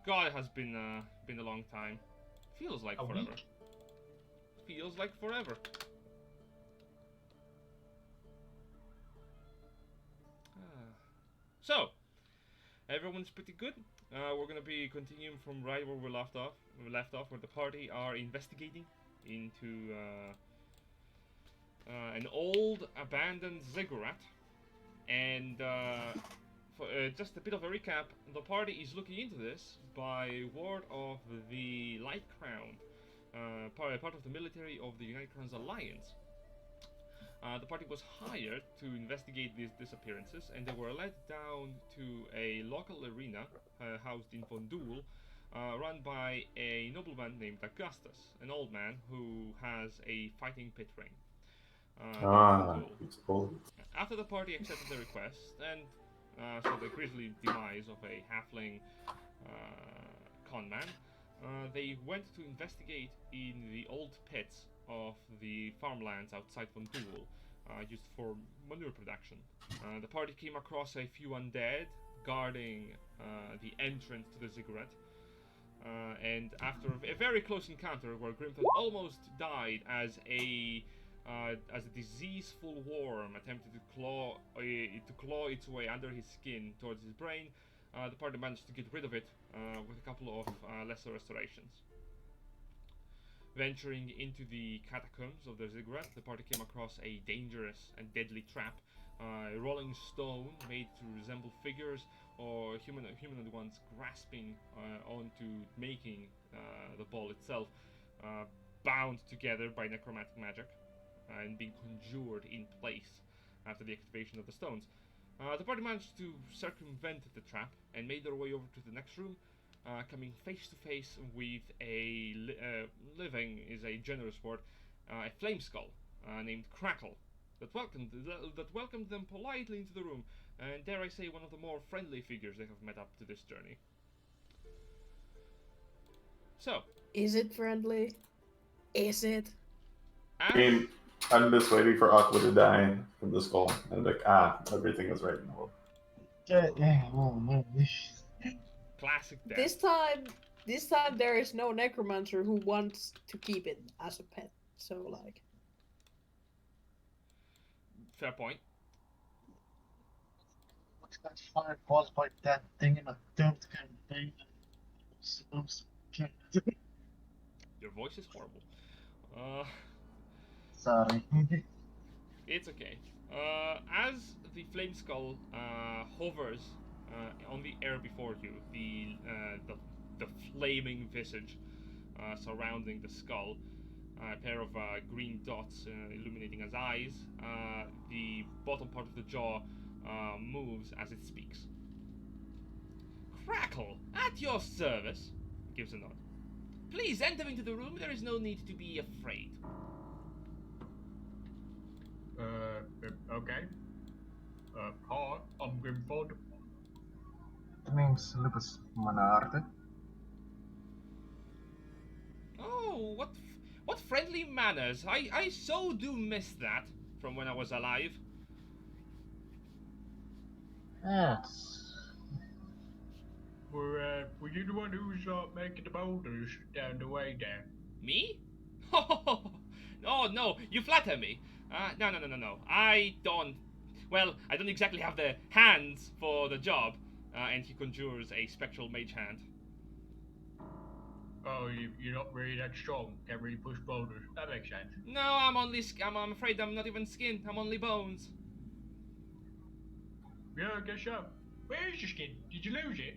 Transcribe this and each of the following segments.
God, it has been a long time. Feels like A forever. week? Feels like forever. Ah. So, everyone's pretty good. We're gonna be continuing from right where we left off. Where the party are investigating into an old abandoned ziggurat, and for just a bit of a recap, the party is looking into this by word of the Light Crown, part of the military of the United Crown's alliance. The party was hired to investigate these disappearances, and they were led down to a local arena housed in Vondul, run by a nobleman named Ghasts, an old man who has a fighting pit ring near Ah, Vondul. it's cool. After the party accepted the request and saw the grisly demise of a halfling conman, they went to investigate in the old pits of the farmlands outside Vondul, used for manure production. The party came across a few undead guarding the entrance to the ziggurat, and after a very close encounter where Grimthod almost died as a diseaseful worm attempted to claw its way under his skin towards his brain, the party managed to get rid of it with a couple of lesser restorations. Venturing into the catacombs of the ziggurat, the party came across a dangerous and deadly trap, a rolling stone made to resemble figures or humanoid ones grasping onto making the ball itself, bound together by necromantic magic and being conjured in place after the activation of the stones. The party managed to circumvent the trap and made their way over to the next room, coming face to face with a living is a generous word, a flame skull named Crackle that welcomed them politely into the room, and dare I say one of the more friendly figures they have met up to this journey. So, Is it friendly? Is it? I mean, I'm just waiting for Aqua to die from the skull, and like, everything is right now. classic death. This time there is no necromancer who wants to keep it as a pet. So like, Fair point. What's that fire caused by that thing in a dirt campaign? Your voice is horrible. Uh, Sorry. It's okay. As the flame skull hovers on the air before you, the flaming visage surrounding the skull, a pair of green dots illuminating as eyes. The bottom part of the jaw moves as it speaks. Crackle, at your service. Gives a nod. Please enter into the room. There is no need to be afraid. Okay. Hi, I'm Grimthod. The name's Lupus Manarte. Oh, what friendly manners! I so do miss that from when I was alive. Yes. Were you the one who's making the boulders down the way there? Me? Oh no, you flatter me. No. I don't. Well, I don't exactly have the hands for the job. And he conjures a spectral mage hand. Oh, you're not really that strong. Can't really push boulders. That makes sense. No, I'm afraid I'm not even skin. I'm only bones. Yeah, I guess so. Where's your skin? Did you lose it?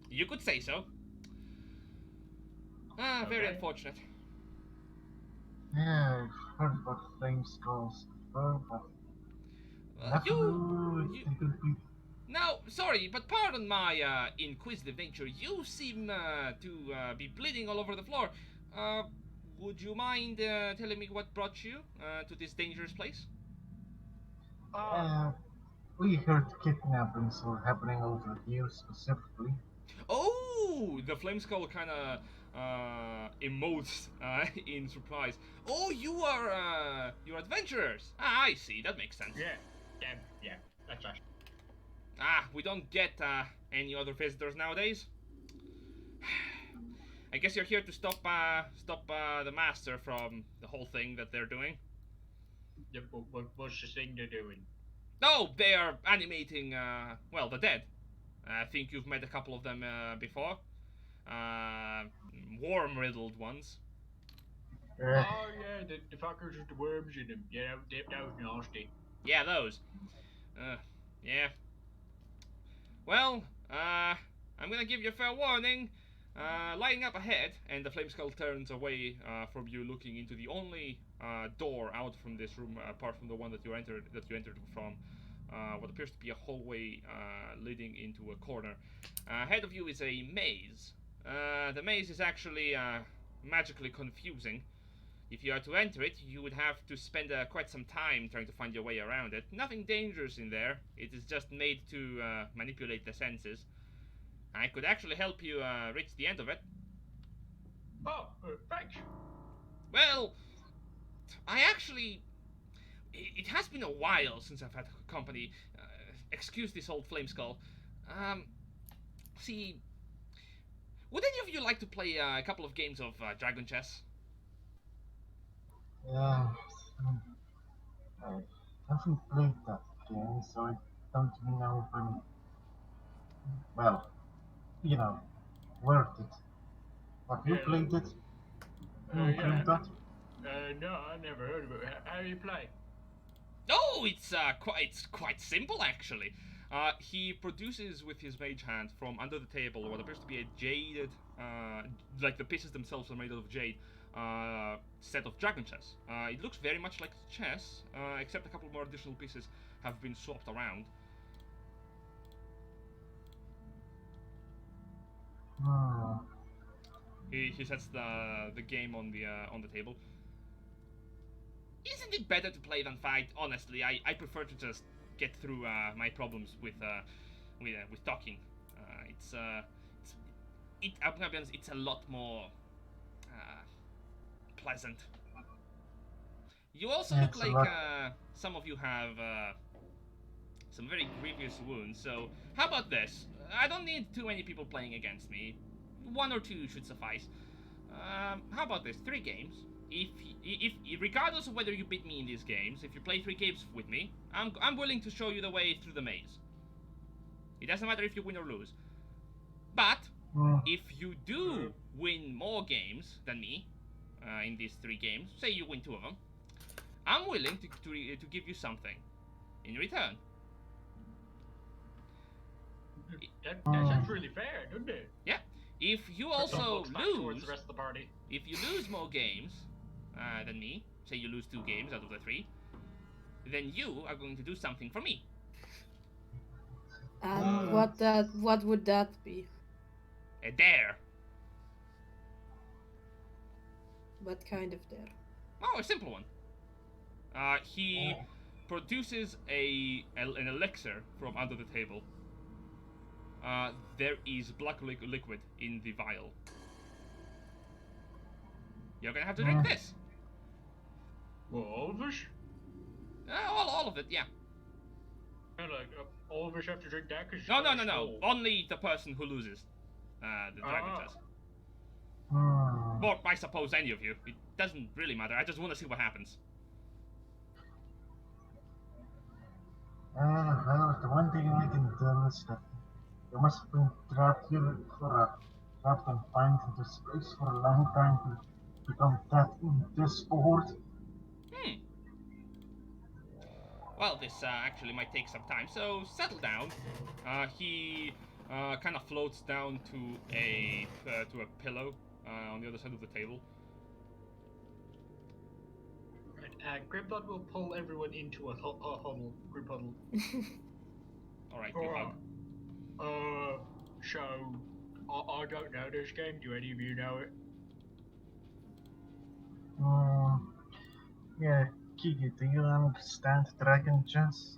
You could say so. Very Okay. unfortunate. Yeah, I've heard about flame skulls before, but Now, sorry, but pardon my inquisitive nature. You seem to be bleeding all over the floor. Would you mind telling me what brought you to this dangerous place? We heard kidnappings were happening over here specifically. Oh, the flame skull kind of emotes in surprise. Oh, you're adventurers. Ah, I see. That makes sense. Yeah, that's us. We don't get any other visitors nowadays. I guess you're here to stop the master from the whole thing that they're doing. Yeah, what's the thing they're doing? Oh, they are animating, well, the dead. I think you've met a couple of them before. Worm-riddled ones. Oh yeah, the fuckers with the worms in them. Yeah, that was nasty. Yeah, those. Yeah. Well, I'm gonna give you a fair warning. Lighting up ahead, and the flame skull turns away from you, looking into the only door out from this room, apart from the one that you entered from. What appears to be a hallway leading into a corner. Ahead of you is a maze. The maze is actually magically confusing. If you are to enter it, you would have to spend quite some time trying to find your way around it. Nothing dangerous in there. It is just made to manipulate the senses. I could actually help you reach the end of it. Oh, thanks. Well, I actually... It has been a while since I've had company. Excuse this old flame skull. See... Would any of you like to play a couple of games of Dragon Chess? Yeah, I haven't played that game, so I don't know if I'm, well, you know, worth it. Have you Yeah, played it? yeah. Grimthod? No, I never heard of it. How do you play? Oh, it's quite simple actually. He produces with his mage hand from under the table what appears to be a jaded, like the pieces themselves are made out of jade, set of dragon chess. It looks very much like chess, except a couple more additional pieces have been swapped around. Hmm. He sets the game on the table. Isn't it better to play than fight? Honestly, I prefer to just get through my problems with talking. I'm gonna be honest, it's a lot more pleasant. You also look It's a like lot. some of you have some very grievous wounds. So how about this? I don't need too many people playing against me. 1 or 2 should suffice. How about this? 3 games. If regardless of whether you beat me in these games, if you play 3 games with me, I'm willing to show you the way through the maze. It doesn't matter if you win or lose. But if you do win more games than me in these 3 games, say you win 2 of them, I'm willing to give you something in return. That sounds really fair, doesn't it? Yeah. If you Some also looks back towards lose, the rest of the party. if you lose more games than me, say you lose 2 games out of the 3, then you are going to do something for me. And what would that be? A dare. What kind of dare? Oh, a simple one. He produces an elixir from under the table. There is black liquid in the vial. You're gonna have to drink this. Well, all of us? All of it, yeah. Like, all of us have to drink that? Cause No. Only the person who loses the dragon chest. Or I suppose any of you. It doesn't really matter. I just want to see what happens. Well, the one thing I can tell is that you must have been trapped here trapped confined into space for a long time to become that indisposed. Well, this actually might take some time, so settle down. He kind of floats down to a pillow on the other side of the table. Grimthod will pull everyone into a huddle, group huddle. Alright, good luck. So, I don't know this game. Do any of you know it? Yeah, Kiki, do you understand Dragon Chess?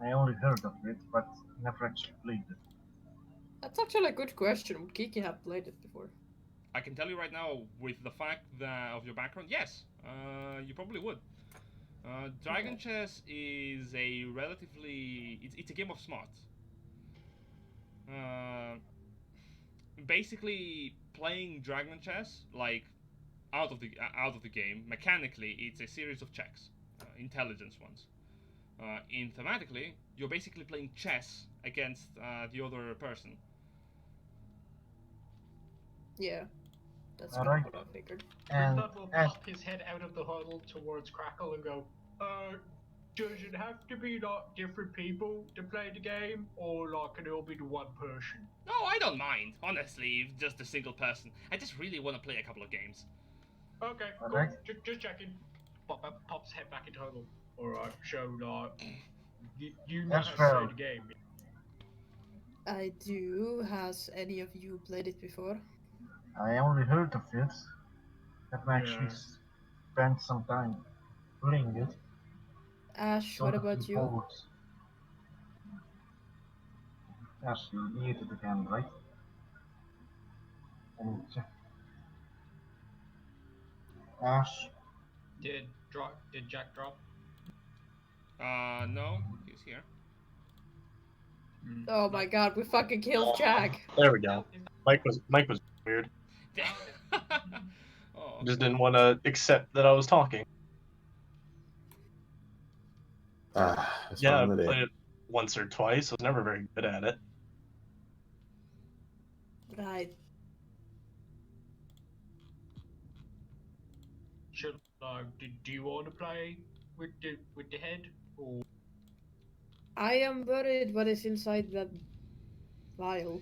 I only heard of it, but never actually played it. That's actually a good question. Would Kiki have played it before? I can tell you right now, with the fact that of your background, yes, you probably would. Dragon Chess is a relatively... It's a game of smarts. basically playing Dragon Chess, like out of the game. Mechanically, it's a series of checks, intelligence ones. In thematically, you're basically playing chess against the other person. Yeah, that's Alright. what I figured. And Grimthod will as pop his head out of the huddle towards Crackle and go, does it have to be like different people to play the game, or like can it all be the one person? No, I don't mind. Honestly, just a single person. I just really want to play a couple of games. Okay, cool. Alright. Just checking. Pops head back into huddle. Alright, so like, you know That's how to fair. play the game. I do. Has any of you played it before? I only heard of it, haven't actually Yeah. spent some time playing it. Ash, So what looking about you? forward. Ash, you need it again, right? And Ash, Did Jack drop? No, he's here. Oh my god, we fucking killed Jack. There we go. Mike was weird. Oh, Just didn't want to accept that I was talking. It's Yeah, I fun in the played day. it once or twice. I was never very good at it. Right. Should do you want to play with the head, or I am worried what is inside that vial.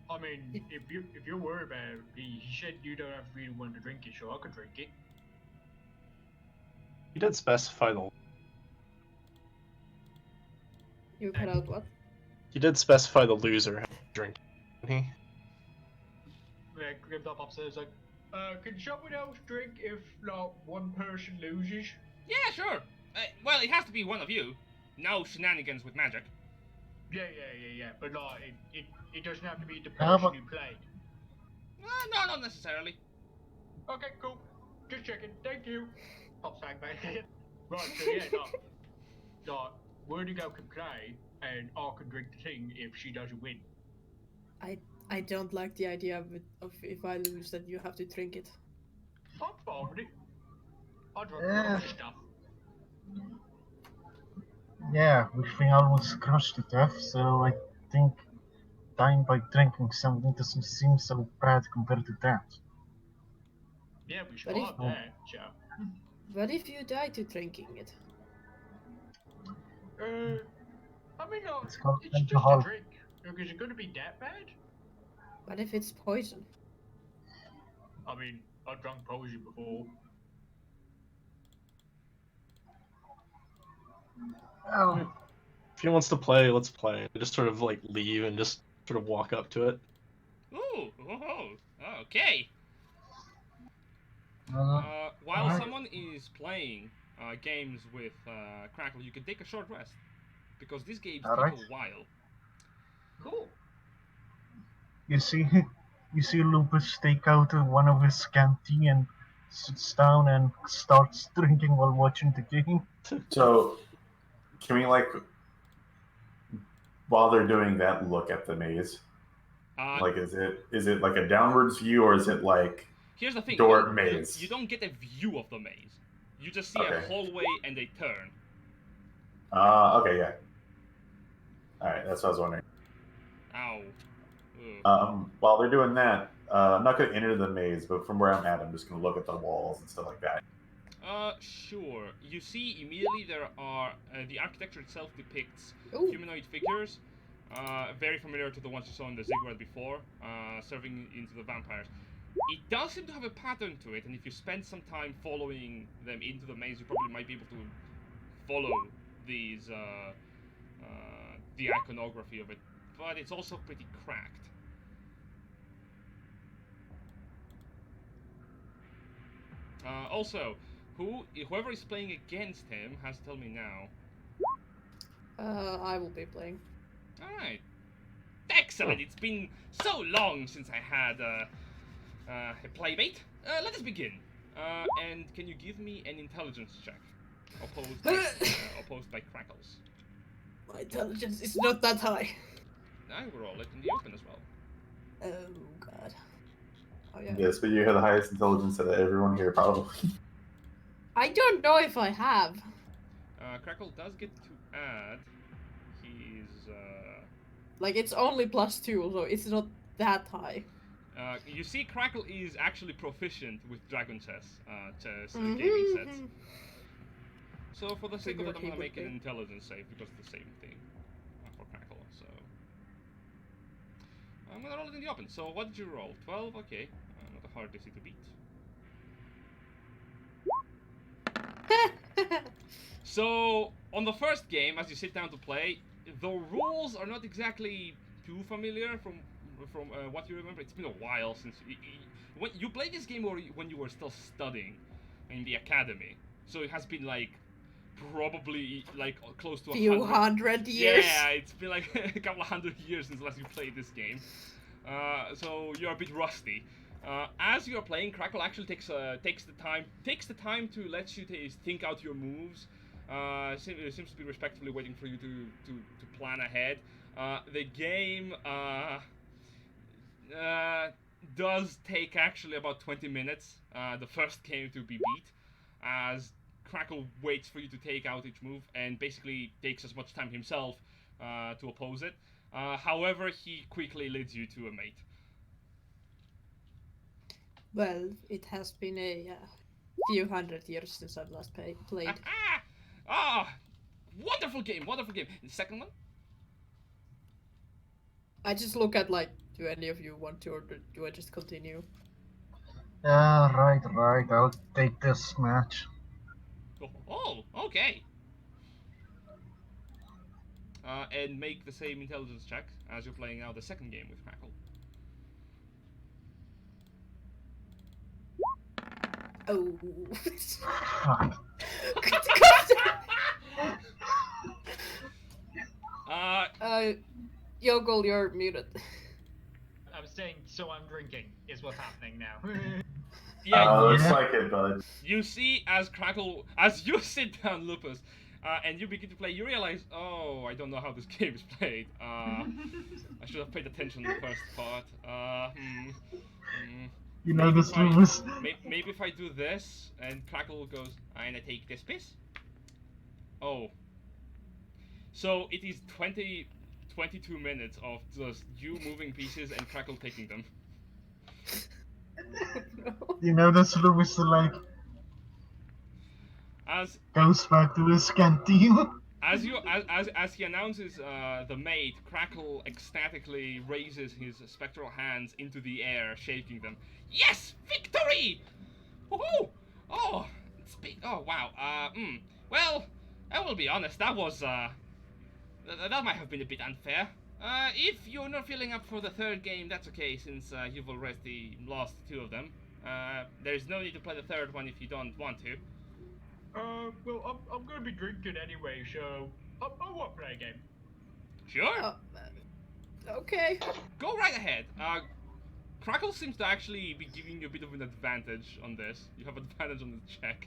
I mean, if you're worried about it, he said you don't have really want to drink it, so I could drink it. You did specify the. You cut out what? You did specify the loser had to drink. Didn't he? Yeah, Grimthod pops says like, can someone else drink if like one person loses? yeah, sure. Well, it has to be one of you. No shenanigans with magic. Yeah. But like, it doesn't have to be the How person about- who played. No, not necessarily. Okay, cool. Just checking. Thank you. Pops back. Right. So yeah, like, Wordigo can play, and I can drink the thing if she doesn't win. I don't like the idea of if I lose that you have to drink it. I'm fine with it. I drink Yeah. lots of stuff. yeah, we thing almost crushed to death, so I think dying by drinking something doesn't seem so bad compared to that. Yeah, we But survived if- that. So. What if you die to drinking it? I mean, like, It's called it's just a alcohol. drink. Like, is it going to be that bad? What if it's poison? I mean, I've drunk poison before. Oh, If he wants to play, let's play. Just sort of like leave and just sort of walk up to it. Ooh, okay. While Alright. someone is playing games with Crackle, you can take a short rest because these games Alright. take a while. Cool. you see Lupus take out one of his canteen and sits down and starts drinking while watching the game. So, can we like, while they're doing that, look at the maze? Like, is it like a downwards view, or is it like Here's the thing: door you- maze? You don't get a view of the maze. You just see a Okay. hallway and a turn. Okay, yeah. All right, that's what I was wondering. Ow. Ugh. While they're doing that, I'm not going to enter the maze, but from where I'm at, I'm just going to look at the walls and stuff like that. Sure. You see immediately there are the architecture itself depicts Ooh. humanoid figures, very familiar to the ones you saw in the Ziggurat before, serving into the vampires. It does seem to have a pattern to it, and if you spend some time following them into the maze, you probably might be able to follow these the iconography of it. But it's also pretty cracked. Also, whoever is playing against him has to tell me now. I will be playing. Alright. Excellent! It's been so long since I had a playmate. Let us begin. And can you give me an intelligence check? Opposed by Crackles. My intelligence is not that high. I will roll it in the open as well. Oh god. Oh yeah. Yes, but you have the highest intelligence out of everyone here, probably. I don't know if I have. Crackle does get to add his. Like it's only +2, so it's not that high. You see, Crackle is actually proficient with dragon chess, gaming sets. So for the sake of it, I'm gonna make an intelligence save because it's the same thing for Crackle. So I'm gonna roll it in the open. So what did you roll? 12. Okay, not a hard DC to beat. So on the first game, as you sit down to play, the rules are not exactly too familiar from what you remember. It's been a while since when you played this game, or when you were still studying in the academy. So it has been like probably like close to Few 100 hundred years. Yeah, it's been like a couple of 100 years since last you played this game. So you're a bit rusty. As you're playing, Crackle actually takes the time to let you think out your moves. Seems to be respectfully waiting for you to plan ahead. The game does take actually about 20 minutes, the first game to be beat, as Crackle waits for you to take out each move and basically takes as much time himself to oppose it. However, he quickly leads you to a mate. Well, it has been a few hundred years since I've last played. Wonderful game, wonderful game. And the second one? I just look at like, do any of you want to, or do I just continue? Right. I'll take this match. Oh, okay. And make the same intelligence check as you're playing now the second game with Crackle. Oh. Fuck. Yogol, you're muted. I'm saying, so I'm drinking, is what's happening now. Yeah, Looks like it, bud. you see as you sit down, Lupus, and you begin to play, you realize, oh, I don't know how this game is played. I should have paid attention in the first part. You know this Ruinous. Maybe if I do this, and Crackle goes, and I take this piece. Oh. So it is 22 minutes of just you moving pieces and Crackle taking them. You know this Ruinous like As goes back to his canteen. As he announces the mate, Crackle ecstatically raises his spectral hands into the air, shaking them. Yes, victory! Woohoo! Oh, wow. Well, I will be honest. That was that might have been a bit unfair. If you're not feeling up for the third game, that's okay, since you've already lost 2 of them. There's no need to play the third one if you don't want to. Well, I'm gonna be drinking anyway, so I won't play a game. Sure. Okay. Go right ahead. Crackle seems to actually be giving you a bit of an advantage on this. You have advantage on the check.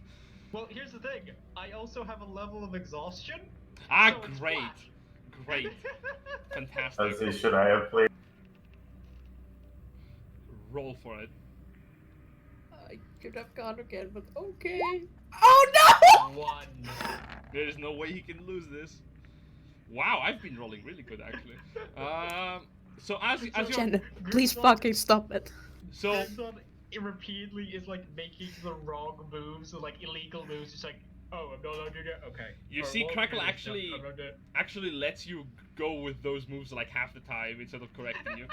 Well, here's the thing. I also have a level of exhaustion. Ah, so it's great. flat. Great. Let's Fantastic. see, should I have played? Roll for it. I could have gone again, but okay. Oh no! 1. There's no way he can lose this. Wow, I've been rolling really good actually. So as you're Jenna, please Grimthod- fucking stop it. so Grimthod repeatedly is like making the wrong moves, so like illegal moves. It's like, oh, I'm not allowed to do that. Okay. You Or, see well, Crackle yeah, actually- I'm not doing it. actually lets you go with those moves like half the time instead of correcting you.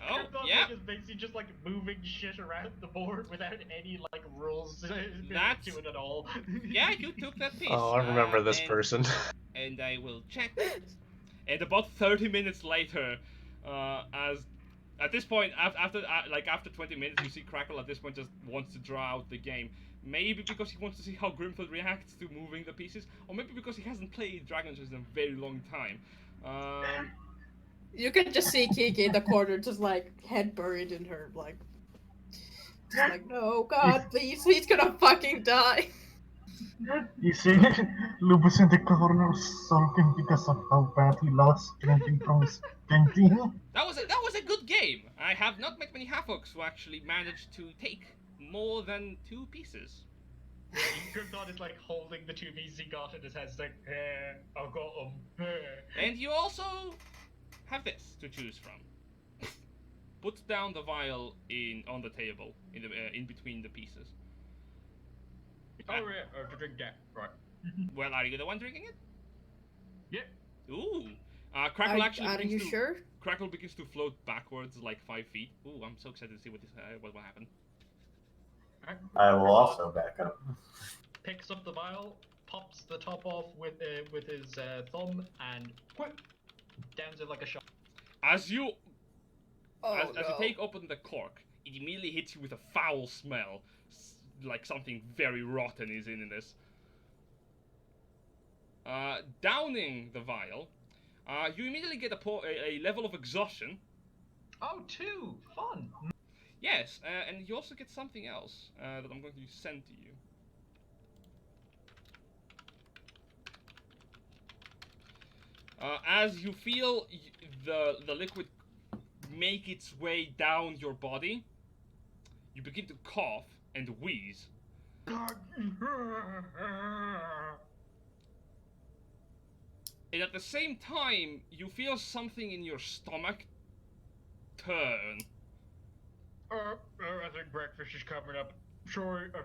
Oh, Grimthod, yeah. like, is basically just like moving shit around the board without any like rules to That's- it at all. Yeah, you took that piece. Oh, I remember this and- person. And I will check. And about 30 minutes later, as at this point, after 20 minutes, you see Crackle at this point just wants to draw out the game. Maybe because he wants to see how Grimthod reacts to moving the pieces, or maybe because he hasn't played Dragon Chess in a very long time. You can just see Kiki in the corner, just like head buried in her, like, just like, no, God, please, he's gonna fucking die. You see, Lupus in the corner sulking because of how bad he lost drinking from his canteen. That was a good game. I have not met many half-orcs who actually managed to take more than 2 pieces. Yeah, Grimthod is like holding the 2 pieces he got in his head. It's like, I got them. And you also have this to choose from. Put down the vial on the table in between the pieces. Oh yeah, to drink that, right? Well, are you the one drinking it? Yeah. Ooh. Crackle actually Are begins you to sure? Crackle begins to float backwards like 5 feet. Ooh, I'm so excited to see what will happen. I will also back up. Picks up the vial, pops the top off with his thumb, and whip, downs it like a shot. As you Oh as you take open the cork, it immediately hits you with a foul smell, like something very rotten is in this. Downing the vial, you immediately get a level of exhaustion. Oh, 2! Fun! Yes, and you also get something else that I'm going to send to you. As you feel the liquid make its way down your body, you begin to cough and wheeze. And at the same time, you feel something in your stomach turn. I think breakfast is coming up. Sorry, I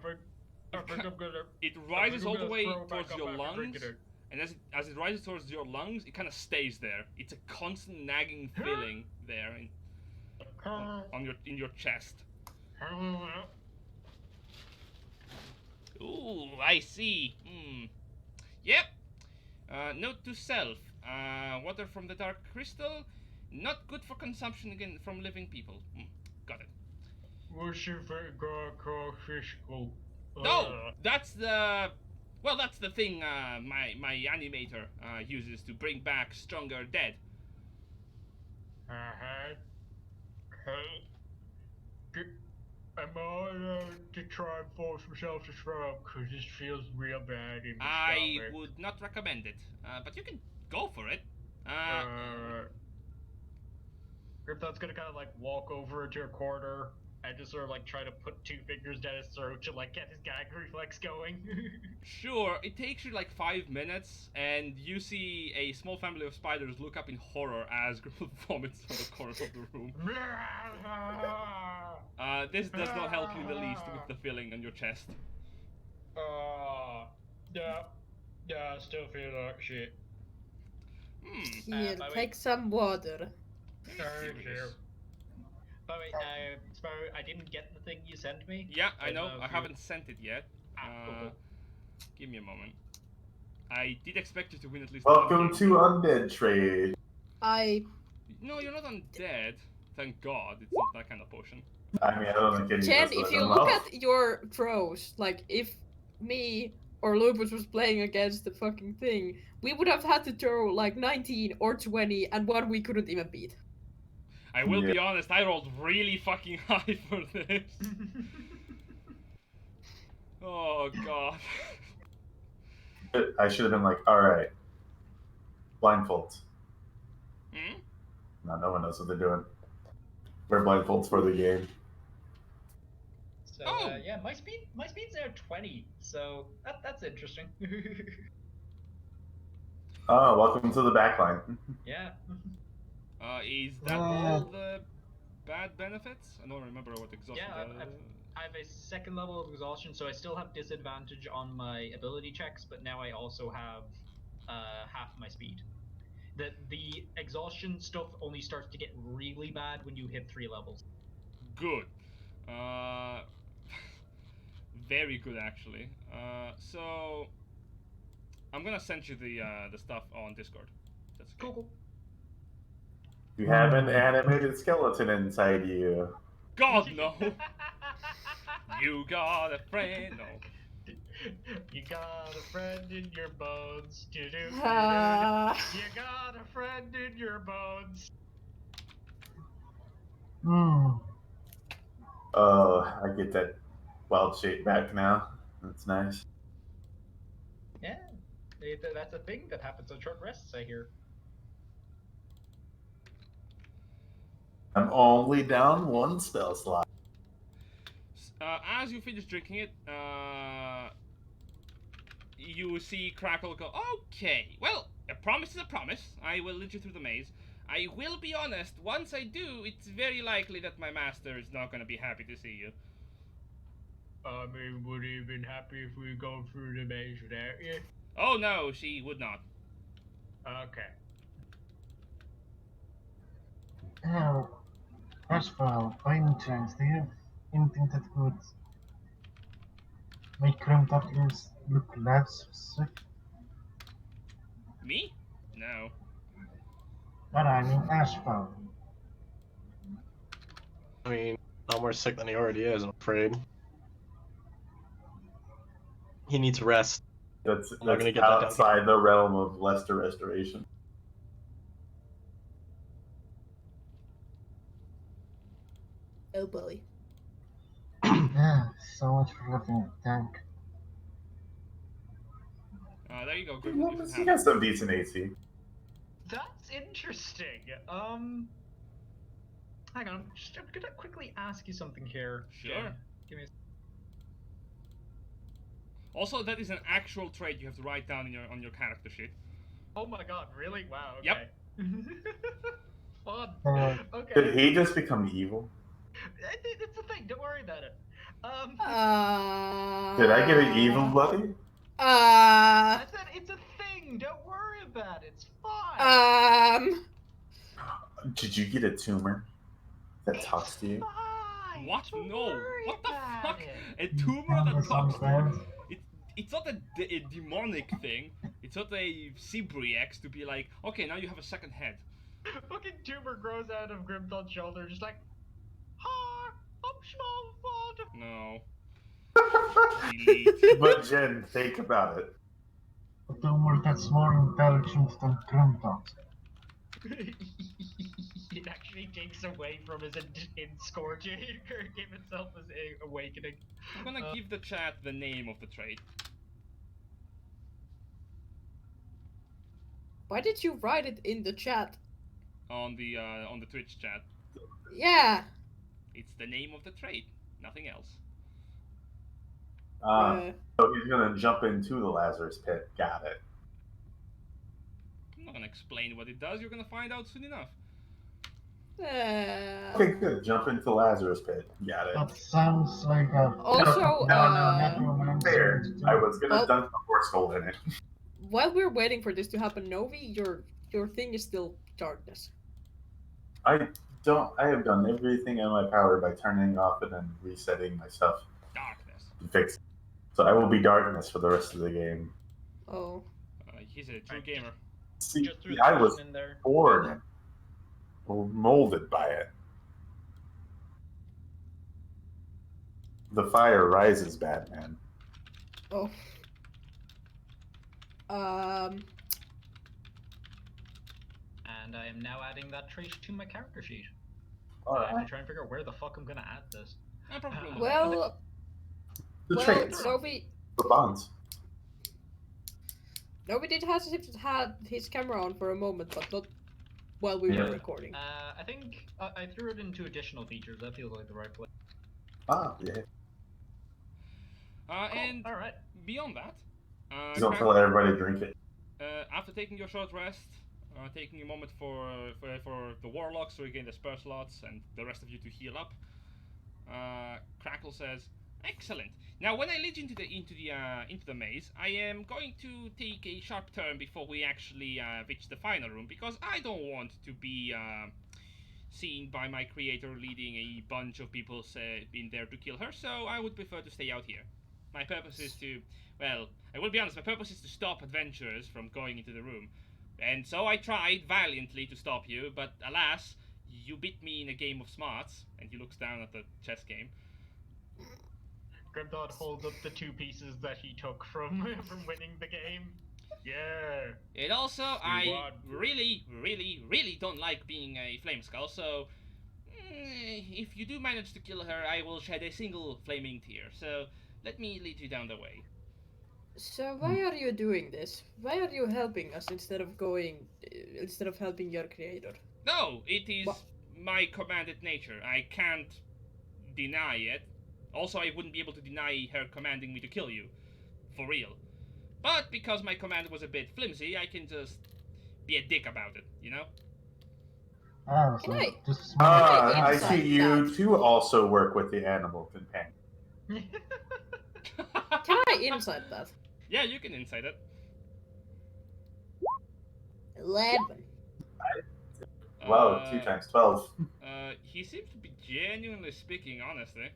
think I'm gonna. It rises all the way throw back towards up your after lungs, drinking it. and as it rises towards your lungs, it kind of stays there. It's a constant nagging feeling there in your chest. Ooh, I see. Yep. Note to self: water from the dark crystal, not good for consumption again from living people. Got it. No, that's the thing my animator uses to bring back stronger dead. Am I allowed to try and force myself to throw up? Because this feels real bad in my I stomach. would not recommend it, but you can go for it. Grimthod's gonna kind of like walk over to a corner and just sort of like try to put 2 fingers down his throat to like get his gag reflex going. Sure, it takes you like 5 minutes, and you see a small family of spiders look up in horror as Grimthod vomits on the corner of the room. This does not help you the least with the feeling on your chest. Yeah, I still feel like shit. Here, by the way- take some water. Thank you. By the way, Sparrow, I didn't get the thing you sent me. Yeah, I know. know if I you- haven't sent it yet. Cool. Give me a moment. I did expect you to win at least. Welcome one to game. Undead Trade. No, you're not undead. Thank God, it's not that kind of potion. I mean, I don't think any Jen, of us if would you have look known. at your throws, like if me or Lupus was playing against the fucking thing, we would have had to throw like 19 or 20 and one we couldn't even beat. I will be honest, I rolled really fucking high for this. Oh God. I should have been like, alright, blindfolds. Hmm? No one knows what they're doing. Wear blindfolds for the game. So Oh. yeah, my speed's now 20, so that's interesting. Oh, welcome to the backline. Yeah. Is that all the bad benefits? I don't remember what exhaustion. Yeah, I have a 2nd level of exhaustion, so I still have disadvantage on my ability checks, but now I also have half my speed. The exhaustion stuff only starts to get really bad when you hit 3 levels. Good. Very good actually. So I'm gonna send you the stuff on Discord. That's okay. Cool. You have an animated skeleton inside you. God no. You got a friend. No. You got a friend in your bones. Ah. You got a friend in your bones. Oh, I get that wild shape back now. That's nice. Yeah, that's a thing that happens on short rests, I hear. I'm only down one spell slot. As you finish drinking it, you see Crackle go, okay, well, a promise is a promise. I will lead you through the maze. I will be honest, once I do, it's very likely that my master is not going to be happy to see you. I mean, would he have been happy if we go through the maze without you? Oh no, she would not. Okay. Now, Ashval, by any chance, do you have anything that would make Grimthod look less sick? Me? No. But I mean Ashval. I mean, no more sick than he already is, I'm afraid. He needs rest. That's not gonna get that done. outside the realm of Lester Restoration. Oh boy. Yeah, so much for living in a tank. There you go, Grim. You should He have got it. some decent AC. That's interesting. Hang on, I'm gonna quickly ask you something here. Sure. Jen. Give me. Also, that is an actual trait you have to write down on your character sheet. Oh my god, really? Wow. Yep. Okay. Fun. Okay. Did he just become evil? It's a thing. Don't worry about it. Did I get an evil buddy? I said it's a thing. Don't worry about it. It's fine. Did you get a tumor that talks to you? Fine. What? Don't No. worry What the about fuck? it. A tumor that talks to Understand? you? It's not a demonic thing. It's not a Cibriax to be like, okay, now you have a second head. Fucking tumor grows out of Grimthod's shoulder, just like, hi, I'm small. No. Delete. But Jen, think about it. A tumor that's more intelligent than Grimthod. It actually takes away from his in-score to give itself as a awakening. I'm gonna give the chat the name of the trait. Why did you write it in the chat? On the Twitch chat. Yeah. It's the name of the trait, nothing else. So he's gonna jump into the Lazarus pit. Got it. I'm not gonna explain what it does, you're gonna find out soon enough. Okay, good. Jump into Lazarus pit. Got it. That sounds like a Also, necromancer Fair. to do. I was gonna Well- dunk a horse skull in it. while we're waiting for this to happen, Novi, your thing is still darkness. I have done everything in my power by turning off and then resetting my stuff Darkness. to fix it. So I will be darkness for the rest of the game. Oh. He's a true Right. gamer. See, Just threw I the was button in there. born or molded by it. The fire rises, Batman. Oh. And I am now adding that trait to my character sheet. I have Alright. to try and figure out where the fuck I'm gonna add this. I'm probably on the Well, The well, traits, Novi the bonds. did had his camera on for a moment, but not while we Yeah. were recording. I think I threw it into additional features. That feels like the right place. Ah, yeah. And All right. beyond that, Just don't let everybody drink it. after taking your short rest, taking a moment for the warlocks to regain their spell slots and the rest of you to heal up, Crackle says, "Excellent. Now, when I lead you into the maze, I am going to take a sharp turn before we actually reach the final room, because I don't want to be seen by my creator leading a bunch of people in there to kill her. So I would prefer to stay out here. My purpose is to, well, I will be honest. My purpose is to stop adventurers from going into the room." And so I tried valiantly to stop you, but alas, you beat me in a game of smarts. And he looks down at the chess game. Grimthod holds up the two pieces that he took from from winning the game. Yeah. And also, I won. really don't like being a flame skull, so if you do manage to kill her, I will shed a single flaming tear. So let me lead you down the way. So why are you doing this? Why are you helping us instead of helping your creator? No, it is What? my commanded nature. I can't deny it. Also, I wouldn't be able to deny her commanding me to kill you. For real. But because my command was a bit flimsy, I can just be a dick about it, you know? Ah, Can so I- this is Can I I insight see you that? too also work with the animal companion. Can I insight that? Yeah, you can insight it. 11. Wow, 2 times 12. He seems to be genuinely speaking, honestly.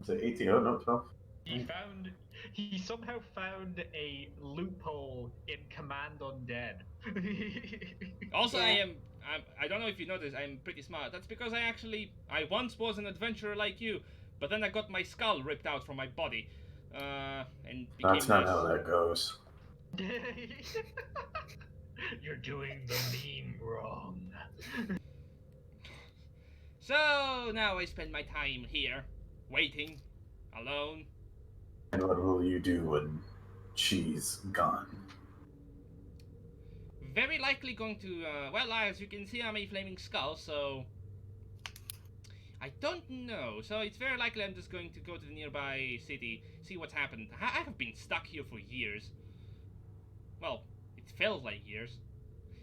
Is it 18? Oh, no, 12. He somehow found a loophole in Command Undead. Also, Yeah. I don't know if you noticed, I'm pretty smart. That's because I once was an adventurer like you, but then I got my skull ripped out from my body, and became That's not this. how that goes. You're doing the meme wrong. So now I spend my time here, waiting, alone. And what will you do when she's gone? Very likely going to, well, as you can see, I'm a flaming skull, so I don't know. So it's very likely I'm just going to go to the nearby city, see what's happened. I have been stuck here for years. Well, it felt like years.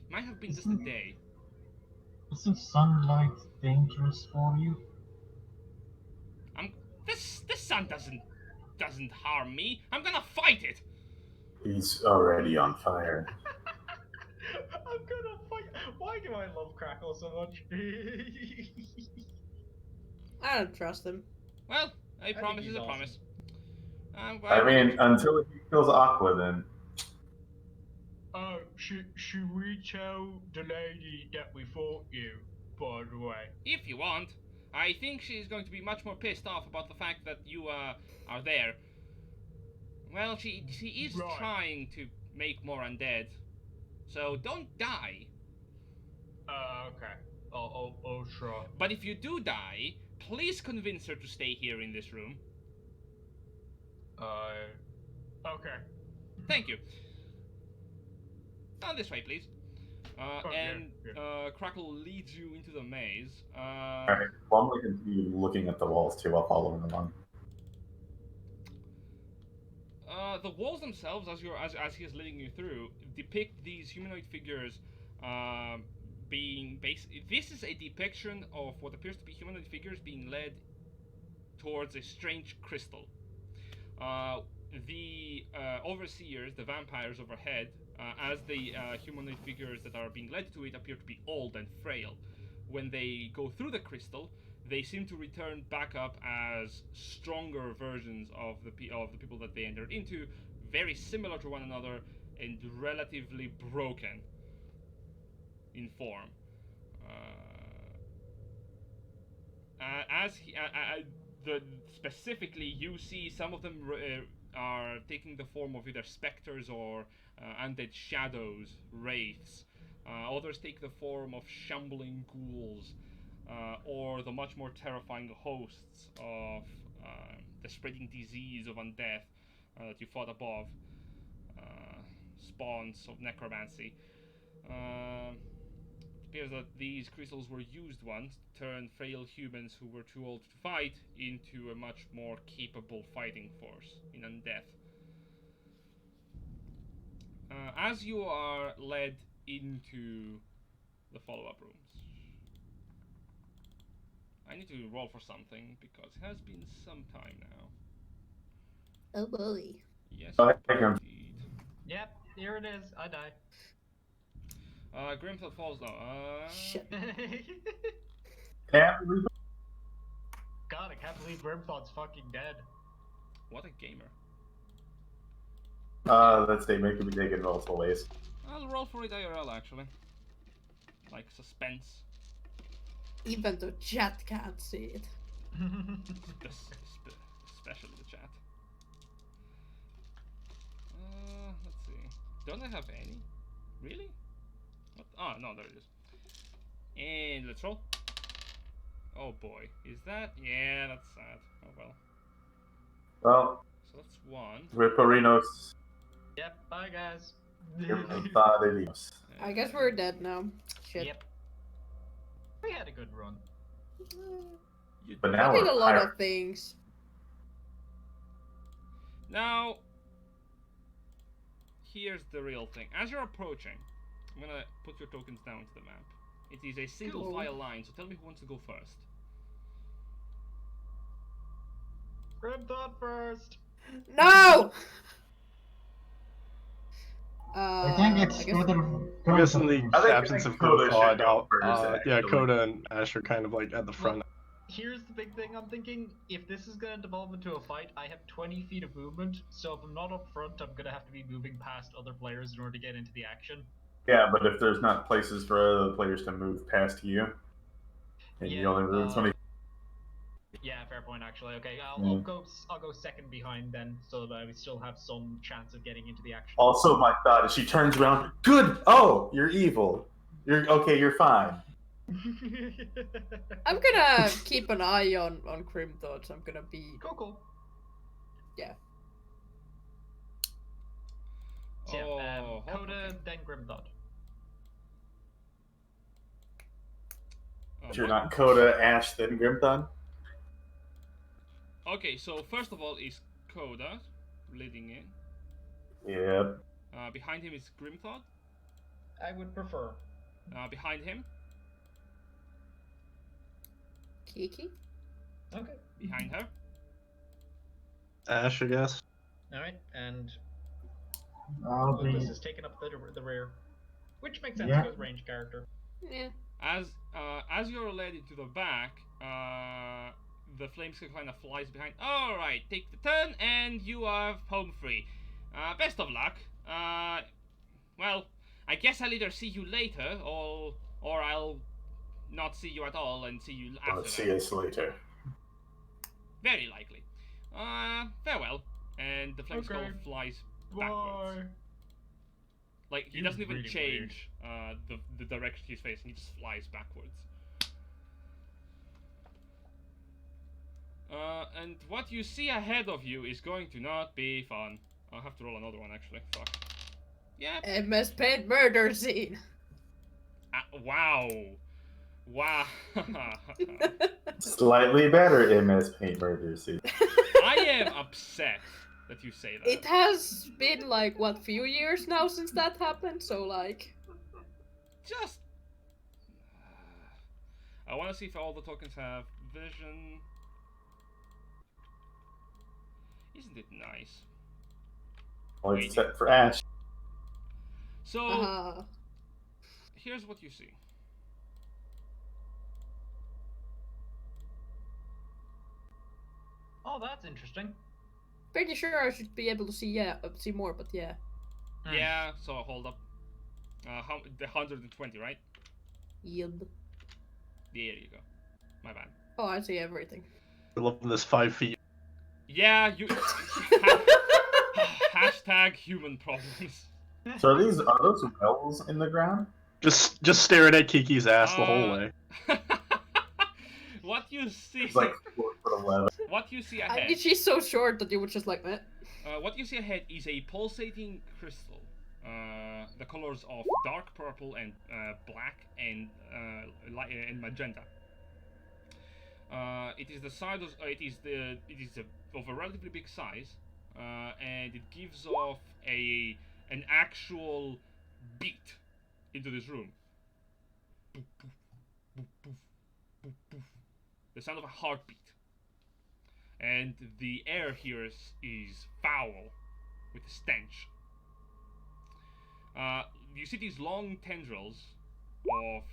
It might have been just a day. Isn't sunlight dangerous for you? The sun doesn't harm me. I'm gonna fight it. He's already on fire. I'm gonna fight. Why do I love Crackle so much? I don't trust him. Well, a think promise he's is a awesome. promise. I mean, until he kills Aqua, then. Oh, should we tell the lady that we fought you, by the way? if you want, I think she's going to be much more pissed off about the fact that you are there. Well, she is Right. trying to make more undead, so don't die. Okay. I'll try. But if you do die, please convince her to stay here in this room. Okay. Thank you. Down this way, please. And Crackle leads you into the maze. Alright, well, I'm going to continue looking at the walls too while following along. The walls themselves, as he is leading you through, depict these humanoid figures being This is a depiction of what appears to be humanoid figures being led towards a strange crystal. The overseers, the vampires overhead, as the humanoid figures that are being led to it appear to be old and frail. When they go through the crystal, they seem to return back up as stronger versions of the people that they entered into, very similar to one another and relatively broken in form. Specifically, you see some of them are taking the form of either specters or undead shadows, wraiths. Others take the form of shambling ghouls, or the much more terrifying hosts of the spreading disease of undeath that you fought above, spawns of necromancy. It appears that these crystals were used once to turn frail humans who were too old to fight into a much more capable fighting force in undeath. As you are led into the follow-up rooms, I need to roll for something because it has been some time now. Oh boy. Yes, Oh, I can- indeed. Yep, here it is. I die. Grimthod falls now. Shit. Can't believe God, I can't believe Grimthod's fucking dead. What a gamer. let's see, maybe we take it multiple ways. I'll roll for it IRL actually. Like suspense. Even the chat can't see it. Especially the chat. Let's see. Don't I have any? Really? What? Oh, no, there it is. And let's roll. Oh boy. Is that? Yeah, that's sad. Oh well. Well, So that's one. Riparinos. Yep, bye guys. Grimthod. I guess we're dead now. Shit. Yep. We had a good run. You But I now did we're a lot pirate. of things. Now, here's the real thing. As you're approaching, I'm gonna put your tokens down to the map. It is a single Cool. file line, so tell me who wants to go first. Grimthod first. No! I think it's I guess- either. I guess in the I think absence of Coda should Grimthod, go first, yeah, actually. Coda and Ash are kind of like at the front. Here's the big thing I'm thinking. If this is going to devolve into a fight, I have 20 feet of movement, so if I'm not up front, I'm going to have to be moving past other players in order to get into the action. Yeah, but if there's not places for other players to move past you, and you Yeah, only move 20. Yeah, fair point actually. Okay, I'll Mm. go second behind then, so that I still have some chance of getting into the action. Also, my thought is she turns around. Good. Oh, you're evil. You're okay. You're fine. I'm gonna keep an eye on Grimthod. I'm gonna be. Cool. Yeah. So, yeah, Oh, Coda, okay. then Grimthod. You're what- not Coda, Ash, then Grimthod. Okay, so first of all is Coda leading in. Yeah. Behind him is Grimthod. I would prefer. Behind him, Kiki? Okay. behind her. Ash, I guess. Alright, and I'll be. Lucas is taking up the rear. Which makes sense Yeah. because range character. Yeah. As you're led into the back, the flames kind of flies behind. All right, take the turn, and you are home free. Best of luck. Well, I guess I'll either see you later, or I'll not see you at all and see you after. Let's see us later. Very likely. Farewell. And the flame skull Okay. flies backwards. Like he He doesn't was even really change the direction he's facing. He just flies backwards. And what you see ahead of you is going to not be fun. I'll have to roll another one actually. Fuck. Yeah. MS Paint murder scene. Wow. Wow. Slightly better MS Paint Murder Scene. I am upset that you say that. It has been like what, few years now since that happened, so like. Just. I want to see if all the tokens have vision. Isn't it nice? Well, it's set for Ash. So here's what you see. Oh, that's interesting. Pretty sure I should be able to see more, but yeah. Yeah. So hold up. The 120, right? Yield. There you go. My bad. Oh, I see everything. I love this 5 feet. Yeah, you. Hashtag human problems. So are those wells in the ground? Just staring at Kiki's ass the whole way. What you see? It's like 4'11". What you see I ahead? mean, she's so short that you would just like, eh. What you see ahead is a pulsating crystal. The colors of dark purple and black and and magenta. It is the size of of a relatively big size, and it gives off an actual beat into this room. Boop, boop, boop, boop, boop, boop. The sound of a heartbeat. And the air here is foul with stench. You see these long tendrils of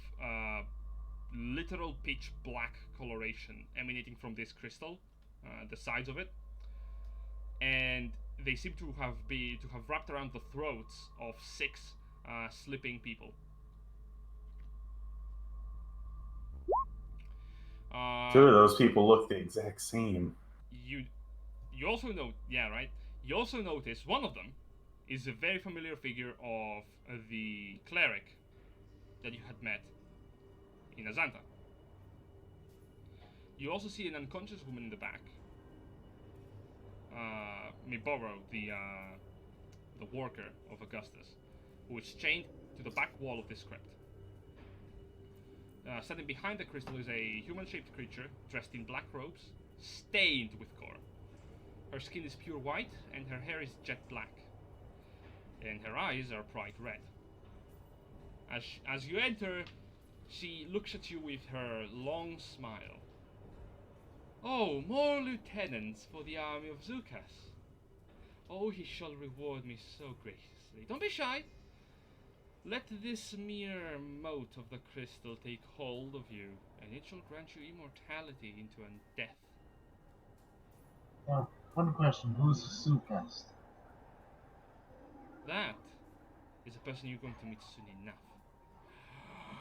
literal pitch black coloration emanating from this crystal, the sides of it, and they seem to have wrapped around the throats of 6 sleeping people. Two of those people look the exact same. You also note, yeah, right. You also notice one of them is a very familiar figure of the cleric that you had met in Azanta. You also see an unconscious woman in the back. may borrow the worker of Augustus, who is chained to the back wall of this crypt. Standing behind the crystal is a human-shaped creature dressed in black robes, stained with gore. Her skin is pure white, and her hair is jet black, and her eyes are bright red. As you enter, she looks at you with her long smile. Oh, more lieutenants for the army of Zukas. Oh, he shall reward me so graciously. Don't be shy. Let this mere mote of the crystal take hold of you, and it shall grant you immortality into death. One question, who's Sukast? That is a person you're going to meet soon enough.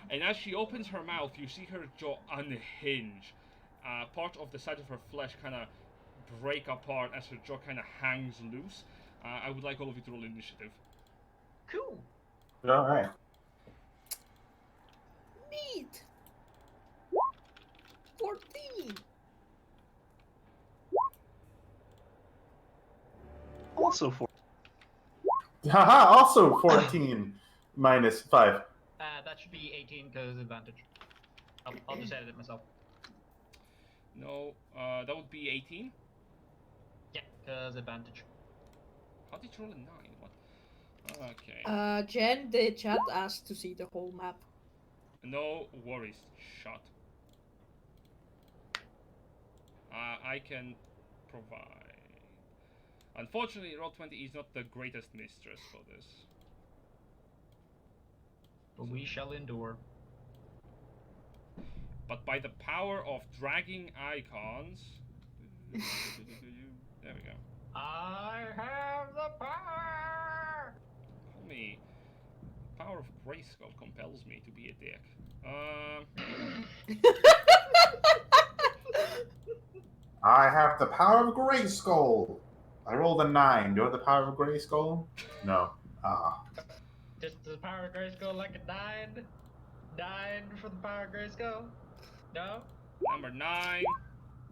And as she opens her mouth, you see her jaw unhinge. Part of the side of her flesh kind of break apart as her jaw kind of hangs loose. I would like all of you to roll initiative. Cool. Alright. Neat. 14. Also 4. Haha, also 14 minus 5. That should be 18 because advantage. I'll just edit it myself. No, that would be 18. Yeah, because advantage. How did you roll a 9? What? Okay. Jen, the chat asked to see the whole map. No worries, shot. I can provide. Unfortunately, Roll20 is not the greatest mistress for this. But we shall endure. But by the power of dragging icons... There we go. I have the power! Call me... Power of Grayskull compels me to be a dick. I have the power of Grayskull. I rolled a 9. Do you have the power of Grayskull? No. Just the power of Grayskull like a 9? 9 for the power of Grayskull? No? Number 9.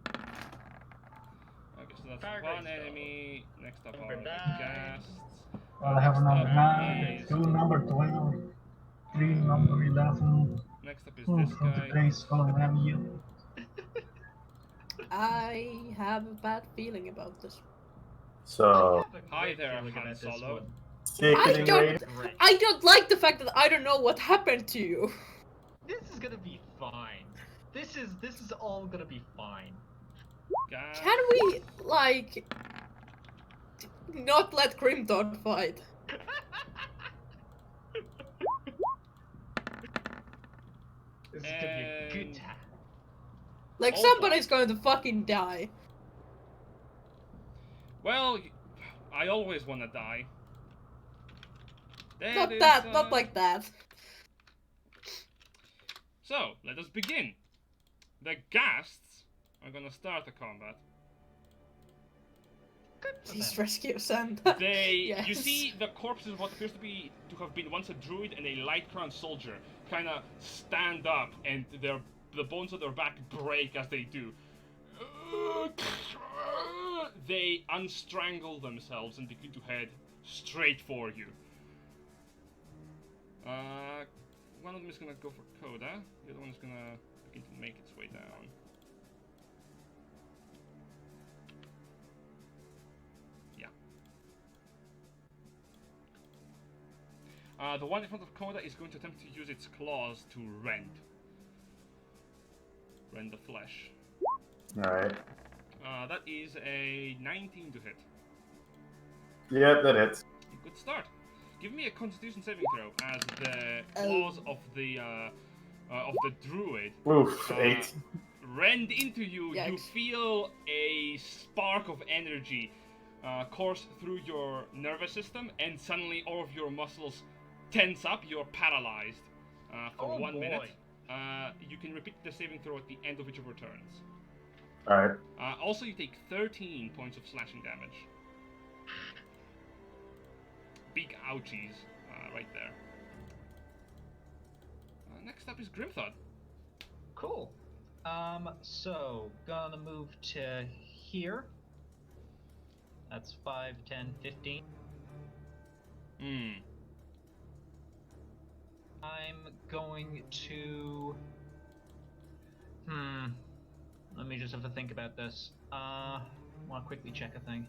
Okay, so that's Power one Grayskull. enemy. Next up Number are the 9. Ghasts. Well, I have a number Next up 9, is- 2 number 12, 3 number 11, Next up is 2 this from the guy. Grace Skull Avenue. I have a bad feeling about this. So, Hi there, Han Solo. Sickening don't- Raider. Great. I don't like the fact that I don't know what happened to you. This is gonna be fine. This is all gonna be fine. Ghasts. Can we, like, not let Grimthod fight? This is gonna be a good And- time. Like, Oh, somebody's going to fucking die. Well, I always want to die. There Not is, that, not like that. So, let us begin. The Ghasts are gonna start the combat. Good for Please them. rescue Sand. You Yes. see the corpses of what appears to have been once a druid and a light crown soldier kind of stand up, and the bones of their back break as they do. They unstrangle themselves and begin to head straight for you. One of them is gonna go for Coda. The other one is gonna begin to make its way down. The one in front of Coda is going to attempt to use its claws to rend the flesh. Alright. That is a 19 to hit. Yep, that hits. Good start. Give me a Constitution saving throw as the claws of the druid Oof, 8. rend into you. You Yikes. feel a spark of energy course through your nervous system, and suddenly all of your muscles tense up. You're paralyzed for Oh 1 boy. minute. You can repeat the saving throw at the end of each of your turns. Alright. Also, you take 13 points of slashing damage. Big ouchies right there. Next up is Grimthod. Cool. So gonna move to here. That's 5, 10, 15. Hmm. I'm going to... Let me just have to think about this. I want to quickly check a thing.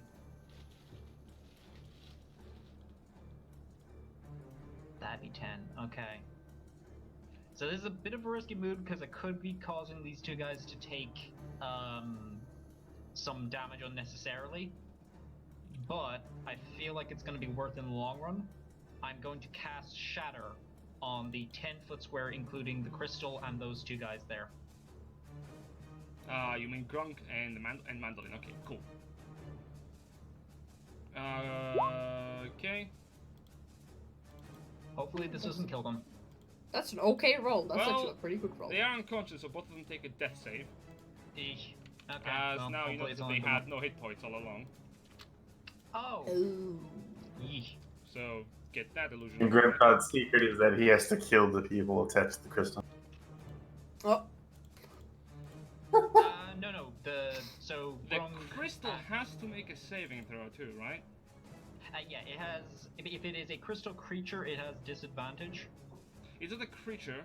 That'd be 10. Okay. So this is a bit of a risky move because it could be causing these two guys to take some damage unnecessarily. But I feel like it's going to be worth it in the long run. I'm going to cast Shatter on the 10-foot square, including the crystal and those two guys there. You mean Grunk and Mandolin? Okay, cool. Okay. Hopefully this doesn't kill them. That's an okay roll. That's Well, actually a pretty good roll. They are unconscious, so both of them take a death save. Eesh. Okay. As well, now you know hopefully it's that only they had no hit points all along. Oh. Ooh. Yeesh. So get that illusion. And Grimthod's secret is that he has to kill the people attached to the crystal. Oh. No. So The Grung, crystal has to make a saving throw too, right? yeah, it has. If it is a crystal creature, it has disadvantage. Is it a creature?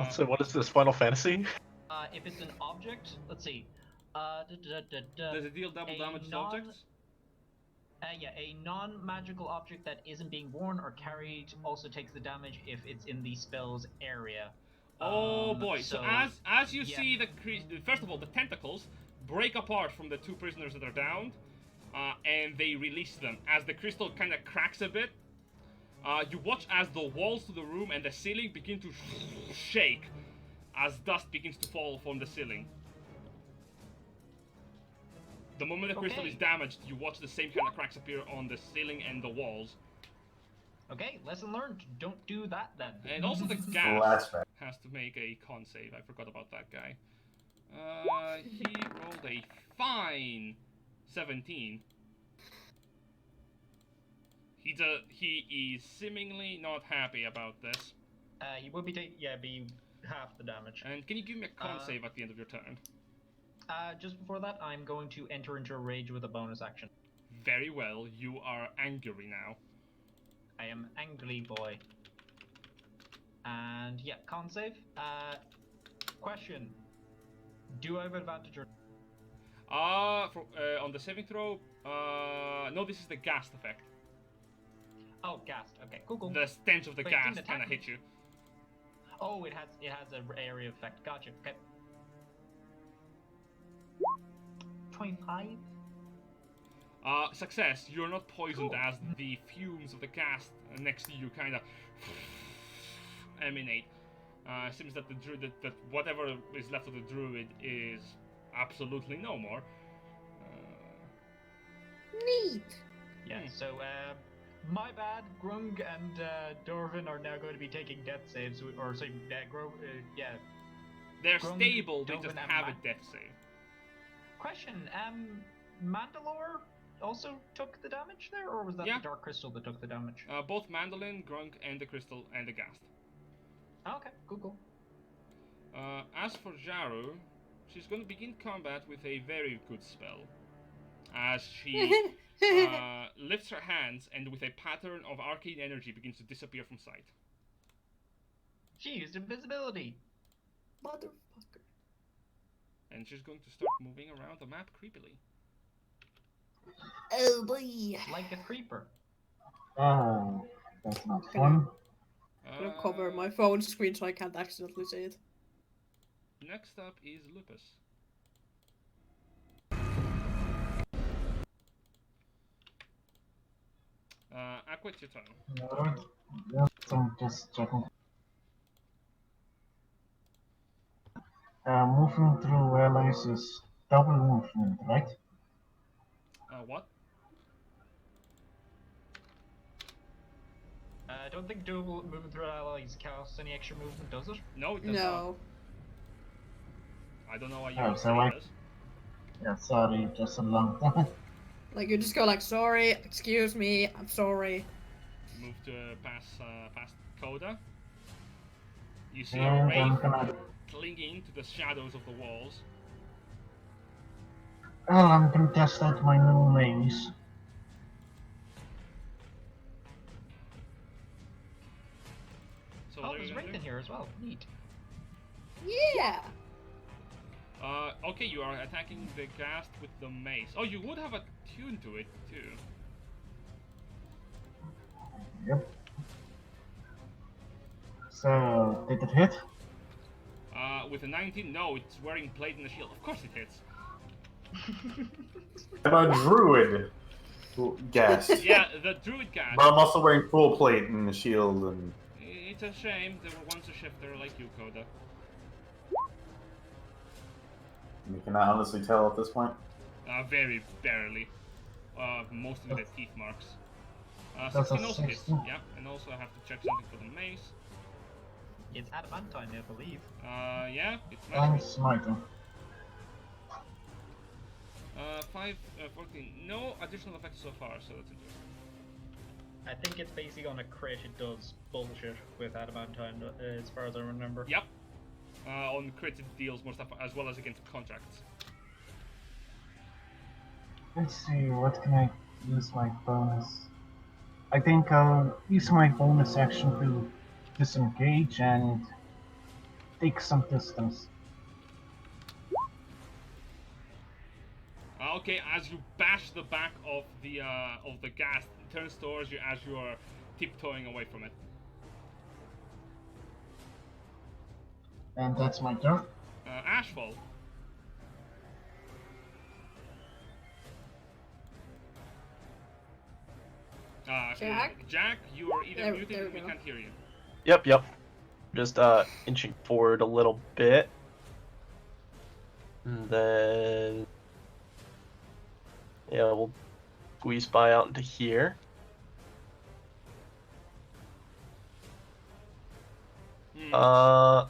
Let's see, what is this, Final Fantasy? If it's an object, let's see. Does it deal double a damage to non- objects? Yeah, a non-magical object that isn't being worn or carried also takes the damage if it's in the spell's area. Oh boy! So as you yeah. see the first of all, the tentacles break apart from the two prisoners that are downed, and they release them. As the crystal kind of cracks a bit, you watch as the walls to the room and the ceiling begin to shake, as dust begins to fall from the ceiling. The moment the crystal Okay. is damaged, you watch the same kind of cracks appear on the ceiling and the walls. Okay, lesson learned. Don't do that then. And also the Last gas round. has to make a con save. I forgot about that guy. He rolled a fine 17. He is seemingly not happy about this. He would be be half the damage. And can you give me a con save at the end of your turn? Just before that, I'm going to enter into a rage with a bonus action. Very well. You are angry now. I am angry boy. And yeah, con save. Question: do I have advantage or? On the saving throw. No, this is the Ghast effect. Oh, Ghast. Okay, cool. The stench of the Wait, it didn't Ghast attack kind of me. hit you. Oh, it has an area effect. Gotcha. Okay. 25. Success. You're not poisoned Cool. as the fumes of the Ghast next to you kind of emanate. Seems that the druid, that whatever is left of the druid is absolutely no more. Neat. Yeah. So, my bad. Grung and Dorvin are now going to be taking death saves, or sorry, yeah. They're Grung, stable. They just Dorvin, and have a Matt. death save. Question: Mandalore also took the damage there, or was that Yeah. the Dark Crystal that took the damage? Both Mandolin, Grunk, and the Crystal and the Ghast. Oh, okay, cool. As for Jaru, she's going to begin combat with a very good spell. As she lifts her hands and with a pattern of arcane energy begins to disappear from sight. She used invisibility. Motherfucker. And she's going to start moving around the map creepily. Oh boy. Like a creeper. Oh, that's not fun. I'm gonna cover my phone screen so I can't accidentally see it. Next up is Lupus. Aqua, it's your turn. Alright, yes, I'm just checking. Moving through allies is double movement, right? What? I don't think dual movement through allies costs any extra movement, does it? No, it does not. No. I don't know why you Oh, would so say I- it does. Yeah, sorry, just a long time. Like you just go like, sorry, excuse me, I'm sorry. Move to past Coda. You see a And I'm wraith gonna. clinging to the shadows of the walls. Well, I'm gonna test out my new maze. So Oh, what are there's you Wraith gonna in do? here as well. Neat. Yeah. Okay, you are attacking the Ghast with the mace. Oh, you would have a tune to it too. Yep. So, did it hit? With a 19, no, it's wearing plate and a shield. Of course it hits. I'm a druid. Ghast. Yeah, the druid Ghast. But I'm also wearing full plate and a shield and. It's a shame they were once a shifter like you, Coda. You cannot honestly tell at this point. Very barely. Most of it has teeth marks. That's a 16 also hits. 16. Yeah, and also I have to check something for the mace. It's adamantine, I believe. Yeah, it's I'm magical. smiting. 14. No additional effects so far, so that's interesting. I think it's basically on a crit. It does bullshit with adamantine, as far as I remember. Yep. On crit it deals more stuff as well as against contracts. Let's see, what can I use my bonus? I think I'll use my bonus action to disengage and take some distance. Okay, as you bash the back of the Ghast, it turns towards you as you are tiptoeing away from it. And that's my turn. Ashfall. Jack? You are either There muted we or we go. can't hear you. Yep. Just inching forward a little bit. And then yeah, we'll squeeze by out into here. And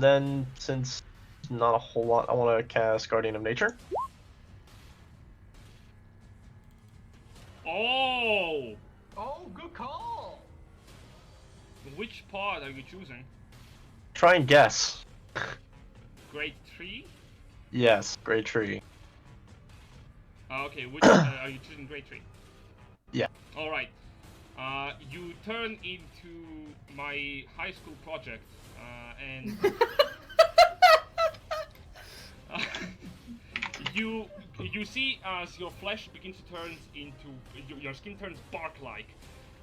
then since not a whole lot, I want to cast Guardian of Nature. Oh! Oh, good call! Which pod are you choosing? Try and guess. Great tree? Yes, Great Tree. Okay, which are you choosing Great Tree? Yeah. Alright. You turn into my high school project, and you see as your flesh begins to turn into your skin turns bark-like.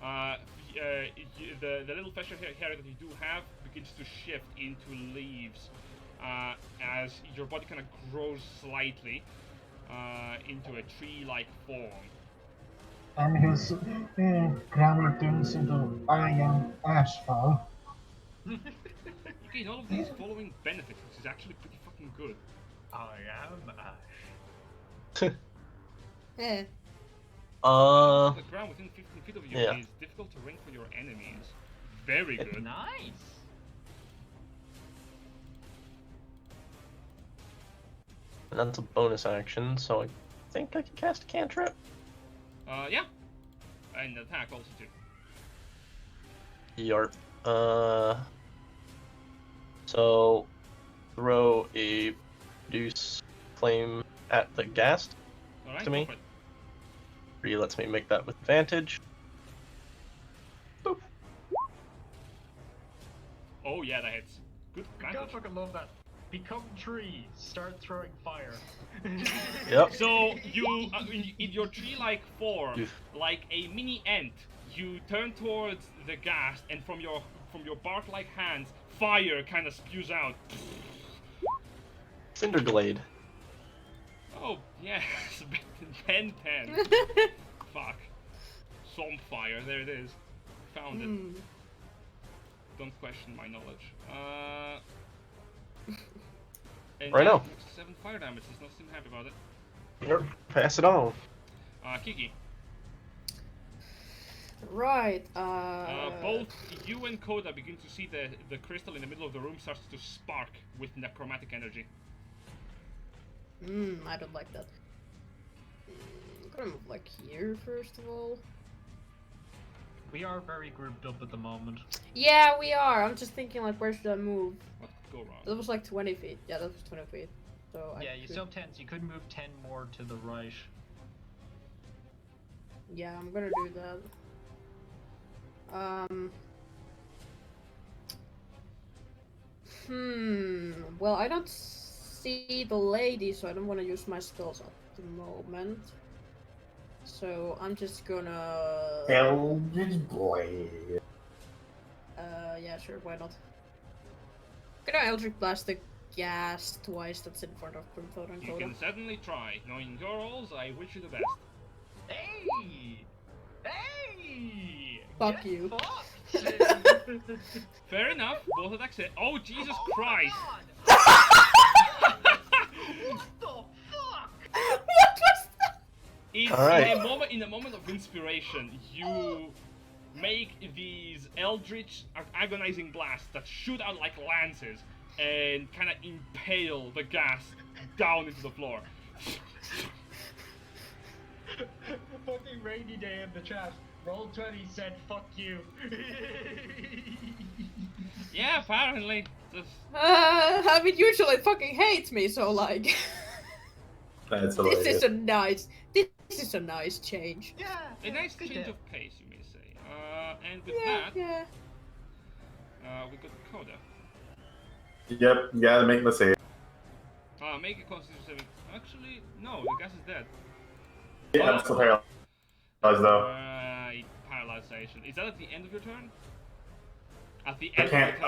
The little facial hair that you do have begins to shift into leaves as your body kind of grows slightly into a tree-like form. And his grammar turns into I am Ashfall. You gain all of these following benefits, which is actually pretty fucking good. I am Ash. Eh. The ground within 15 feet of you Yeah. is difficult terrain for your enemies. Very good. Nice! And that's a bonus action, so I think I can cast a cantrip. Yeah. And attack also too. Yarp. So throw a reduce flame at the Ghast. Alright, To me? go for it. 3 lets me make that with advantage. Boop. Oh yeah, that hits. Good I advantage. fucking love that. Become tree, start throwing fire. Yep. So you, in your tree-like form, Oof. like a mini ant, you turn towards the Ghast, and from your bark-like hands, fire kind of spews out. Cinderglade. Oh yes, 10-10. Fuck. Swamp fire. There it is. Found it. Hmm. Don't question my knowledge. And Right yeah, now. 7 fire damage. He's not seem happy about it. Yep. Pass it on. Kiki. Right. Both you and Koda begin to see the crystal in the middle of the room starts to spark with necromantic energy. I don't like that. I'm gonna move like here first of all. We are very grouped up at the moment. Yeah, we are. I'm just thinking like, where should I move? What could go wrong? That was like 20 feet. Yeah, that was 20 feet. So Yeah, I you could... still have 10, so you could move 10 more to the right. Yeah, I'm gonna do that. Well, I don't see the lady, so I don't want to use my spells at the moment. So I'm just gonna... Eldritch Blade. Yeah, sure, why not? Gonna Eldritch Blast the gas twice that's in front of Grimthod and You Coda. can certainly try. Knowing your rolls, I wish you the best. Hey! Hey! Fuck Get you. fucked! Fair enough. Both attacks hit. Oh, Jesus Oh Christ! my God! What the fuck? What was that? It's Alright. in a moment of inspiration, you make these eldritch agonizing blasts that shoot out like lances and kind of impale the gas down into the floor. Fucking rainy day in the chat. Roll20 said fuck you. Yeah, apparently. Just... I mean, usually it fucking hates me, so like... That's This hilarious. is a nice change. Yeah. A nice good change day. of pace, you may say. And with Yeah, that, yeah. we got Coda. Yep, you gotta make the save. Make a constitution saving. Actually, no, the gas is dead. Yeah, I'm still paralyzed though. Right, paralyzation. Is that at the end of your turn? At the I end can't. of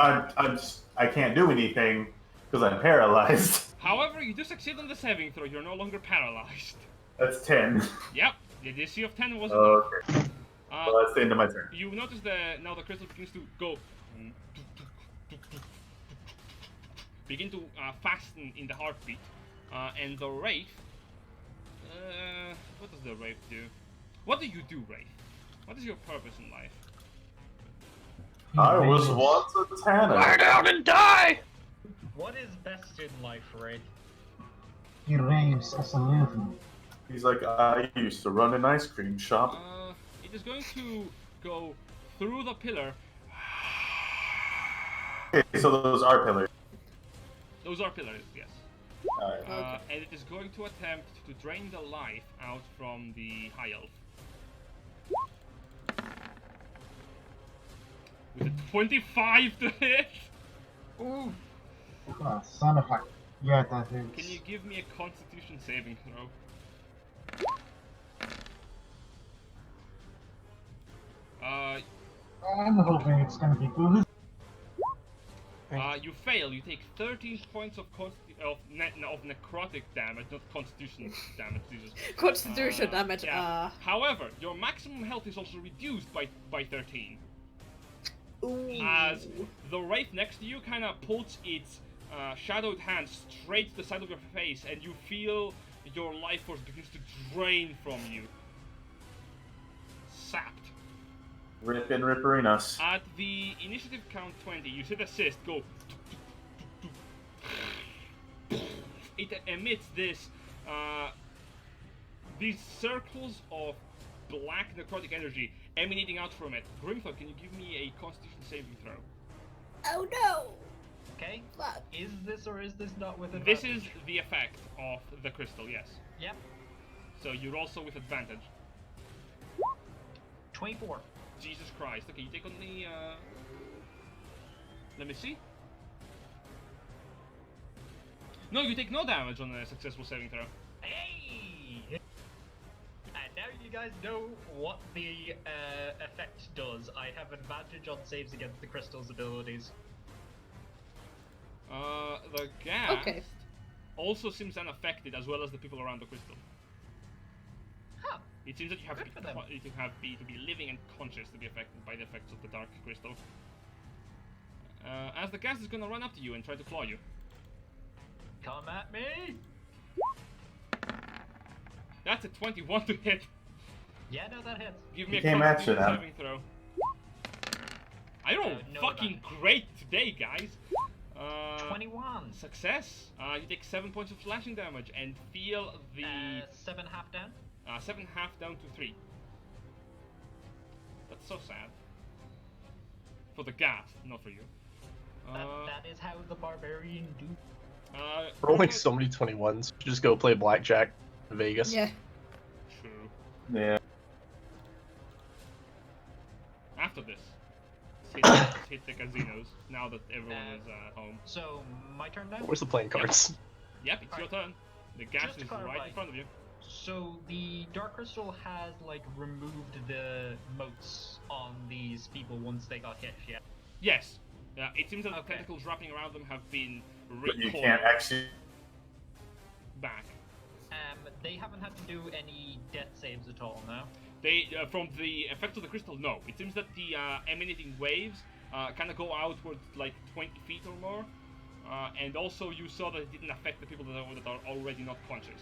your turn. I can't do anything because I'm paralyzed. However, you do succeed on the saving throw. You're no longer paralyzed. That's 10. Yep, the DC of 10 was enough. Okay. Uh, Well, that's the end of my turn. you notice now the crystal begins to go. Begin to fasten in the heartbeat. And the Wraith. What does the Wraith do? What do you do, Wraith? What is your purpose in life? I was once a Tanner. Lie down and die! What is best in life, Raid? He raves as a living. He's like, I used to run an ice cream shop. It is going to go through the pillar. Okay, so those are pillars. Those are pillars, yes. Alright. Okay. And it is going to attempt to drain the life out from the High Elf. With a 25 to hit! Ooh. Oh, son of a... Yeah, that is. Can you give me a Constitution saving throw? I'm hoping it's gonna be good. You fail. You take 13 points of necrotic damage, not Constitution damage. Jesus. Constitution damage, Yeah. However, your maximum health is also reduced by 13. Ooh. As the wraith next to you kind of pulls its shadowed hand straight to the side of your face, and you feel your life force begins to drain from you. Sapped. Rip and Ripperinas. At the initiative count 20, you said assist, go. It emits these circles of black necrotic energy emanating out from it. Grimthod, can you give me a Constitution saving throw? Oh no! Okay. Fuck. Is this or is this not with This advantage? is the effect of the crystal, yes. Yep. So you're also with advantage. 24. Jesus Christ. Okay, you take on the, let me see. No, you take no damage on a successful saving throw. Hey! And now you guys know what the effect does. I have advantage on saves against the crystal's abilities. The Ghast Okay. also seems unaffected, as well as the people around the crystal. Huh. It seems that you have Good for them. to be living and conscious to be affected by the effects of the dark crystal. As the Ghast is gonna run up to you and try to claw you. Come at me! That's a 21 to hit. Yeah, no, that hits. Give me a Came at you Constitution now. saving throw. I roll No fucking great today, guys. 21. Success. You take 7 points of slashing damage and feel the 7 half down. 7 half down to 3. That's so sad. For the Ghast, not for you. That is how the barbarian do. We're only so many 21s. Just go play blackjack in Vegas. Yeah. True. Yeah. After this, let's hit the casinos now that everyone is home. So my turn now. Where's the playing cards? Yep, it's your turn. The gas Just to is right clarify. in front of you. So the Dark Crystal has like removed the moats on these people once they got hit. Yeah. Yes. It seems that the Okay. tentacles wrapping around them have been But you recoiled can't actually. back. They haven't had to do any death saves at all, no? They, from the effect of the crystal, no. It seems that the emanating waves kind of go outward like 20 feet or more. And also you saw that it didn't affect the people that are already not conscious.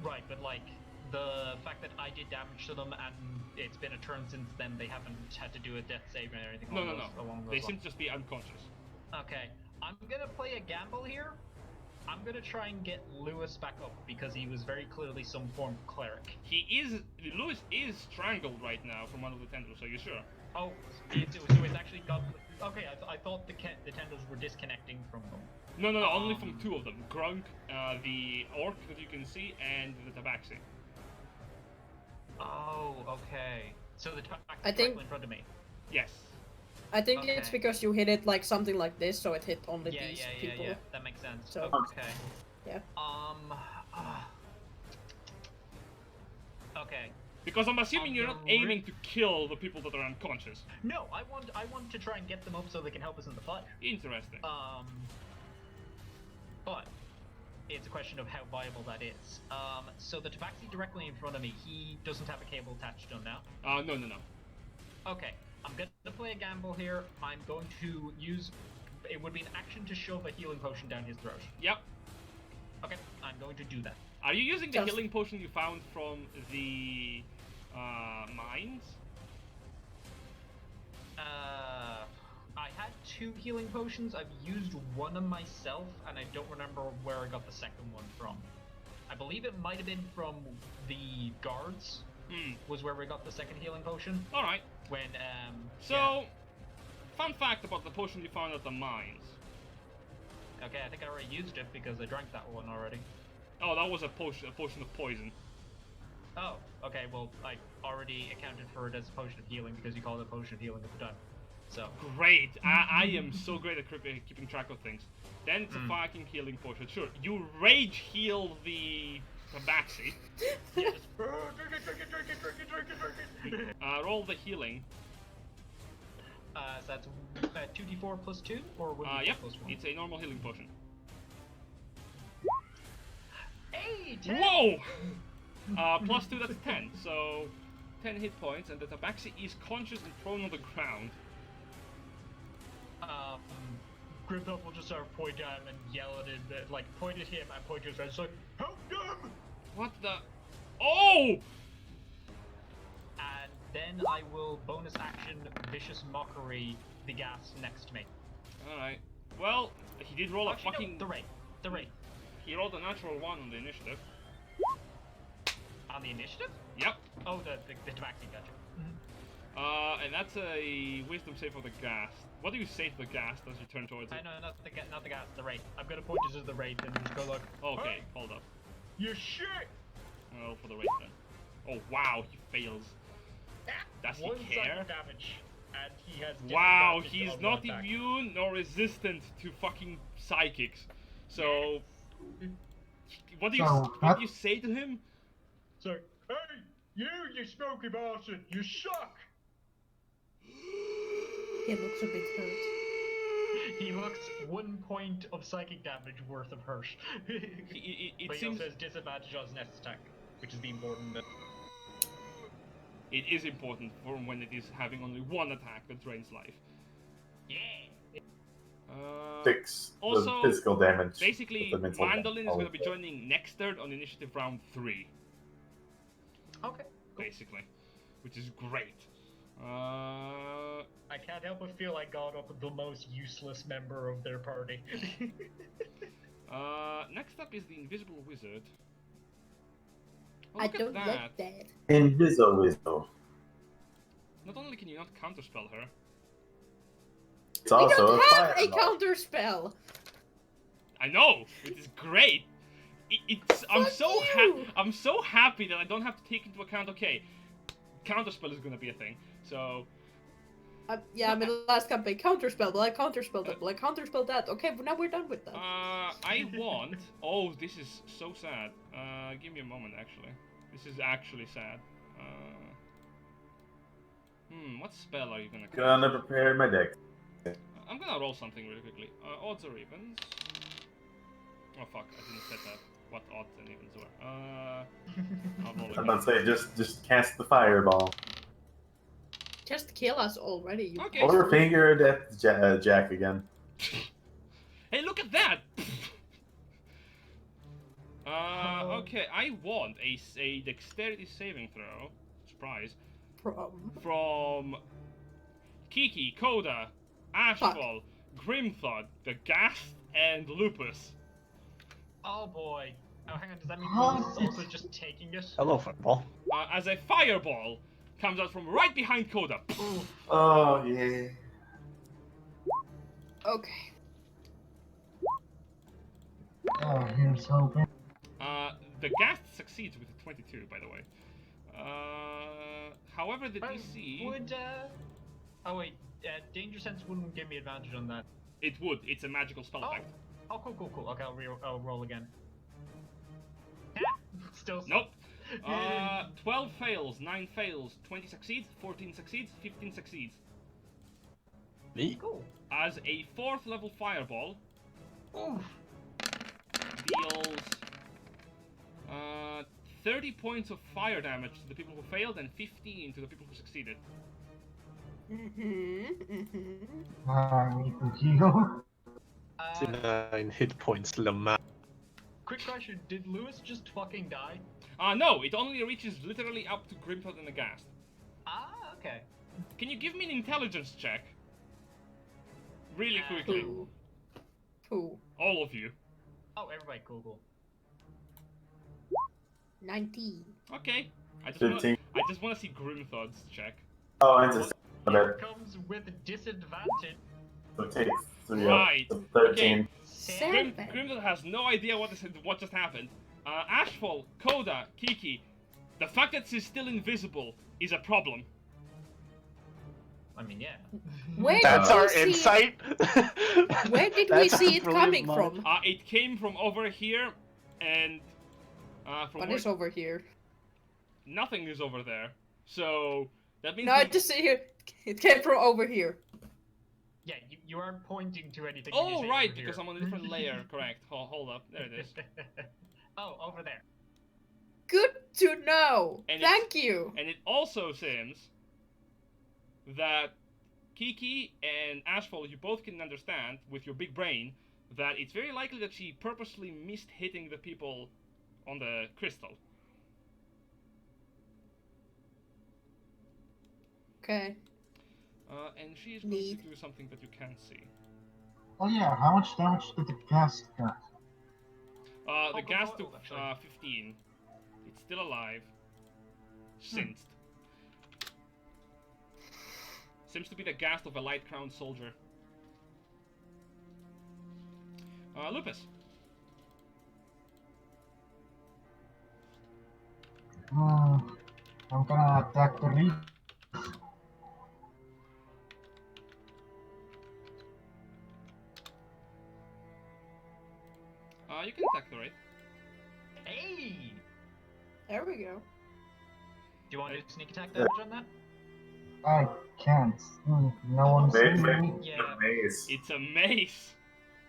Right, but like the fact that I did damage to them and it's been a turn since then, they haven't had to do a death save or anything No, along no, those, no. along those They lines. seem to just be unconscious. Okay, I'm gonna play a gamble here. I'm gonna try and get Lewis back up because he was very clearly some form of cleric. Lewis is strangled right now from one of the tendrils, are you sure? Oh, so it's actually got. Okay, I thought the tendrils were disconnecting from them. No, only from two of them. Grunk, the orc that you can see, and the tabaxi. Oh, okay. So the I think- directly in front of me. Yes. I think it's Okay. because you hit it like something like this, so it hit only Yeah, these yeah, yeah, people. yeah. That makes sense. So- Okay. Yeah. Okay. Because I'm assuming you're not the aiming to kill the people that are unconscious. No, I want to try and get them up so they can help us in the fight. Interesting. But it's a question of how viable that is. So the tabaxi directly in front of me, he doesn't have a cable attached to him now. No. Okay, I'm gonna play a gamble here. I'm going to use. It would be an action to shove a healing potion down his throat. Yep. Okay, I'm going to do that. Are you using the Just- healing potion you found from the mines? I had 2 healing potions. I've used one on myself, and I don't remember where I got the second one from. I believe it might have been from the guards. Was where we got the second healing potion. All right. When So, fun fact about the potion you found at the mines. yeah. Okay, I think I already used it because I drank that one already. Oh, that was a potion of poison. Oh, okay. Well, I already accounted for it as a potion of healing because you called it a potion of healing at the time. So. Great. I am so great at keeping track of things. Then it's a fucking healing potion. Sure, you rage heal the tabaxi. Yeah, just drink it. Roll the healing. So that's 2d4 plus 2 or 1d4 Yep. plus 1? It's a normal healing potion. Hey, 10! Whoa! Plus 2, that's 10. So, 10 hit points, and the tabaxi is conscious and prone on the ground. Grimthod will just sort of point at him and yell at him, like point at him and point to his friends, like, help them! What the? Oh! And then I will bonus action Vicious Mockery the Ghasts next to me. Alright. Well, he did roll a Actually, fucking. no, the rate. He rolled a natural 1 on the initiative. On the initiative? Yep. Oh, the tabaxi, gotcha. And that's a wisdom save for the Ghast. What do you say to the Ghast as you turn towards it? I know, not the Ghasts, the rate. I'm gonna point it to the rate and just go like, Okay, hey, hold up. you shit! Well, for the rate then. Oh wow, he fails. Does he One care? psychic damage, and he has Wow, disadvantage he's on not the attack. immune nor resistant to fucking psychics. So, what do you say to him? So, hey, you smoky bastard, you suck! He looks a bit hurt. He looks 1 point of psychic damage worth of hurt. It But he seems also has disadvantage on his next attack, which is the important bit. it is important for when it is having only one attack that drains life. Yeah! 6 also, the physical damage. Basically, with the mental Mandolin is damage. going to be joining next turn on initiative round 3. Okay. Basically, which is great. I can't help but feel I got up the most useless member of their party. Next up is the Invisible Wizard. Oh, I look at don't that. like that. Invisible. Not only can you not counterspell her, It's We also don't a have fire a knot. counter spell. I know, it is great. I'm so happy that I don't have to take into account. Okay, counterspell is gonna be a thing. So yeah, I mean, the last campaign, counterspell, but I counterspelled it, but I counterspelled that. Okay, but now we're done with that. I want. Oh, this is so sad. Give me a moment. Actually, this is actually sad. What spell are you gonna cast? Gonna prepare my deck. I'm gonna roll something really quickly. Odds or evens? Oh fuck, I didn't set that. What odds and evens were. I'll roll I'm about to again. say, just cast the fireball. Just kill us already. You Okay. Or finger death Jack again. Hey, look at that! Okay, I want a dexterity saving throw. Surprise. From Kiki, Coda, Ashfall, Grimthod, the Ghasts, and Lupus. Oh boy. Oh, hang on. Does that mean Lupus is also just taking it? Hello, fireball. As a fireball comes out from right behind Coda. Oh, yeah. Okay. Oh, here's hoping. The Ghast succeeds with a 22, by the way. However, the DC... Would, oh wait, Danger Sense wouldn't give me advantage on that. It would. It's a magical spell Oh, effect. oh cool. Okay, I'll roll again. Still. Nope. 12 fails, 9 fails, 20 succeeds, 14 succeeds, 15 succeeds. Me? Cool. As a 4th level fireball, Oof. deals 30 points of fire damage to the people who failed and 15 to the people who succeeded. I need to heal. 9 hit points, Lamar. Quick question, did Lewis just fucking die? No, it only reaches literally up to Grimthod and the Ghast. Ah, okay. Can you give me an intelligence check? Really quickly. Who? All of you. Oh, everybody, cool. 19. Okay. I 15. just wanna see Grimthod's check. Oh, and it's a bit. Comes with disadvantage. So take 3 Right. up. 13. Seven. Grimthod has no idea what just happened. Ashfall, Coda, Kiki, the fact that she's still invisible is a problem. I mean, yeah. Where That's did our we see insight. Where did we That's see it brilliant coming line. from? It came from over here, and from What where... is over here? Nothing is over there. So that means No, it just here. It came from over here. Yeah, you aren't pointing to anything. when you Oh say right, over because here. I'm on a different layer. Correct. Hold up. There it is. Oh, over there. Good to know. And Thank you. And it also seems that Kiki and Ashfall, you both can understand with your big brain that it's very likely that she purposely missed hitting the people on the crystal. Okay. And she is going Neat. to do something that you can't see. Oh yeah, how much damage did the gas get? The go gas roll, took actually. 15. It's still alive. Sensed. Seems to be the ghast of a light crowned soldier. Lupus. I'm gonna attack the reef. You can attack the right. Hey! There we go. Do you want to do sneak attack damage on that? I can't. No one's Mace, seeing me. Yeah. Mace. It's a mace!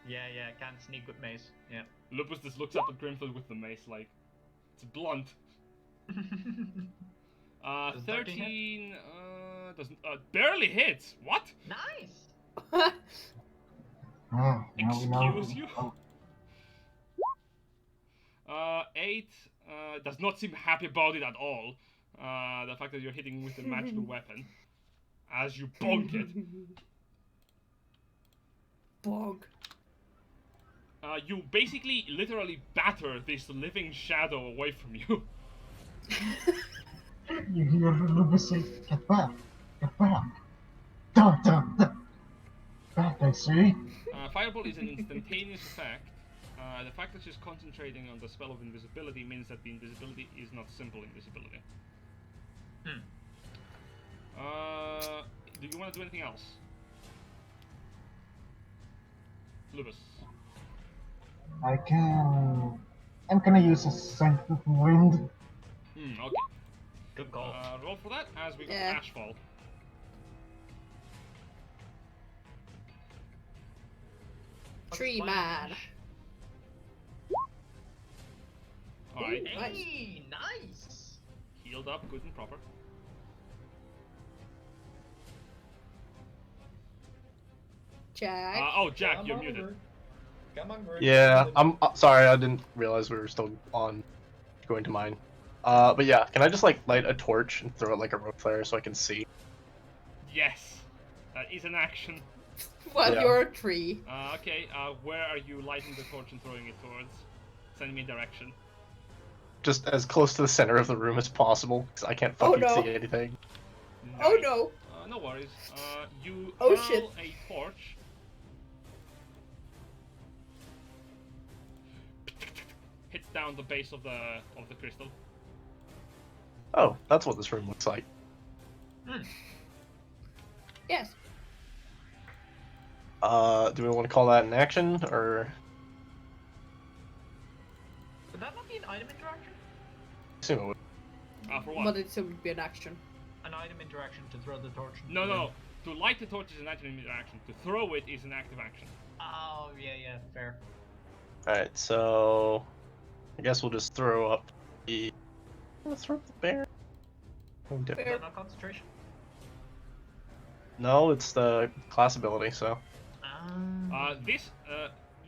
Yeah, can't sneak with mace. Yeah. Lupus just looks up at Grimthod with the mace like, it's blunt. 13, doesn't, barely hits! What? Nice! Now we know. Excuse you? Oh, 8, does not seem happy about it at all. The fact that you're hitting with a magical weapon. As you bonk it. Bog. You basically literally batter this living shadow away from you. you hear Lupus say, get back, get back. Dun, dun, dun. Back, I see. Fireball is an instantaneous effect. the fact that she's concentrating on the spell of invisibility means that the invisibility is not simple invisibility. Hmm. Do you want to do anything else? Lupus. I'm gonna use a scent of wind. Okay. Good call. Roll for that as we go Yeah. to Ashfall. Tree man. Alright. Ooh. Hey, nice. Healed up, good and proper. Jack. Jack, Come you're on muted. over. Come on, Grim. Yeah, I'm sorry, I didn't realize we were still on going to mine. But yeah, can I just like light a torch and throw it like a rope flare so I can see? Yes, that is an action. Well, yeah. you're a tree. Okay, where are you lighting the torch and throwing it towards? Send me a direction. Just as close to the center of the room as possible, because I can't fucking no. see anything. Oh Nice. no. No worries. You Oh, hurl shit. a torch. Hits down the base of the crystal. Oh, that's what this room looks like. Yes. Do we want to call that an action, or Would that not be an item interaction? I assume it would. For what? But it still would be an action. An item interaction to throw the torch. into No, the no. room. To light the torch is an active interaction. To throw it is an active action. Oh, yeah, fair. Alright, so I guess we'll just throw up the. Let's throw up the bear. Oh, Is dip. that not concentration? No, it's the class ability, so.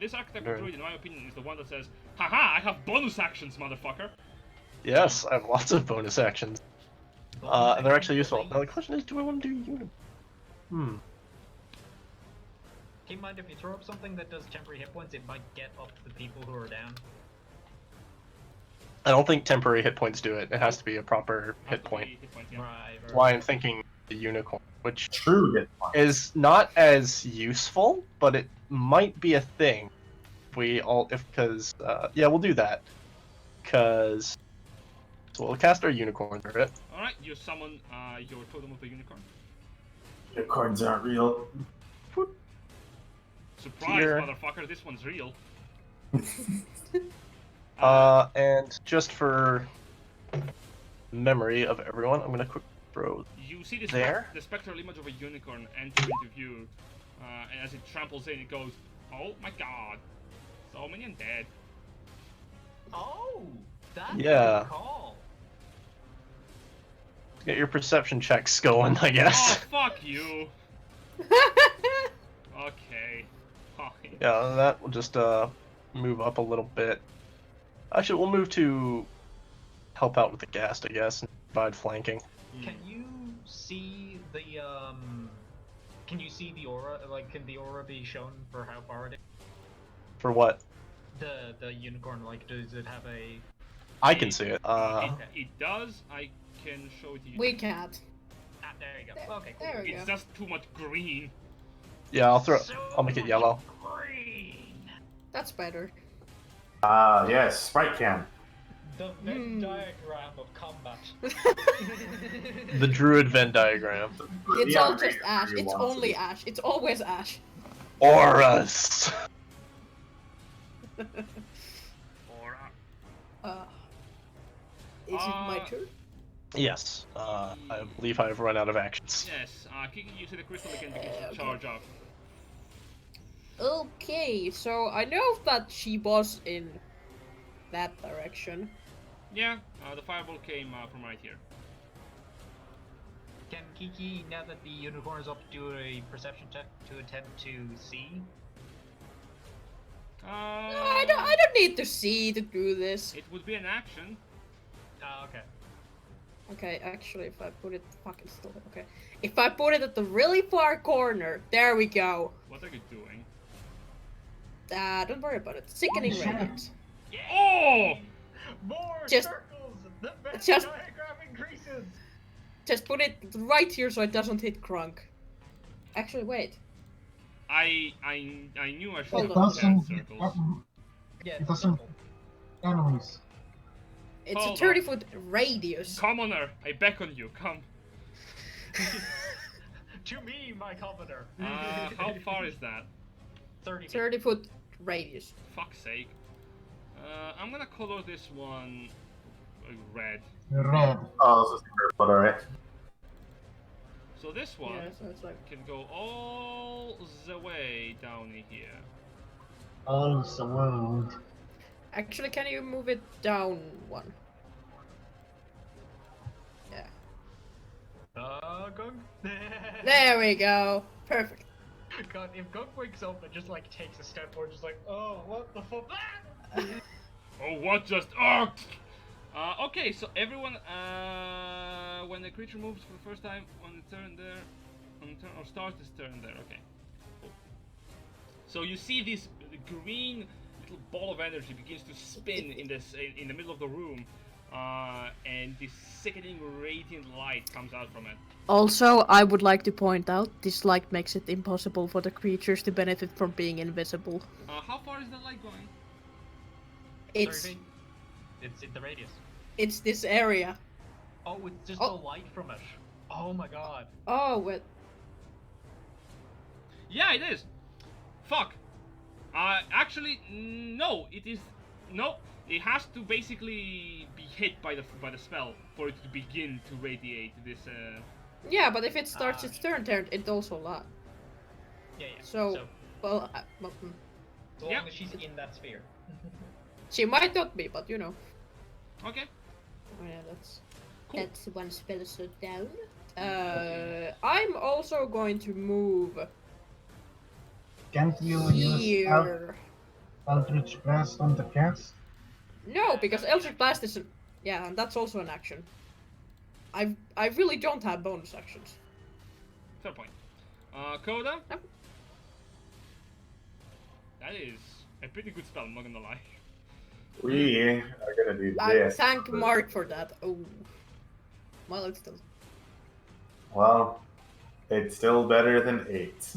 This archetype Sure. druid, in my opinion, is the one that says, "Haha, I have bonus actions, motherfucker." Yes, I have lots of bonus actions. And they're actually useful. Now the question is, do I want to do unit? Keep in mind, if you throw up something that does temporary hit points, it might get up the people who are down. I don't think temporary hit points do it. It has to be a proper Has hit to point. be hit point, yeah. Right. That's why I'm thinking the unicorn, which True hit point. is not as useful, but it might be a thing. Because yeah, we'll do that. Because so we'll cast our unicorn through it. Alright, you summon your totem of the unicorn. Unicorns aren't real. Surprise, Here. motherfucker, this one's real. And just for memory of everyone, I'm gonna quick throw. You see There? the spectral image of a unicorn enter into view, and as it tramples in, it goes, "Oh my god, so many undead." Oh, that's Yeah. a good call. Get your perception checks going, I Oh, guess. fuck you. Okay, fine. Yeah, that will just move up a little bit. Actually, we'll move to help out with the Ghast, I guess, and provide flanking. Can you see the Can you see the aura? Like, can the aura be shown for how far it is? For what? The unicorn. Like, does it have a? I can see it. It does. I can show it to you. We can't. Ah, there you go. Okay, cool. There we It's go. just too much green. Yeah, I'll throw. So I'll make it much yellow. Green. That's better. Yes, sprite can. The Venn diagram of combat. The Druid Venn diagram. It's Yeah, all just Raider ash. really It's wants only it. ash. It's always ash. Auras. Is it my Uh, turn? Yes. I believe I've run out of actions. Yes, Kiki, you see the crystal again begins to Okay. charge up. Okay, so I know that she was in that direction. Yeah, the fireball came from right here. Can Kiki, now that the unicorn is up, do a perception check to attempt to see? No, I don't need to see to do this. It would be an action. Okay. Okay, actually, if I put it fucking still, okay. If I put it at the really far corner, there we go. What are you doing? Don't worry about it. Sickening Oh, shit. radiant. Oh! More Just- circles! The Venn just- diagram increases! Just put it right here so it doesn't hit Crunk. Actually, wait. I knew I should Hold have on. put down Doesn't. circles. Yeah, It it's doesn't. simple. Enemies. It's Hold a 30-foot radius. Commoner, I beckon you, come. To me, my commoner. How far is that? 30 feet. 30-foot radius. Fuck's sake. I'm gonna color this one red. Red. Oh, this is but alright. So this one Yeah, so it's like can go all the way down here. All the world. actually, can you move it down one? Yeah. Gug. There we go. Perfect. God, if Gug wakes up and just like takes a step forward, just like, oh, what the fuck? Oh, what just? Oh! Okay, so everyone, when the creature moves for the first time on the turn there, on the turn or starts this turn there. Okay. Cool. So you see this green little ball of energy begins to spin in the middle of the room, and this sickening radiant light comes out from it. Also, I would like to point out this light makes it impossible for the creatures to benefit from being invisible. How far is the light going? It's 30. It's in the radius. it's this area. Oh, it's just Oh. the light from it. Oh my god. Oh, what? Yeah, it is. Fuck. Actually, no. It is no. It has to basically be hit by the spell for it to begin to radiate this. Yeah, but if it starts Ah, its turn, it also lot. Yeah. So, well, so long Yeah. as she's in that sphere. she might not be, but you know. Okay. Oh, yeah, that's Cool. that's one spell slowed down. I'm also going to move Can't you use here. Eldritch Blast on the cats? No, because Eldritch Blast is yeah, and that's also an action. I really don't have bonus actions. Fair point. Coda. Yep. That is a pretty good spell. I'm not gonna lie. We are gonna do I this. thank Mark for that. Oh, well, it's still. Well, it's still better than 8.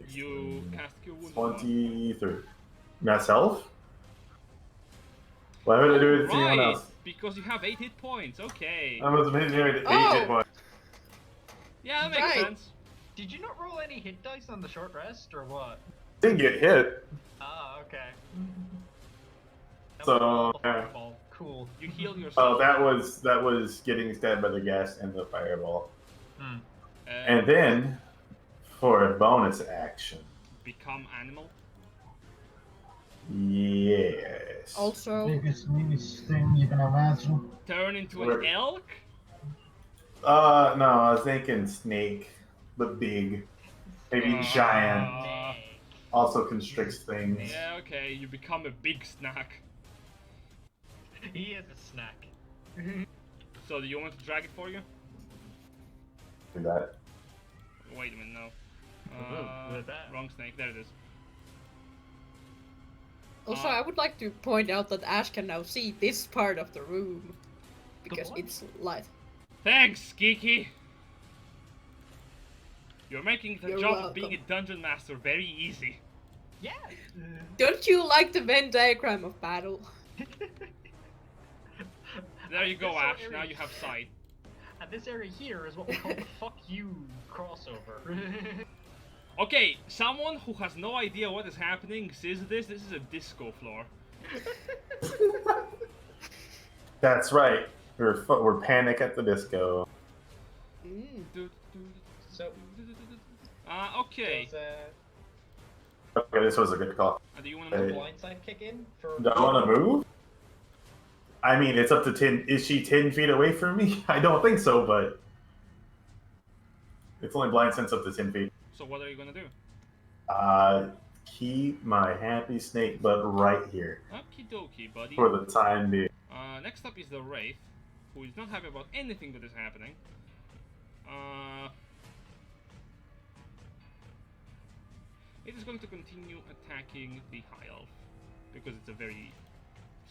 You cast Cure Wounds. 23. Myself? Why would I do it to anyone Right, else? because you have 8 hit points. Okay. I was amazing with 8 Oh! hit points. Yeah, that makes Right. sense. Did you not roll any hit dice on the short rest, or what? Didn't get hit. Ah, okay. That So, was a yeah. fireball. Cool. You heal Oh, yourself. that was getting stabbed by the gas and the fireball. And Uh, then, for a bonus action, become animal. yes. Also, Biggest, meanest thing you can imagine. Turn into an Where- elk. No, I was thinking snake, but big, maybe giant. Also constricts things. Yeah, okay. You become a big snack. He is a snack. So do you want me to drag it for you? Do that. Wait a minute, no. Look at that. Wrong snake. There it is. also, I would like to point out that Ash can now see this part of the room because what? it's light. Thanks, Geeky. You're making the You're job of being a welcome. dungeon master very easy. Yeah. Don't you like the Venn diagram of battle? There you go, This Ash. area- Now you have sight. And this area here is what we call the fuck you crossover. Okay, someone who has no idea what is happening sees this. This is a disco floor. That's right. We're Panic at the Disco. So, Okay. does Okay, this was a good call. Do you want to Hey. move? blindside kick in for? Do I want to move? I mean, it's up to 10. Is she 10 feet away from me? I don't think so, but it's only blind sense up to 10 feet. So what are you gonna do? Keep my happy snake butt right here Okie dokie, buddy. for the time being. Next up is the Wraith, who is not happy about anything that is happening. It is going to continue attacking the High Elf, because it's a very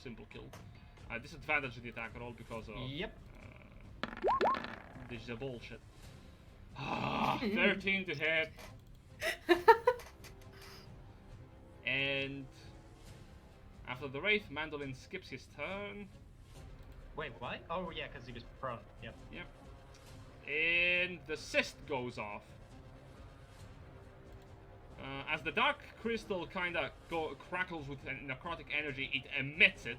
simple kill. Disadvantage to the attack roll because of Yep. this is a bullshit. 13 to hit. And After the Wraith, Mandolin skips his turn. Wait, what? Oh yeah, because he was prone. Yep. Yep. And the cyst goes off. As the dark crystal kinda crackles with necrotic energy, it emits it.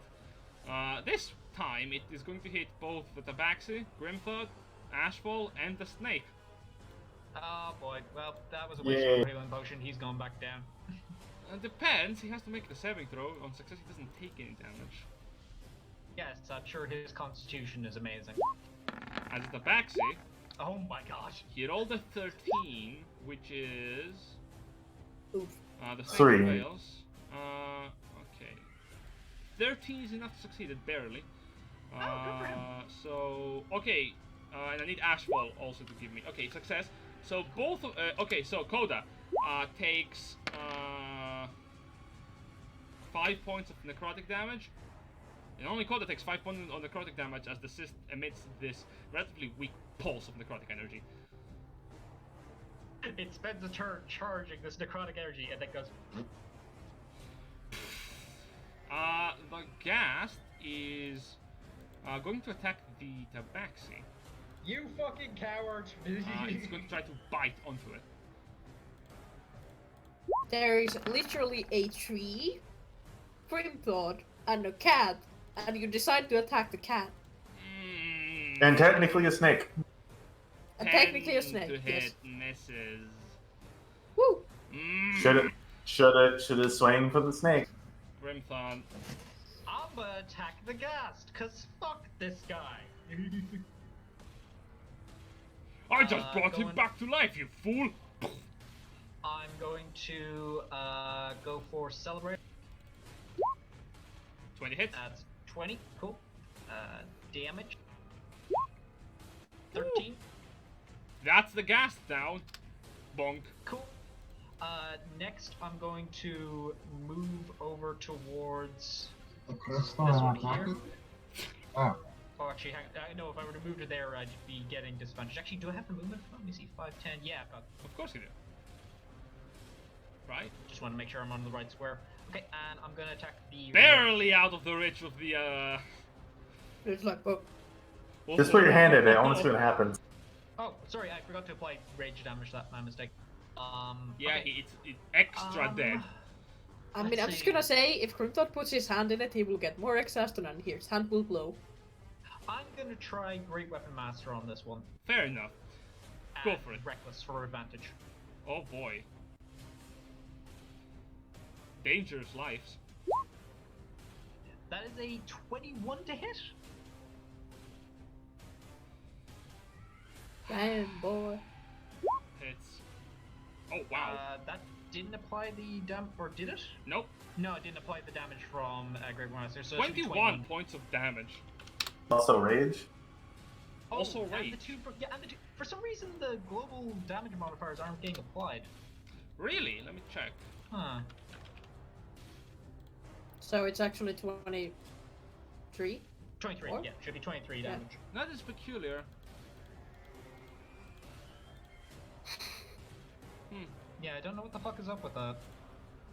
This time it is going to hit both the Tabaxi, Grimthod, Ashfall, and the snake. Oh boy, well, that was a waste of a healing potion. He's gone back down. Depends, he has to make the saving throw. On success, he doesn't take any damage. Yes, I'm sure his constitution is amazing. As the Tabaxi, Oh my gosh. he rolled a 13, which is. Oof. The snake 3. fails. Okay. 13 is enough to succeed, it barely. good for him. So, okay. And I need Ashfall also to give me. Okay, success. So both of. Okay, so Koda takes 5 points of necrotic damage. And only Koda takes 5 points of necrotic damage as the cyst emits this relatively weak pulse of necrotic energy. It spends a turn charging this necrotic energy and then goes. The Ghast is going to attack the Tabaxi. You fucking coward! It's going to try to bite onto it. There is literally a tree, Grimthod, and a cat, and you decide to attack the cat. And technically a snake. And technically a 10 snake, to hit yes. misses. Woo! Should it swing for the snake? Grimthod. I'm gonna attack the Ghast, cause fuck this guy. I just brought him going- back to life, you fool! I'm going to go for celebrate. 20 hits. That's 20. Cool. Damage. 13. That's the Ghast down. Bonk. Cool. Next, I'm going to move over towards The crystal this and one attack here. it? Oh, Oh, actually, I know if I were to move to there, I'd be getting disadvantage. Actually, do I have the movement? Let me see. 5, 10. Yeah, I've got. Of course you do. Right? Just want to make sure I'm on the right square. Okay, and I'm gonna attack the. Barely out of the reach of the, It's like, oh, Just put your hand in it. I want to see what happens. Oh, sorry, I forgot to apply rage damage. That's my mistake. Yeah, okay. it's extra dead. I mean, Let's I'm just see. gonna say, if Grimthod puts his hand in it, he will get more exhaustion and his hand will blow. I'm gonna try Great Weapon Master on this one. Fair enough. Go and for it. Reckless for advantage. Oh boy. Dangerous lives. That is a 21 to hit. Damn, boy. Hits. Oh wow. That didn't apply the or did it? Nope. No, it didn't apply the damage from Great Weapon Master. So it should be 21 points of damage. Also rage. Oh, Also and rage. the two and the two. For some reason, the global damage modifiers aren't getting applied. Really? Let me check. Huh. So it's actually 23? 23. Or? Yeah, should be 23 Yeah. damage. That is peculiar. Yeah, I don't know what the fuck is up with that.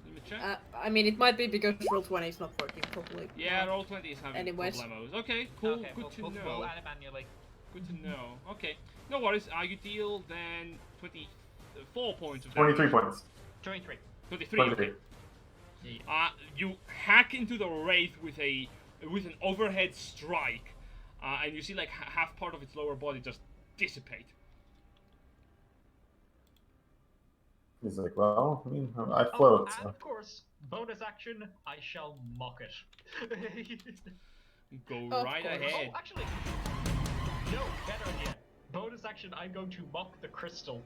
Let me check. I mean, it might be because Roll20 is not working properly. Yeah, Roll20 is having Anyways. problemos. Okay, cool. Okay, Good we'll, to we'll, know. we'll add it manually. Good to know. Okay. No worries. You deal then 24 points of damage. 23 points. 23. 23. 23. Okay. Yeah. You hack into the wraith with an overhead strike, and you see like half part of its lower body just dissipate. He's like, well, I mean, I float. And So. of course, bonus action, I shall mock it. Go Of right course. ahead. Oh, actually, no, better yet. Bonus action, I'm going to mock the crystal.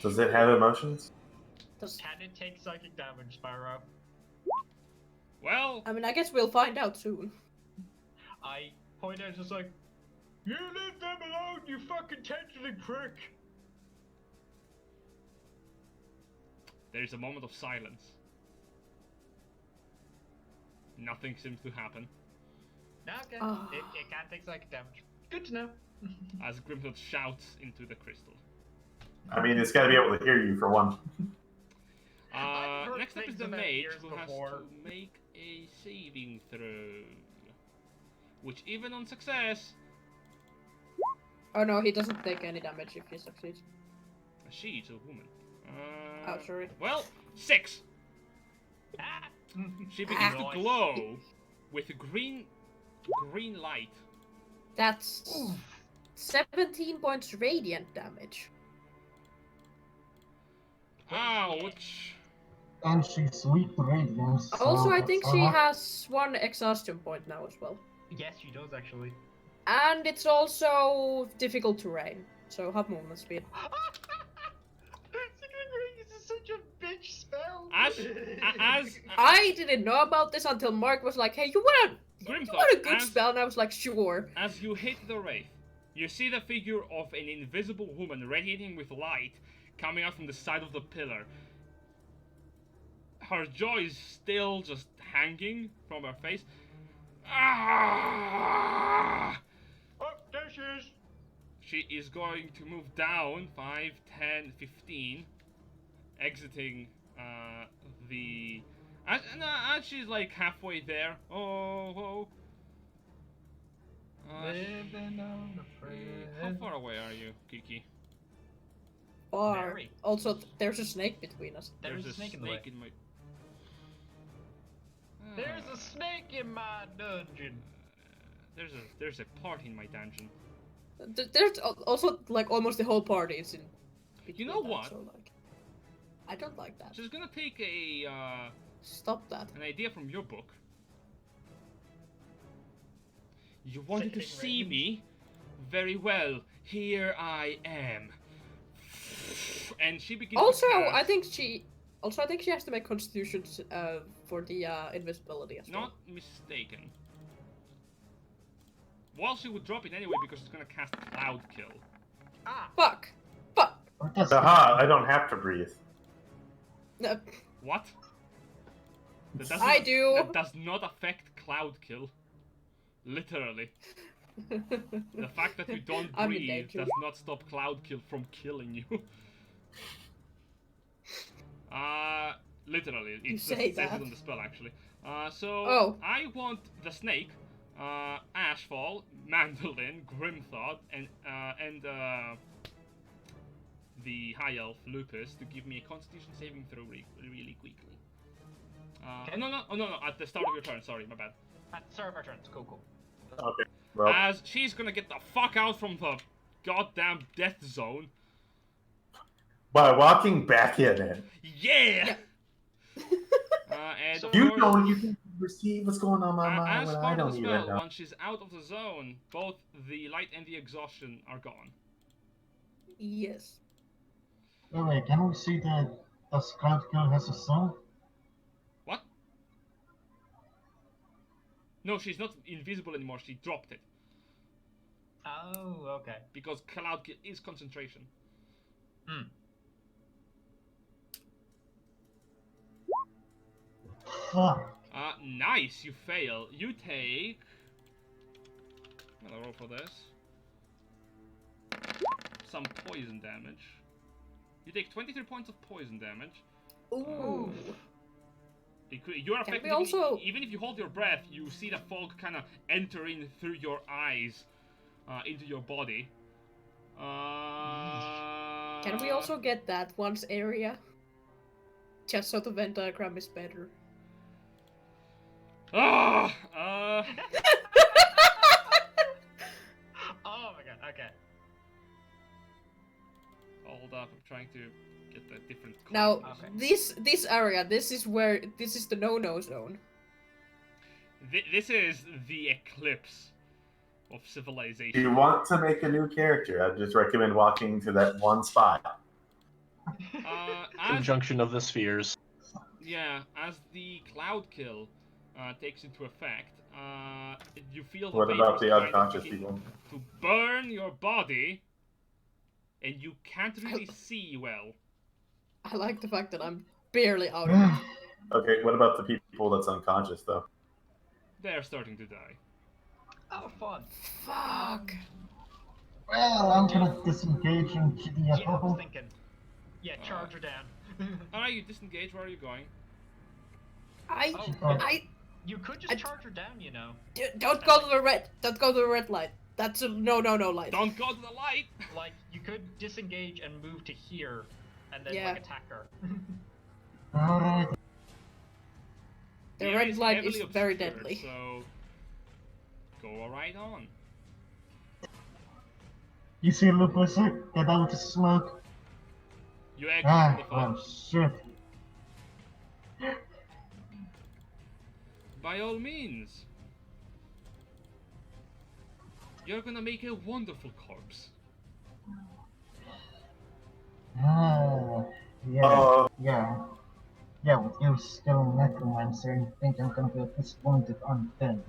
Does it have emotions? Can it take psychic damage, Spyro? Well, I mean, I guess we'll find out soon. I point out just like, you leave them alone, you fucking tentacle prick! there's a moment of silence. Nothing seems to happen Okay, Oh. it can take psychic damage. Good to know. as Grimthod shouts into the crystal. I mean, it's got to be able to hear you for one. I've heard next up is things the about mage years who has before. to make a saving throw. Which, even on success, Oh no, he doesn't take any damage if he succeeds. she's a woman. Oh, sorry. Well, 6. Ah! She begins to Nice. glow with green light. That's 17 points radiant damage. Ouch! And she's weak to radiance. So Also, I that's think a she lot. has 1 exhaustion point now as well. Yes, she does actually. And it's also difficult terrain, so have movement speed. This is such a bitch spell. As I didn't know about this until Mark was like, "Hey, you want a good as- spell?" And I was like, "Sure." As you hit the wraith, you see the figure of an invisible woman radiating with light coming out from the side of the pillar. Her jaw is still just hanging from her face. Ah! Oh, there she is. She is going to move down 5, 10, 15, exiting the... As she's like halfway there. Oh. Living on a How prayer. far away are you, Kiki? Or Very. also, there's a snake between us. There's a snake in the way. in my... There's a snake in my dungeon. There's a part in my dungeon. There's also like almost the whole party is in. between know that, what? So, like, I don't like that. She's gonna take a Stop that. an idea from your book. You wanted to Sickening see ravens. me? Very well. Here I am. And she begins Also, to cast, I think she has to make Constitution for the invisibility as well. not mistaken. Well, she would drop it anyway because she's gonna cast Cloud Kill. Ah. Fuck. Or does Aha! I don't have to breathe. What? That I do. That does not affect Cloud Kill. Literally. The fact that you don't I'm in breathe danger. does not stop Cloud Kill from killing you. Literally. You It just say says that. it on the spell, actually. So, Oh. I want the snake, Ashfall, Mandolin, Grimthod, and the High Elf, Lupus, to give me a Constitution saving throw really quickly. Okay. No, at the start of your turn, sorry, my bad. At the start of our turns. Cool. Okay. Well, As she's gonna get the fuck out from the goddamn death zone. by walking back in it. Yeah! And So of You course, know, you can perceive what's going on in my mind as when I part of don't the even spell, know. once she's out of the zone, both the light and the exhaustion are gone. Yes. Wait, can we see that the Cloud Kill has a soul? What? No, she's not invisible anymore, she dropped it. Oh, okay. Because Cloud Kill is concentration. Fuck. Nice, you fail. You take... I'll roll for this. Some poison damage. You take 23 points of poison damage. Ooh. You're Can we affected. also- Even if you hold your breath, you see the fog kind of entering through your eyes into your body. Can we also get that once area? Just so the Venn diagram is better. Ah! Oh my god. Okay. Hold up, I'm trying to get the different. Now, colors. Okay. this area, this is the no-no zone. This is the eclipse of If civilization. you want to make a new character, I'd just recommend walking to that one spot. As, Conjunction of the spheres. yeah, as the cloud kill takes into effect, you feel the What about vapors the kind of unconscious begin people? to burn your body, and you can't really see well. I like the fact that I'm barely out of it. Okay, what about the people that's unconscious, though? They're starting to die. Oh, fun. Fuck. Well, I'm gonna disengage into the Yeah, I was bubble. thinking. Yeah, charge her down. Alright, you disengage. Where are you going? I You could just charge her down, you know. don't go to the red. Don't go to the red light. That's a no light. Don't go to the light! Like, you could disengage and move to here, and then Yeah. like attack her. Alright. The area red is light heavily is very obscured, deadly. So go right on. You see Lupus? Get out the smoke. You exit Ah, the well, fog. shit. By all means. You're gonna make a wonderful corpse. Ah, yeah. Yeah, with you still necromancer, you think I'm gonna be a disappointed undead.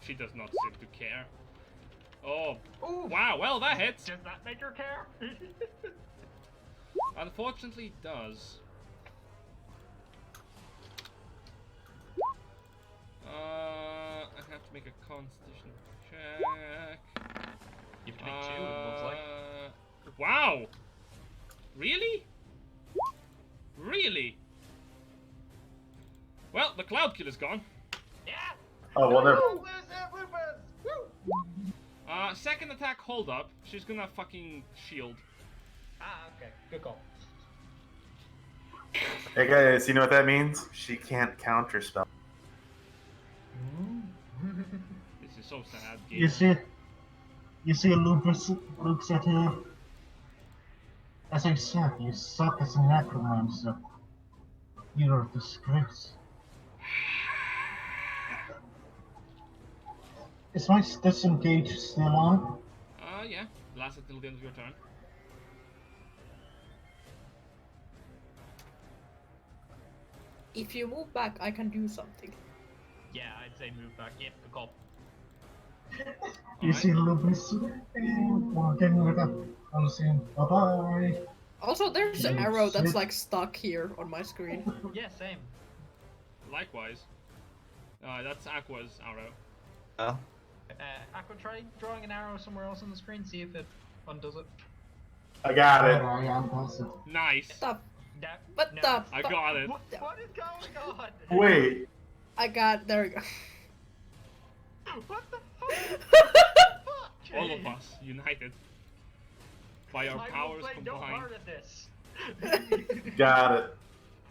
She does not seem to care. Oh, Ooh, wow, well that hits. does that make her care? Unfortunately it does. I have to make a constitution check. You have to make two, it looks like. Wow! Really? Really? Well, the cloud killer's gone. Yeah! Oh, well, they're... Lose it, Lupus! Woo! Second attack, hold up. She's gonna fucking shield. Ah, okay. Good call. Hey guys, you know what that means? She can't counterspell. This is so sad. You see Lupus looks at her. As I said, you suck as a necromancer. You're a disgrace. Is my disengage still on? Yeah. Last until the end of your turn. If you move back, I can do something. Yeah, I'd say move back. Yep, good call. You see Lupus walking with a... I'm saying bye-bye. Also, there's an Yeah, arrow that's shit. like stuck here on my screen. Yeah, same. Likewise. That's Aqua's arrow. Oh. Aqua, try drawing an arrow somewhere else on the screen, see if it undoes it. I got it. I am positive. Nice. Stop. No, What no. the? I got it. What is going on? Wait. I got. There we go. What the fuck? All of us united by our I will powers play no combined. part of this. Got it.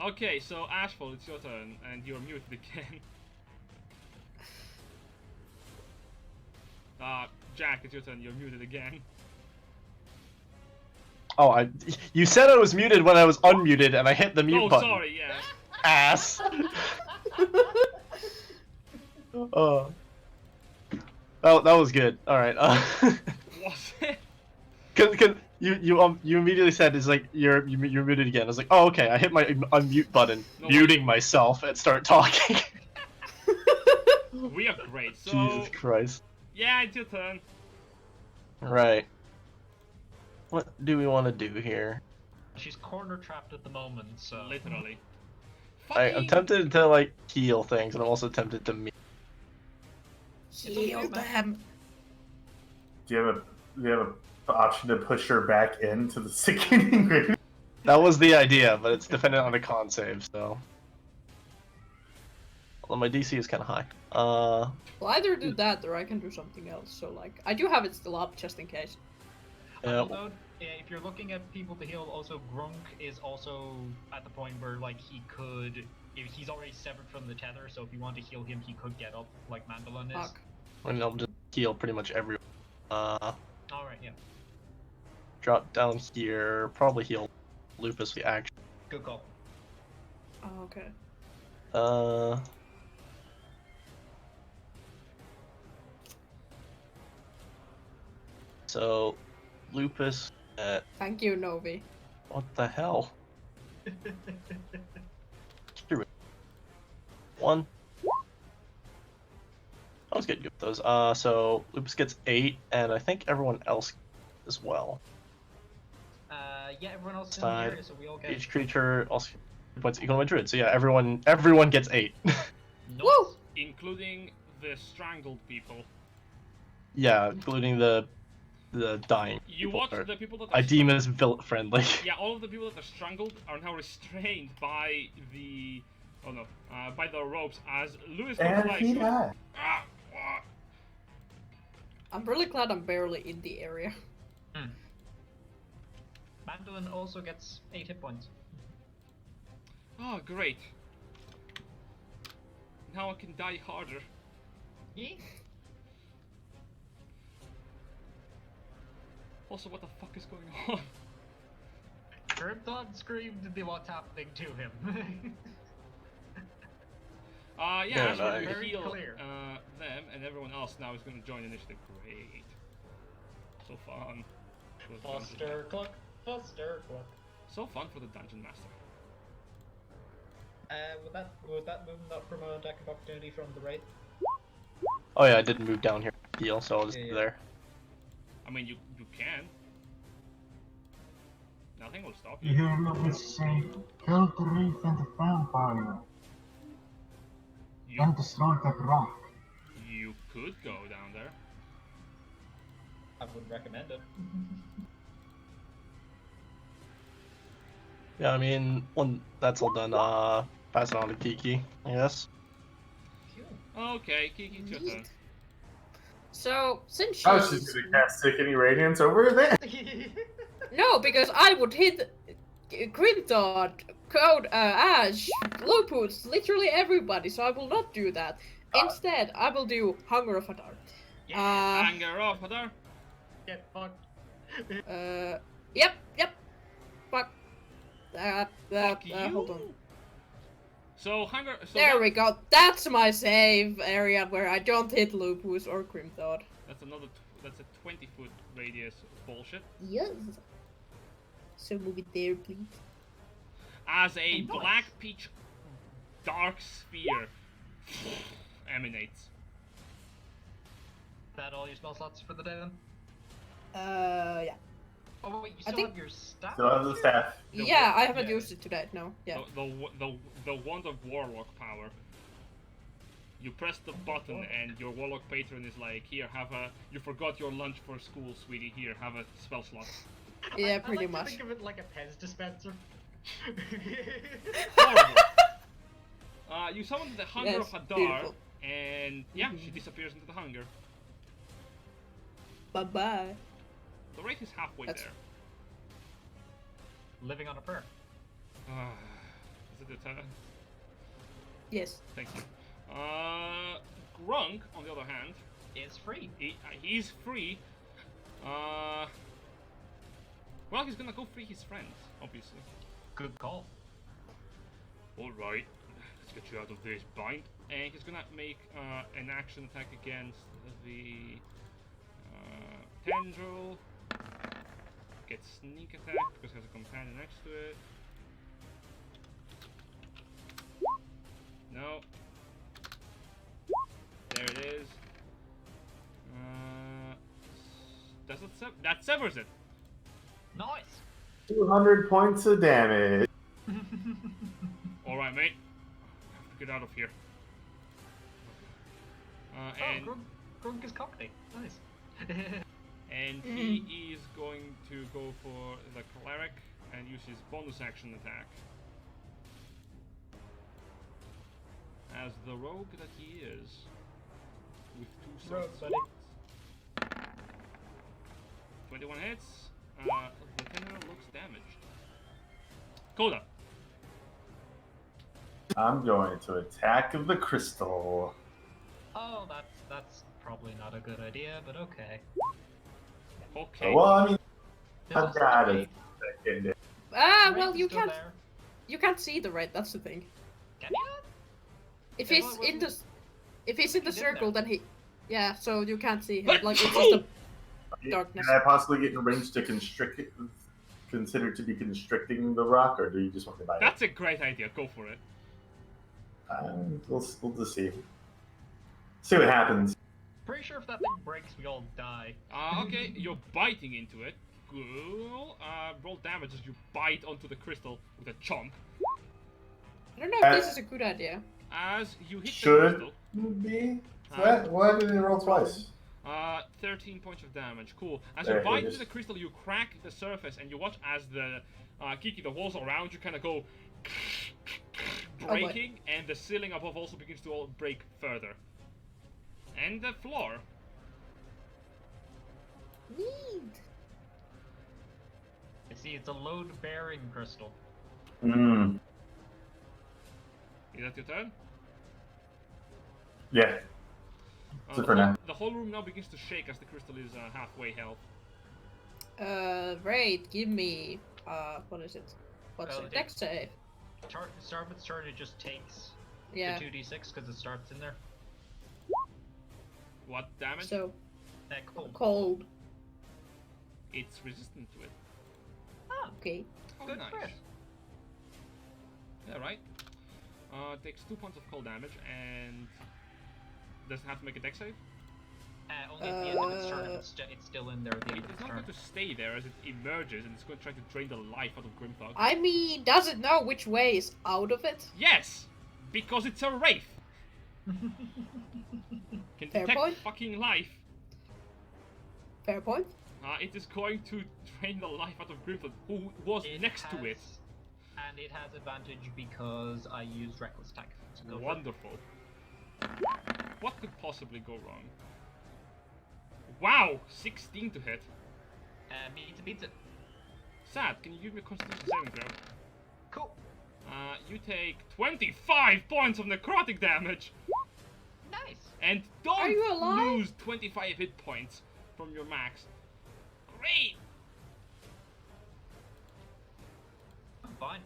Okay, so Ashfall, it's your turn, and you're muted again. Jack, it's your turn. You're muted again. Oh, you said I was muted when I was unmuted, and I hit the mute Oh, button. sorry. Yeah. Ass. Oh, that was good. All right. Was it? Cause you immediately said it's like you're muted again. I was like, oh, okay. I hit my unmute button, No, muting myself, and start talking. We are great. So Jesus Christ. yeah, it's your turn. Right. What do we want to do here? She's corner trapped at the moment, so. Literally. I'm Fucking- tempted to like heal things, and I'm also tempted to mute. Heal them. Do you have an option to push her back into the sickening grave? That was the idea, but it's dependent on a con save, so. Although my DC is kind of high. Well, either do that or I can do something else. So like, I do have it still up just in case. Yeah. Although, if you're looking at people to heal, also Grunk is also at the point where like he could, if he's already severed from the tether, so if you want to heal him, he could get up like Mandolin is. Fuck. And I'll just heal pretty much everyone. All right, yeah, Drop down here. Probably heal Lupus with the action. good call. Oh, okay. So, Lupus at Thank you, Novi. what the hell? Screw it. One. I was getting good with those. So Lupus gets 8, and I think everyone else as well. Yeah, everyone else is in Side. the area, so we all get. Each creature also points equal to my druid. So yeah, everyone gets 8. Nice. Woo! including the strangled people. Yeah, including the the dying. You people watch are- the people that I are deem as villain friendly. yeah, all of the people that are strangled are now restrained by the by the ropes as Lewis looks And like he died. "Ah, ah." I'm really glad I'm barely in the area. Mandolin also gets 8 hit points. Oh, great. Now I can die harder. Yeah. Also, what the fuck is going on? Grimthod screamed what's happening to him. Yeah, Yeah, as we're no, gonna very heal clear. them, and everyone else now is gonna join initiative. Great. So fun. For the dungeon Foster Cluck, Foster Cluck. So fun for the dungeon master. Would that move not from a attack of opportunity from the right? Oh yeah, I didn't move down here. Deal, so I'll just Yeah, be yeah. there. I mean, you can. Nothing will stop You you. hear Lupus say, kill the reef and the vampire, You, and destroy that rock. you could go down there. I would recommend it. Yeah, I mean, when that's all done, pass it on to Kiki, I guess. Okay, Kiki, it's your turn. Neat. So, since Oh, she's gonna cast Sickening Radiance over there. No, because I would hit Grimthod, Code, Ash, Lupus, literally everybody, so I will not do that. Instead, I will do Hunger of Hadar. Anger off, Hadar. Get fucked. Yep. Fuck. Fuck Hold you. on. So, Hunger. So There that- we go. That's my save area where I don't hit Lupus or Grimthod. That's that's a 20-foot radius bullshit. Yes. So move it there, please. As a Nice. black peach dark sphere emanates. That all your spell slots for the day then? Yeah. Oh wait, you I still think- have your staff? Still has the staff. Yeah, I haven't Yeah. used it today. No. Yeah. The wand of warlock power. You press the button and your warlock patron is like, here, you forgot your lunch for school, sweetie. Here, have a spell slot. Yeah, I pretty like much. To think of it like a Pez dispenser. Horrible. You summon the Hunger Yes, of Hadar, beautiful. and yeah, she disappears into the hunger. Bye bye. The rate is halfway That's- there. Living on a prayer. Is it the turn? Yes. Thank you. Grunk, on the other hand, It's free. he's free. Well, he's gonna go free his friends, obviously. Good call. Alright, let's get you out of this bind. And he's gonna make an action attack against the tendril. Gets sneak attack because it has a companion next to it. No. There it is. Does it that severs it. Nice. 200 points of damage. Alright, mate. I have to get out of here. And Grunk is cockney. Nice. And he is going to go for the cleric and use his bonus action attack. As the rogue that he is, with 2 Rogue, swords. buddy. 21 hits. The tender looks damaged. Coda. I'm going to attack of the crystal. Oh, that's probably not a good idea, but okay. Okay. Well, I mean, There's I've also got a- it. Second. Ah, Right, well, he's you still can't. there. You can't see the red. That's the thing. Can you not? If Yeah, he's what- in the, if he's in the He's in there. circle, then he. Yeah, so you can't see him. Like it's just a darkness. Can I possibly get in range to constrict it, consider to be constricting the rock, or do you just want me to buy That's a great idea. Go for it. it? We'll just see. See what happens. Pretty sure if that thing breaks, we all die. Okay, you're biting into it. Cool. Roll damage as you bite onto the crystal with a chomp. I don't know if this is a good idea. As you hit the Should crystal, be. Why did it roll twice? 13 points of damage. Cool. As There, you bite here, into the crystal, you crack the surface, and you watch as the Kiki, the walls around you, kind of go breaking, and the ceiling above also begins to all break further. And the floor. Neat. I see it's a load-bearing crystal. Mm. Is that your turn? Yeah. So for now. The whole room now begins to shake as the crystal is halfway health. Right, give me, what is it? What's Oh, it? Dex save. Start with turn, it just takes Yeah, the 2d6 because it starts in there. What damage? so, Cool. cold. It's resistant to it. Ah, Okay. Oh, good nice. for it. Yeah, right. Takes 2 points of cold damage and doesn't have to make a dex save. Only at the end of its turn, if it's still in there at the It end of is its not turn. going to stay there as it emerges and it's going to try to drain the life out of Grimthod. I mean, does it know which way is out of it? Yes! Because it's a wraith! Can Fair detect point. fucking life. Fair point. It is going to drain the life out of Grimthod, who was next to it. And it has advantage because I used Reckless Attack. So go for it. Wonderful. What could possibly go wrong? Wow! 16 to hit. Beats it. Sad, can you give me a constitution saving throw? Cool. You take 25 points of necrotic damage! Nice. And Are you don't alive? lose 25 hit points from your max. Great! I'm fine.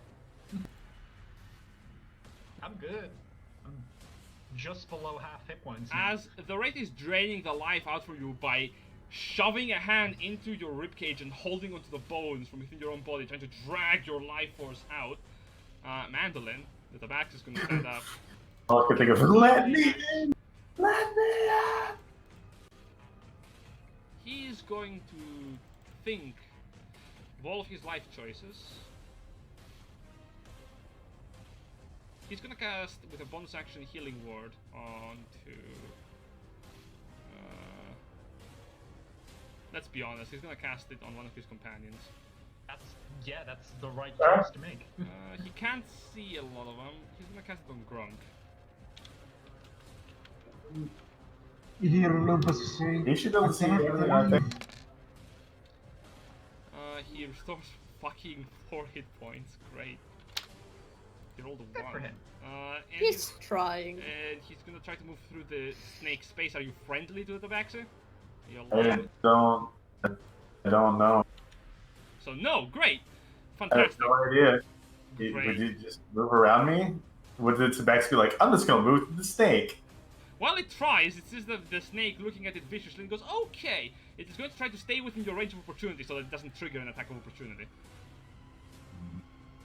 I'm good. I'm just below half hit points now. As the wraith is draining the life out from you by shoving a hand into your ribcage and holding onto the bones from within your own body, trying to drag your life force out, Mandolin, the tabax is going to stand up. All I can think of, let me in! Let me in! He is going to think of all of his life choices. He's gonna cast with a bonus action healing word onto. Let's be honest, he's gonna cast it on one of his companions. That's the right choice to make. He can't see a lot of them. He's gonna cast it on Grunk. You hear Lupus say, He should doesn't see "I anything, can't I think. believe." He restores fucking 4 hit points. Great. He rolled a Good 1. for him. And He's trying. And he's gonna try to move through the snake space. Are you friendly to the Tabaxi? I don't know. So no, great, I have fantastic. no idea. Great. Would you just move around me? Would the Tabaxi be like, I'm just gonna move to the snake? While it tries, it sees the snake looking at it viciously and goes, okay. It is going to try to stay within your range of opportunity so that it doesn't trigger an attack of opportunity.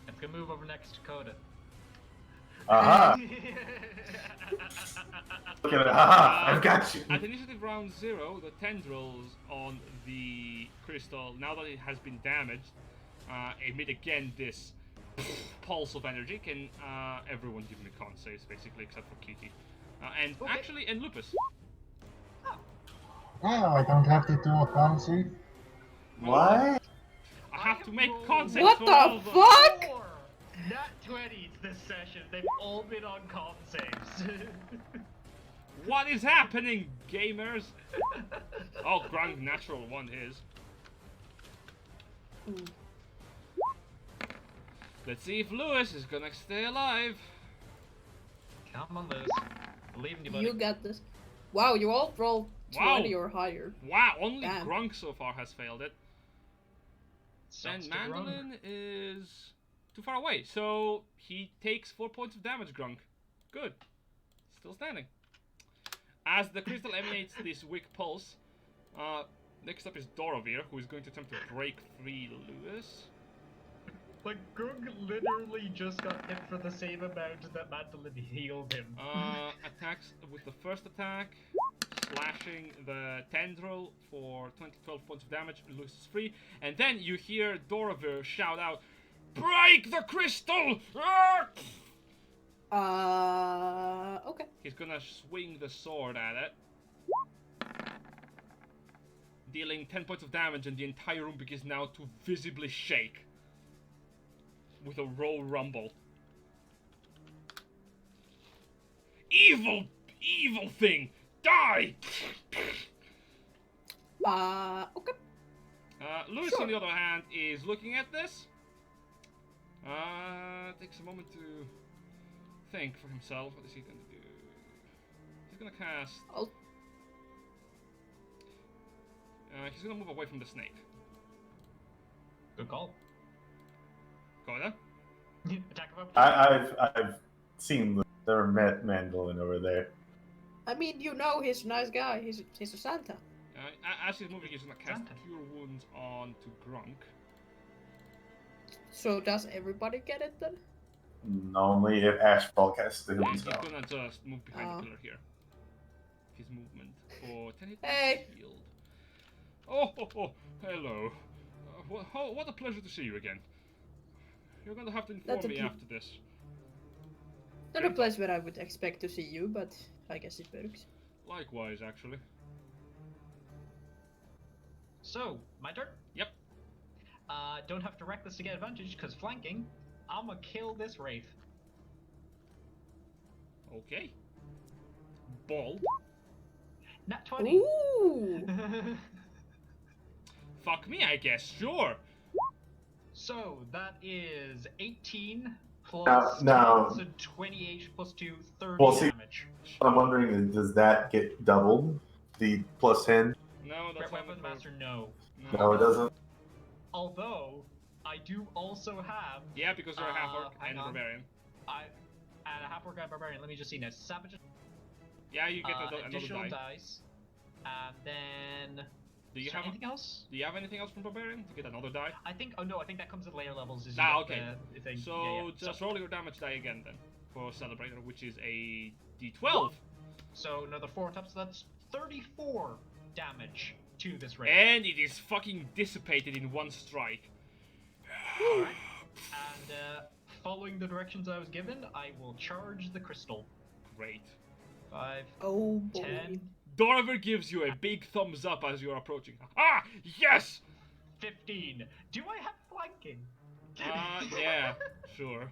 It's gonna move over next to Coda. Aha! Look at it. Aha! I've got you. At initiative round 0, the tendrils on the crystal, now that it has been damaged, emit again this pulse of energy. Can everyone give me con saves, basically, except for Kiki. And Okay. actually, and Lupus. Oh, I don't have to do a con save. What? I have to make con saves What for the all of them. fuck? 4 nat 20s this session. They've all been on con saves. What is happening, gamers? Oh, Grung natural 1 is. Let's see if Lewis is gonna stay alive. Come on, Lewis. Believe in you, buddy. You got this. Wow, you all rolled Wow. 20 or higher. Wow, only Damn. Grunk so far has failed it. Sucks And to run. Mandolin is too far away, so he takes 4 points of damage, Grunk. Good. Still standing. As the crystal emanates this weak pulse, next up is Dorovir, who is going to attempt to break free Lewis. Like, Grug literally just got hit for the same amount that Mandolin healed him. Attacks with the first attack, slashing the tendril for 12 points of damage, Lewis is free, and then you hear Dorovir shout out, "Break the crystal!" Okay. He's gonna swing the sword at it. dealing 10 points of damage, and the entire room begins now to visibly shake with a roll rumble. Evil thing, die! Okay. Lewis, Sure. on the other hand, is looking at this. Takes a moment to think for himself. What is he going to do? He's going to cast. He's going to move away from the snake. Good call. Go on then. Attack of opportunity. I've seen their mandolin over there. I mean, you know, he's a nice guy. He's a Santa. As he's moving, he's going to cast Santa. Cure Wounds on to Grunk. So does everybody get it then? Only if Ashfall casts it Yeah, he's himself. going to just move behind Oh. the pillar here. His movement for 10 hit Hey. shield. Oh, hello. What a pleasure to see you again. You're going to have to inform That's a me ple- after this. Not a place where I would expect to see you, but I guess it works. Likewise, actually. So, my turn? Yep. Don't have to wreck this to get advantage, because flanking, I'ma kill this Wraith. Okay. Ball. Nat 20. Ooh! Fuck me, I guess. Sure. So, that is 18 Now- plus now- so 28 plus 2, 30 Well, see- damage. I'm wondering, does that get doubled? The plus 10? No, that's Great fine. Weapon Master, no. No, it doesn't. Although, I do also have Yeah, because you're a half orc hang and a on. barbarian. and a half orc and barbarian. Let me just see now. Savage, Yeah, you get another additional die. dice, and then Do you is there have anything else? Do you have anything else from barbarian to get another die? I think. Oh no, I think that comes at later levels. Is Ah, you get okay. the thing. So yeah. just roll your damage die again then for Celebrator, which is a D12, So another 4 on top, so that's 34 damage to this raid. and it is fucking dissipated in one strike. Alright. And following the directions I was given, I will charge the crystal. Great. 5, Oh boy. 10, Dorver gives you a big thumbs up as you're approaching. Ah, yes! 15. Do I have flanking? Yeah, sure.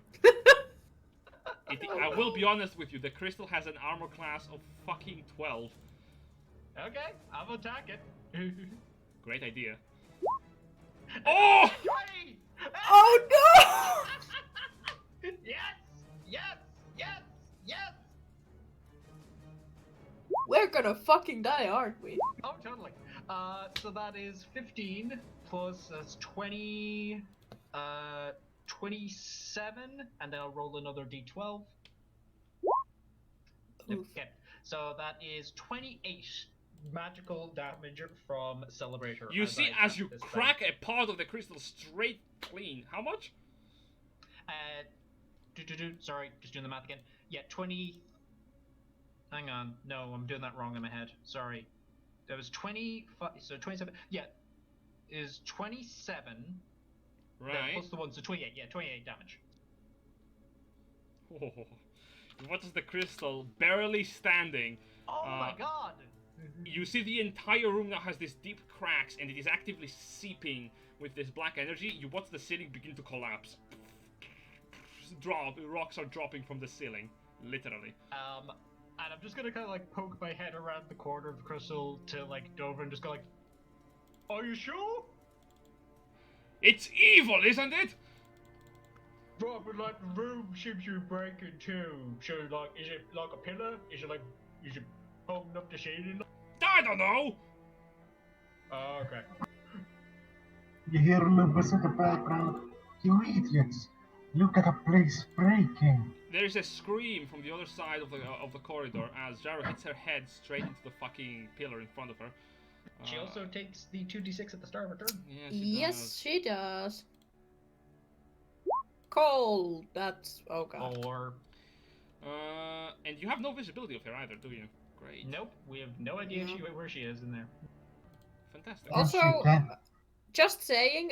I will be honest with you, the crystal has an armor class of fucking 12. Okay, I'll attack it. Great idea. Oh! 20! Oh no! Yes! Yes! Yes! Yes! We're gonna fucking die, aren't we? Oh, totally. So that is 15 plus that's 20, 27, and then I'll roll another d12. Oof. Okay, so that is 28 magical damage from Celebrator. You see, I as you cast this crack a part of the crystal straight clean. How much? spell. Sorry, just doing the math again. Yeah, 20. Hang on, no, I'm doing that wrong in my head. Sorry. That was 25. So 27. Yeah, is 27. Then Right. plus the 1, so 28. Yeah, 28 damage. Oh. What is the crystal barely standing? Oh my god! You see the entire room now has these deep cracks and it is actively seeping with this black energy. You watch the ceiling begin to collapse. Rocks are dropping from the ceiling, literally. And I'm just gonna kind of like poke my head around the corner of the crystal to like Dover and just go like, "Are you sure?" It's evil, isn't it? But like the room seems to be breaking too. So like, is it like a pillar? Is it holding up the ceiling? I don't know. Oh, okay. You hear Lupus in the background? You idiots! Look at the place breaking! There is a scream from the other side of the corridor as Jaru hits her head straight into the fucking pillar in front of her. She also takes the 2d6 at the start of her turn. Yeah, she Yes, does. she does. Cold. That's oh god. Or And you have no visibility of her either, do you? Great. nope, we have no idea where she is in there. Fantastic. Yes, you Also, can. just saying,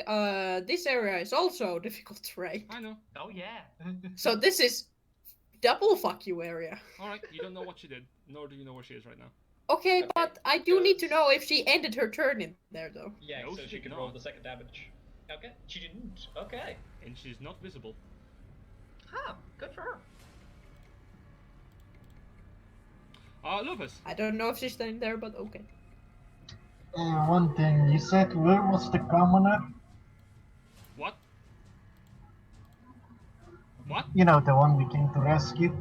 this area is also difficult terrain. I know. Oh yeah. So this is double fuck you area. Alright, you don't know what she did, nor do you know where she is right now. Okay, Okay, but I do need to because- know if she ended her turn in there, though. Yeah, No, so she she did can roll not. the second damage. Okay, she didn't. Okay. And she's not visible. Huh, good for her. Lupus. I don't know if she's standing there, but okay. One thing, you said where was the commoner? What? What? You know, the one we came to rescue.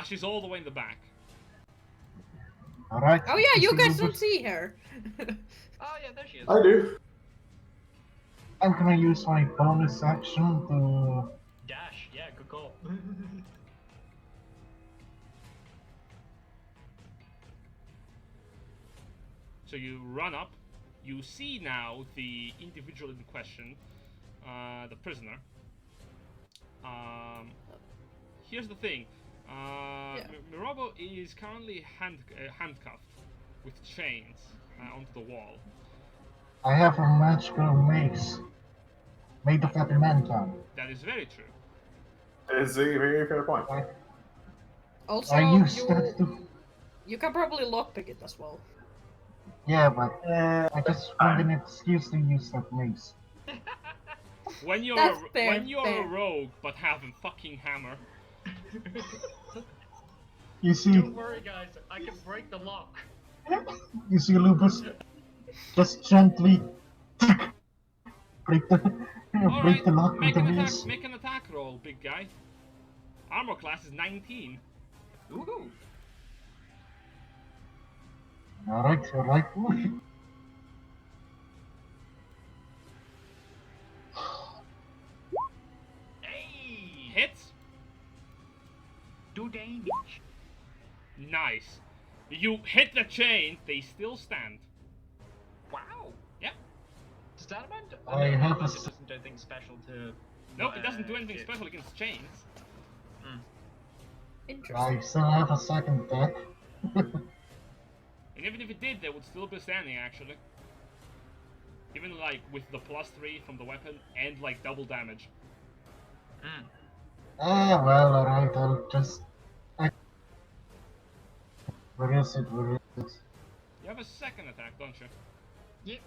She's all the way in the back. Alright. Oh yeah, you see guys don't Lupus? see her. Oh yeah, there she is. I do. I'm gonna use my bonus action to. Dash, yeah, good call. So you run up. You see now the individual in question, the prisoner. Here's the thing. Mirobo is currently handcuffed with chains onto the wall. I have a magical mace made of adamantium. That is very true. It's a very fair point. Also, I used that to. you can probably lockpick it as well. Yeah, but I just found an excuse to use that mace. When you're That's fair, when you're fair. a rogue but have a fucking hammer, You see, Don't worry, guys, I can break the lock. you see, Lupus, just gently break the all break right, the lock with make the an attack. mace. Make an attack roll, big guy. Armor class is 19. Ooh. Alright, alright. Hey! Hits. Do damage. Nice. You hit the chain. They still stand. Wow. Yep. Does Adamant? I have a Adamant s- doesn't do anything special to. Nope, it doesn't do anything it- special against chains. Interesting. I still have a second attack. And even if it did, they would still be standing, actually. Even like with the +3 from the weapon and like double damage. Well, alright, I'll just. Where is it? Where is it? You have a second attack, don't you? Yep.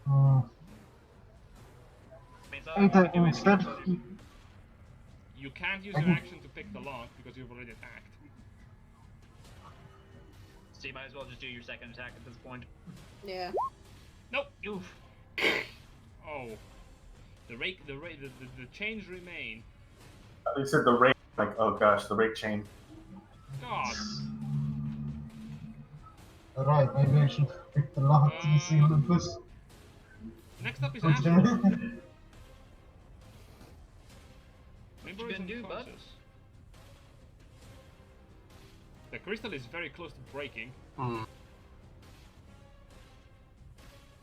Hmm. Means I don't want to do Instead, anything about it. You can't use your action to pick the lock because you've already attacked. So you might as well just do your second attack at this point. Yeah. Nope. Oof. Oh. The chains remain. They said the rake, like, oh gosh, the rake chain. God. alright, maybe I should pick the lock. You see, Lupus? Next up is Okay. Afterward. Maybe you he's gonna do, bud? unconscious. The crystal is very close to breaking. Hmm.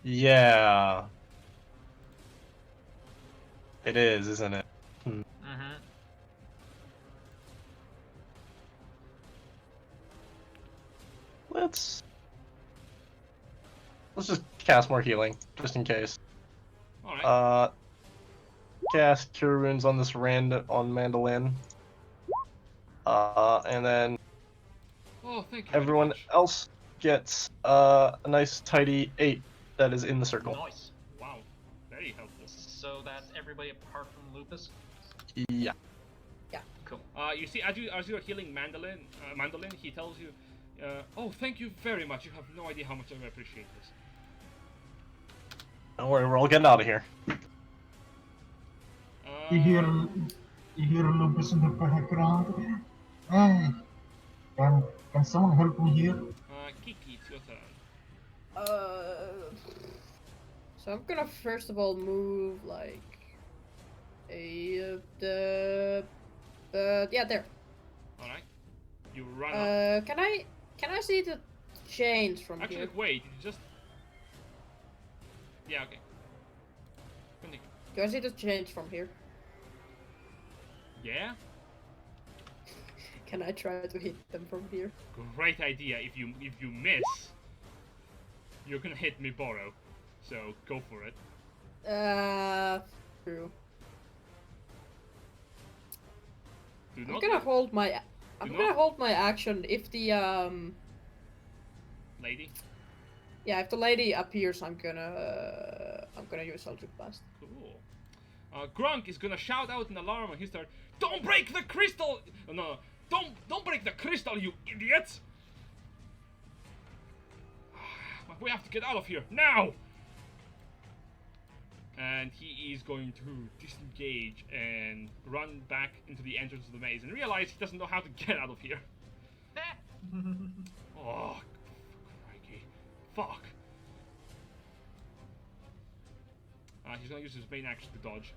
Yeah. It is, isn't it? Mm-hmm. Let's just cast more healing, just in case. Alright. Cast Cure Wounds on this on Mandolin. And then Oh, thank you. very everyone much. else gets a nice tidy 8 that is in the circle. Nice. Wow. Very helpful. So that's everybody apart from Lupus. Yeah. Cool. You see, as you're healing Mandolin, he tells you, oh, thank you very much. You have no idea how much I appreciate this. Don't worry, we're all getting out of here. You hear Lupus in the background? Hey, can someone help me here? Kiki, it's your turn. So I'm gonna first of all move like yeah, there. Alright. You run up. Can I see the chains from Actually, here? wait, you just... Yeah, okay. Continue. Do I see the chains from here? Yeah? Can I try to hit them from here? Great idea. If you miss, you're gonna hit Miboro. So, go for it. True. Do I'm not... gonna hold my I'm Do gonna not- hold my action if the Lady. yeah, if the lady appears, I'm gonna use Eldritch Blast. Cool. Grunk is gonna shout out an alarm on his turn. Don't break the crystal! No, don't break the crystal, you idiots! We have to get out of here now! And he is going to disengage and run back into the entrance of the maze and realize he doesn't know how to get out of here. Oh, crikey. Fuck. He's gonna use his main action to dodge.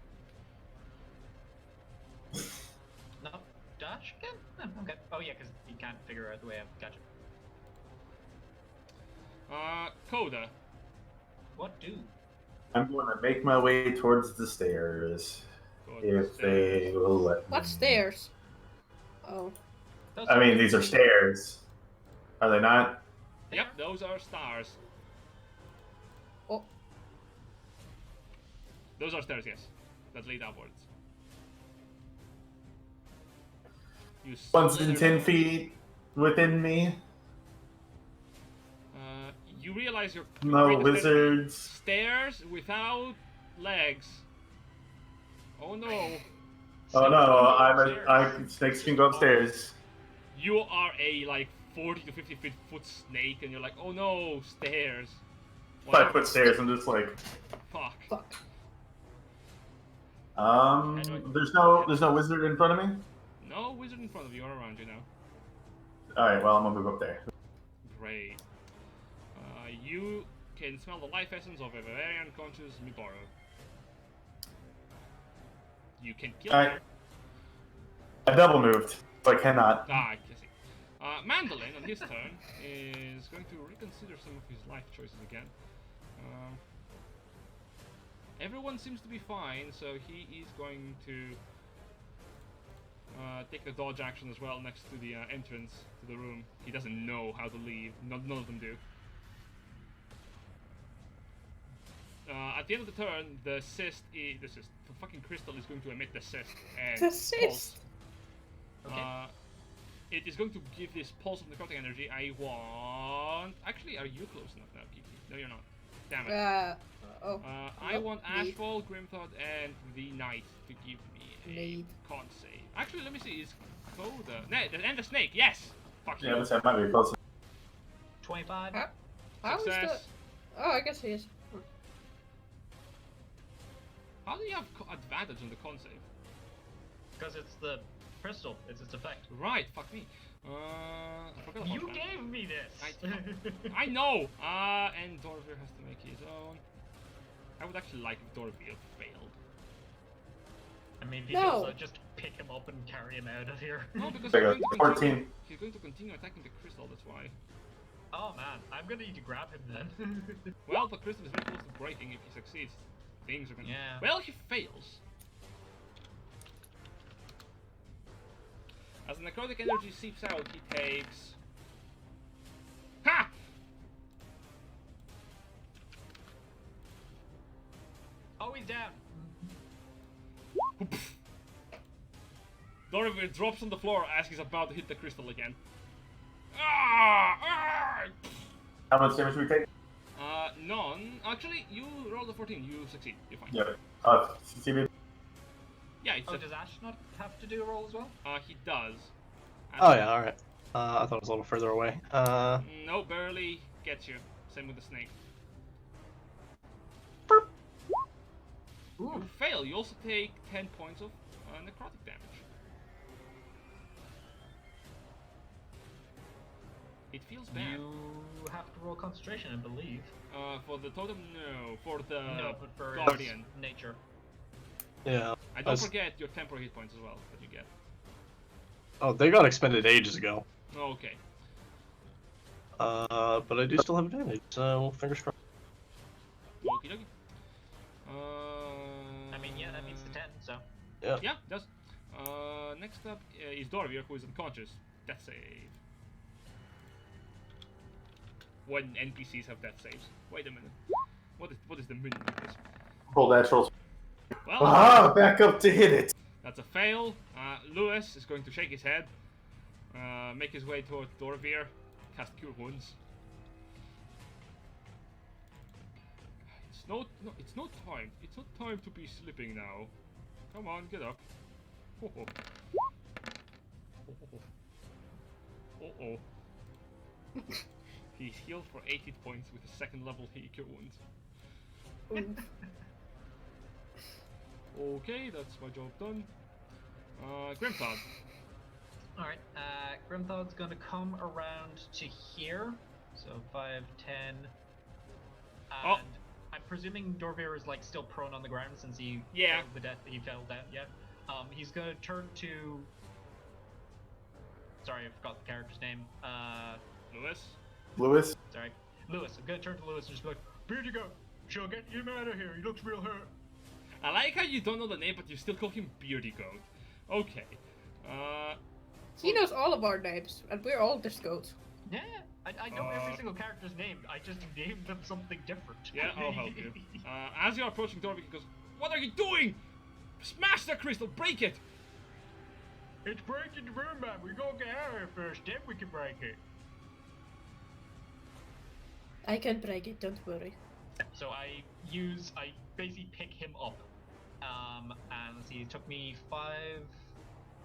No, dash again? Oh, okay. Oh yeah, because he can't figure out the way out. Gotcha. Coda. What do? I'm going to make my way towards the stairs. Go to the If they stairs. will let me. What stairs? Oh. Those I mean, these are stairs. Are they not? Yep, those are stars. Oh. Those are stairs, yes. That lead upwards. You One's in slither 10 down. feet within me. You realize you're No right, the lizards. stairs without legs. Oh no. Oh no, snakes can go upstairs. You are a like 40 to 50 foot snake and you're like, oh no, stairs. 5 foot stairs, I'm just like, Fuck. Fuck. there's no wizard in front of me? No wizard in front of you or around you now. Alright, well, I'm gonna move up there. Great. You can smell the life essence of a very unconscious Miboro. You can kill Alright. her. I double moved, so I cannot. Ah, I see. Mandolin, on his turn, is going to reconsider some of his life choices again. Everyone seems to be fine, so he is going to take a dodge action as well next to the entrance to the room. He doesn't know how to leave. None of them do. At the end of the turn, the fucking crystal is going to emit the cyst and The cyst. pulse. Okay. It is going to give this pulse of necrotic energy. I want. Actually, are you close enough now, Kiki? No, you're not. Damn it. Oh. I Nope, want need. Ashfall, Grimthod, and the Knight to give me a Need. con save. Actually, let me see. Is Coda? No, and the Snake. Yes. Fuck Yeah, you. that might be close. 25. How is the... Success. Oh, I guess he is. How do you have advantage on the con save? Because it's the crystal. It's its effect. Right. Fuck me. I forgot about You that. gave me this. I know! And Dorvir has to make his own. I would actually like if Dorvir failed. I mean, he No. does just pick him up and carry him out of here. No, because There he's you going, go. to continue, 14. he's going to continue attacking the crystal, that's why. Oh man, I'm gonna need to grab him then. Well, the crystal is very close to breaking. If he succeeds, things are gonna... Yeah. Well, he fails. As the necrotic energy seeps out, he takes... Ha! Oh, he's down. Dorvir drops on the floor as he's about to hit the crystal again. Ah! Ah! How much damage do we take? None. Actually, you rolled a 14. You succeed. You're fine. Yeah. CB. Yeah, it's Oh, does Ash not have to do a roll as well? he does. Oh yeah, alright. I thought it was a little further away. No, barely gets you. Same with the snake. You fail. You also take 10 points of necrotic damage. It feels bad. You have to roll concentration, I believe. For the totem, no. For the no, but for guardian. nature. yeah. I don't As- forget your temporary hit points as well that you get. Oh, they got expended ages ago. Okay. But I do still have advantage, so fingers crossed. Okie dokie. I mean, yeah, that means the 10, so. Yeah, it does. Next up is Dorvir, who is unconscious. Death save. When NPCs have death saves. Wait a minute. What is the meaning of this? Pull naturals. Well, Ah, back up to hit it. that's a fail. Lewis is going to shake his head. make his way towards Dorvir, cast Cure Wounds. It's not time. It's not time to be sleeping now. Come on, get up. Oh oh. Oh oh. He's healed for 80 points with a second level Cure Wounds. Okay, that's my job done. Grimthod. Alright, Grimthod's gonna come around to here. So 5, 10. And Oh. I'm presuming Dorvir is like still prone on the ground since he Yeah. failed the death that he fell down. Yeah. He's gonna turn to. Sorry, I forgot the character's name. Lewis? Sorry, Lewis. I'm gonna turn to Lewis and just be like, "Beardy Goat, she'll get him out of here. He looks real hurt." I like how you don't know the name, but you still call him Beardy Goat. Okay. He knows all of our names, and we're all just goats. Yeah, I know every single character's name. I just named them something different. Yeah, I'll help you. As you're approaching Dorvik, he goes, "What are you doing? Smash the crystal, break it!" It's breaking the room, man. We gotta get out of here first, then we can break it. I can break it, don't worry. So I basically pick him up. And let's see, it took me 5,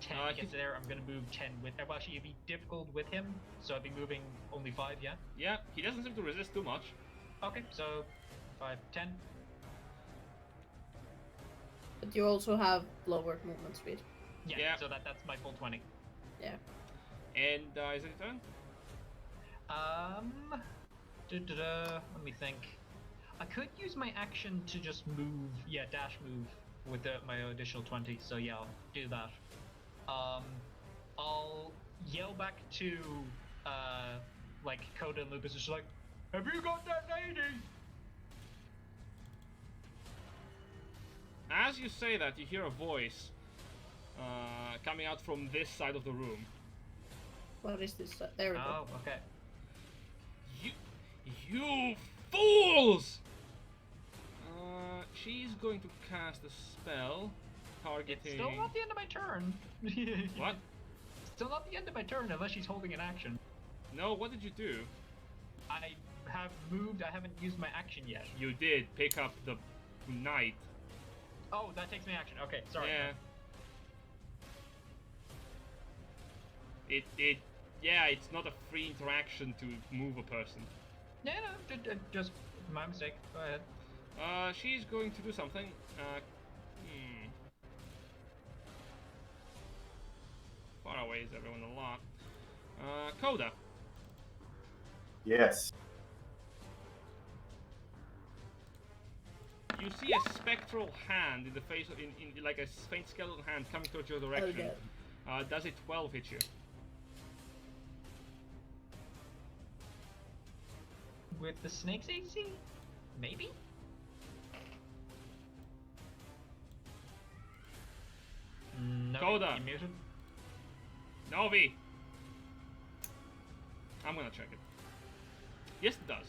10 to get there. I'm gonna move 10 with. Well, actually, it'd be difficult with him, so I'd be moving only 5. Yeah. Yeah, he doesn't seem to resist too much. Okay, so 5, 10. But you also have lower movement speed. Yeah. So that's my full 20. Yeah. And is it your turn? Let me think. I could use my action to just move. Yeah, dash move with my additional 20. So yeah, I'll do that. I'll yell back to like Coda and Lucas. Just like, "Have you got that lady?" As you say that, you hear a voice coming out from this side of the room. What is this? There we go. Oh, okay. You fools! She's going to cast a spell targeting. It's still not the end of my turn. What? Still not the end of my turn unless she's holding an action. No, what did you do? I have moved. I haven't used my action yet. You did pick up the knight. Oh, that takes me action. Okay, sorry. Yeah. It's not a free interaction to move a person. Yeah, no, just my mistake. Go ahead. She's going to do something. Far away is everyone a lot. Coda. Yes. You see a spectral hand in the face of, in like a faint skeletal hand coming towards your direction. Does a 12 hit you? With the snake's AC? Maybe? No, Coda. you muted? Novi. I'm gonna check it. Yes, it does.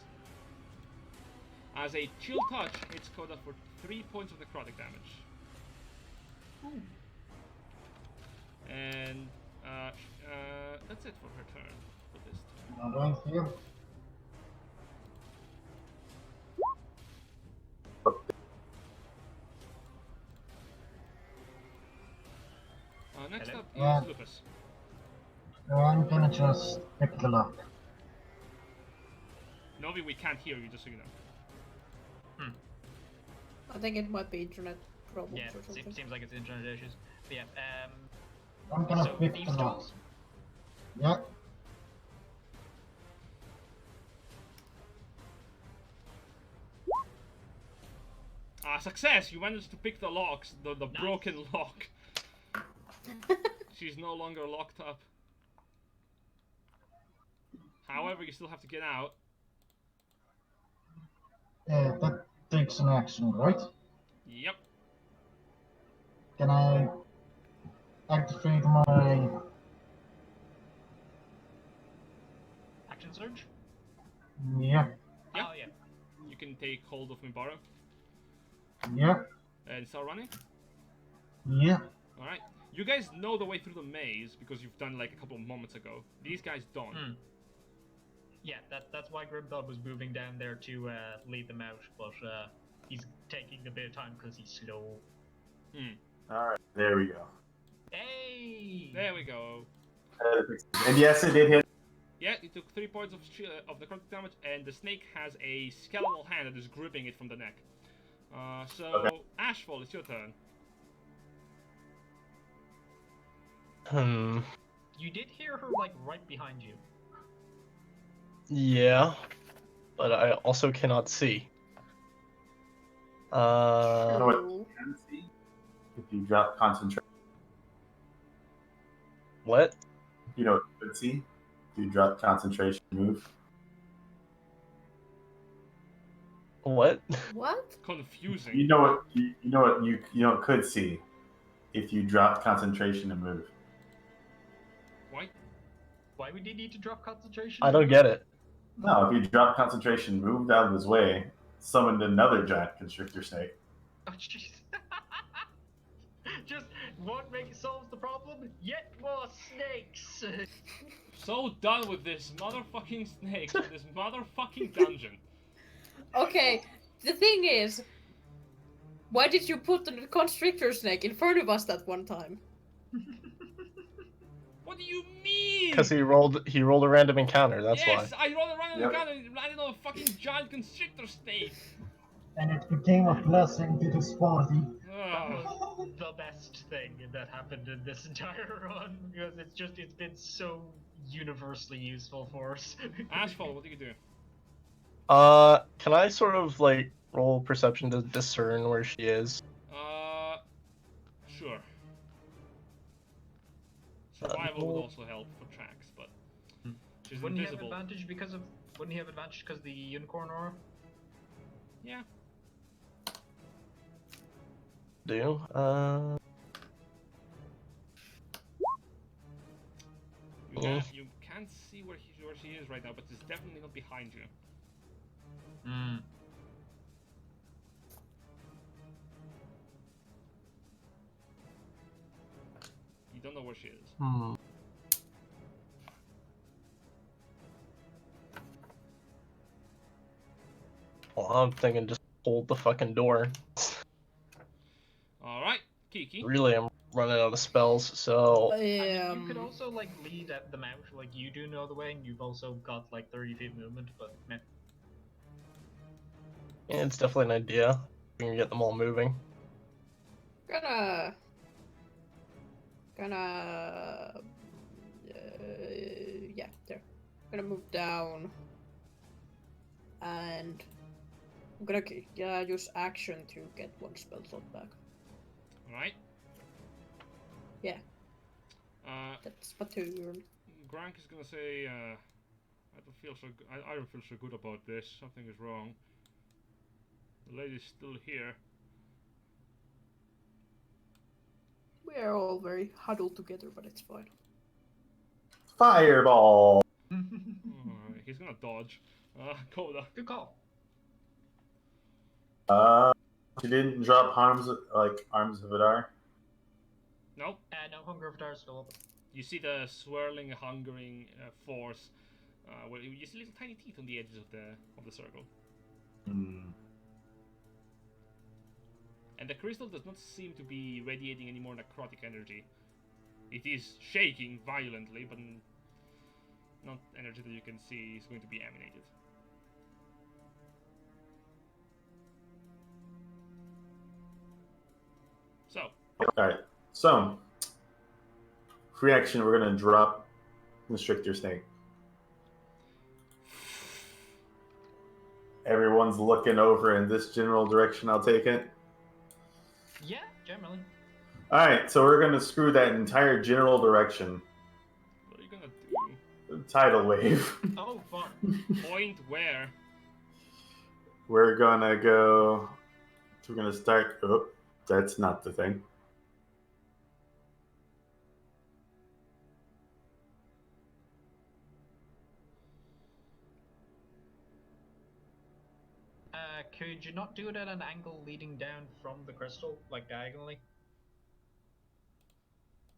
As a chill touch, hits Coda for 3 points of necrotic damage. Ooh. And that's it for her turn. For this turn. I'm going here. Next Hello? up Yeah. is Lupus. I'm gonna just pick the lock. Novi, we can't hear you, just so you know. I think it might be internet problems Yeah, or something. seems like it's internet issues. But yeah, I'm gonna so pick Thieves' the lock. Tools? Yeah. Success! You managed to pick the locks, the Nice. broken lock. She's no longer locked up. However, you still have to get out. That takes an action, right? Yep. Can I activate my... Action Surge? Yeah. Yeah. Oh, yeah. You can take hold of Mimbaro Yeah. and start running. Yeah. Alright. You guys know the way through the maze because you've done like a couple of moments ago. These guys don't. Yeah, that's why Grimthod was moving down there to lead them out, but he's taking a bit of time because he's slow. Alright, there we go. Hey! There we go. And yes, it did hit. Yeah, you took 3 points of necrotic damage, and the snake has a skeletal hand that is gripping it from the neck. So, Okay. Ashfall, it's your turn. You did hear her, like, right behind you. Yeah, but I also cannot see. You know what you can see? If you drop concentration. What? You know what you could see? If you drop concentration move. What? What? Confusing. You know what you could see if you drop concentration and move. Why? Why would he need to drop concentration? I don't get it. No, if you drop concentration, moved out of his way, summoned another giant constrictor snake. Oh, jeez. Just what solves the problem? Yet more snakes! So done with this motherfucking snake, this motherfucking dungeon. Okay, the thing is, why did you put the constrictor snake in front of us that one time? What do you mean? Because he rolled a random encounter. That's yes, why. I rolled around Yep. the gun and landed on a fucking giant constrictor snake. And it became a blessing to this party. That Ugh. was the best thing that happened in this entire run, because it's been so universally useful for us. Ashfall, what do you do? Can I sort of like roll perception to discern where she is? Sure. Survival would also help for tracks, but she's Wouldn't he have invisible. advantage because of the unicorn aura? Yeah. Do You can't see where she is right now, but it's definitely not behind you. You don't know where she is. Well, I'm thinking just hold the fucking door. Alright, Kiki. Really, I'm running out of spells, so I mean, you could also like lead at them out, like you do know the way, and you've also got like 30 feet movement, but meh. yeah, it's definitely an idea. We can get them all moving. Gonna yeah, there. Gonna move down, and I'm gonna use action to get one spell slot back. Alright. Yeah. That's my turn. Grank is gonna say, I don't feel so good about this. Something is wrong. The lady's still here. We are all very huddled together, but it's fine. Fireball. Alright, he's gonna dodge. Coda. Good call. She didn't drop arms of Vidar. Nope. No, Hunger of Dar still open. You see the swirling, hungering force. Where you see little tiny teeth on the edges of the circle. And the crystal does not seem to be radiating any more necrotic energy. It is shaking violently, but not energy that you can see is going to be emanated. So. Alright, so free action, we're gonna drop Constrictor Snake. Everyone's looking over in this general direction, I'll take it. Yeah, generally. Alright, so we're gonna screw that entire general direction. What are you gonna do? Tidal wave. Oh, fun. Point where? We're gonna go. We're gonna start. Oh, that's not the thing. Could you not do it at an angle leading down from the crystal, like diagonally?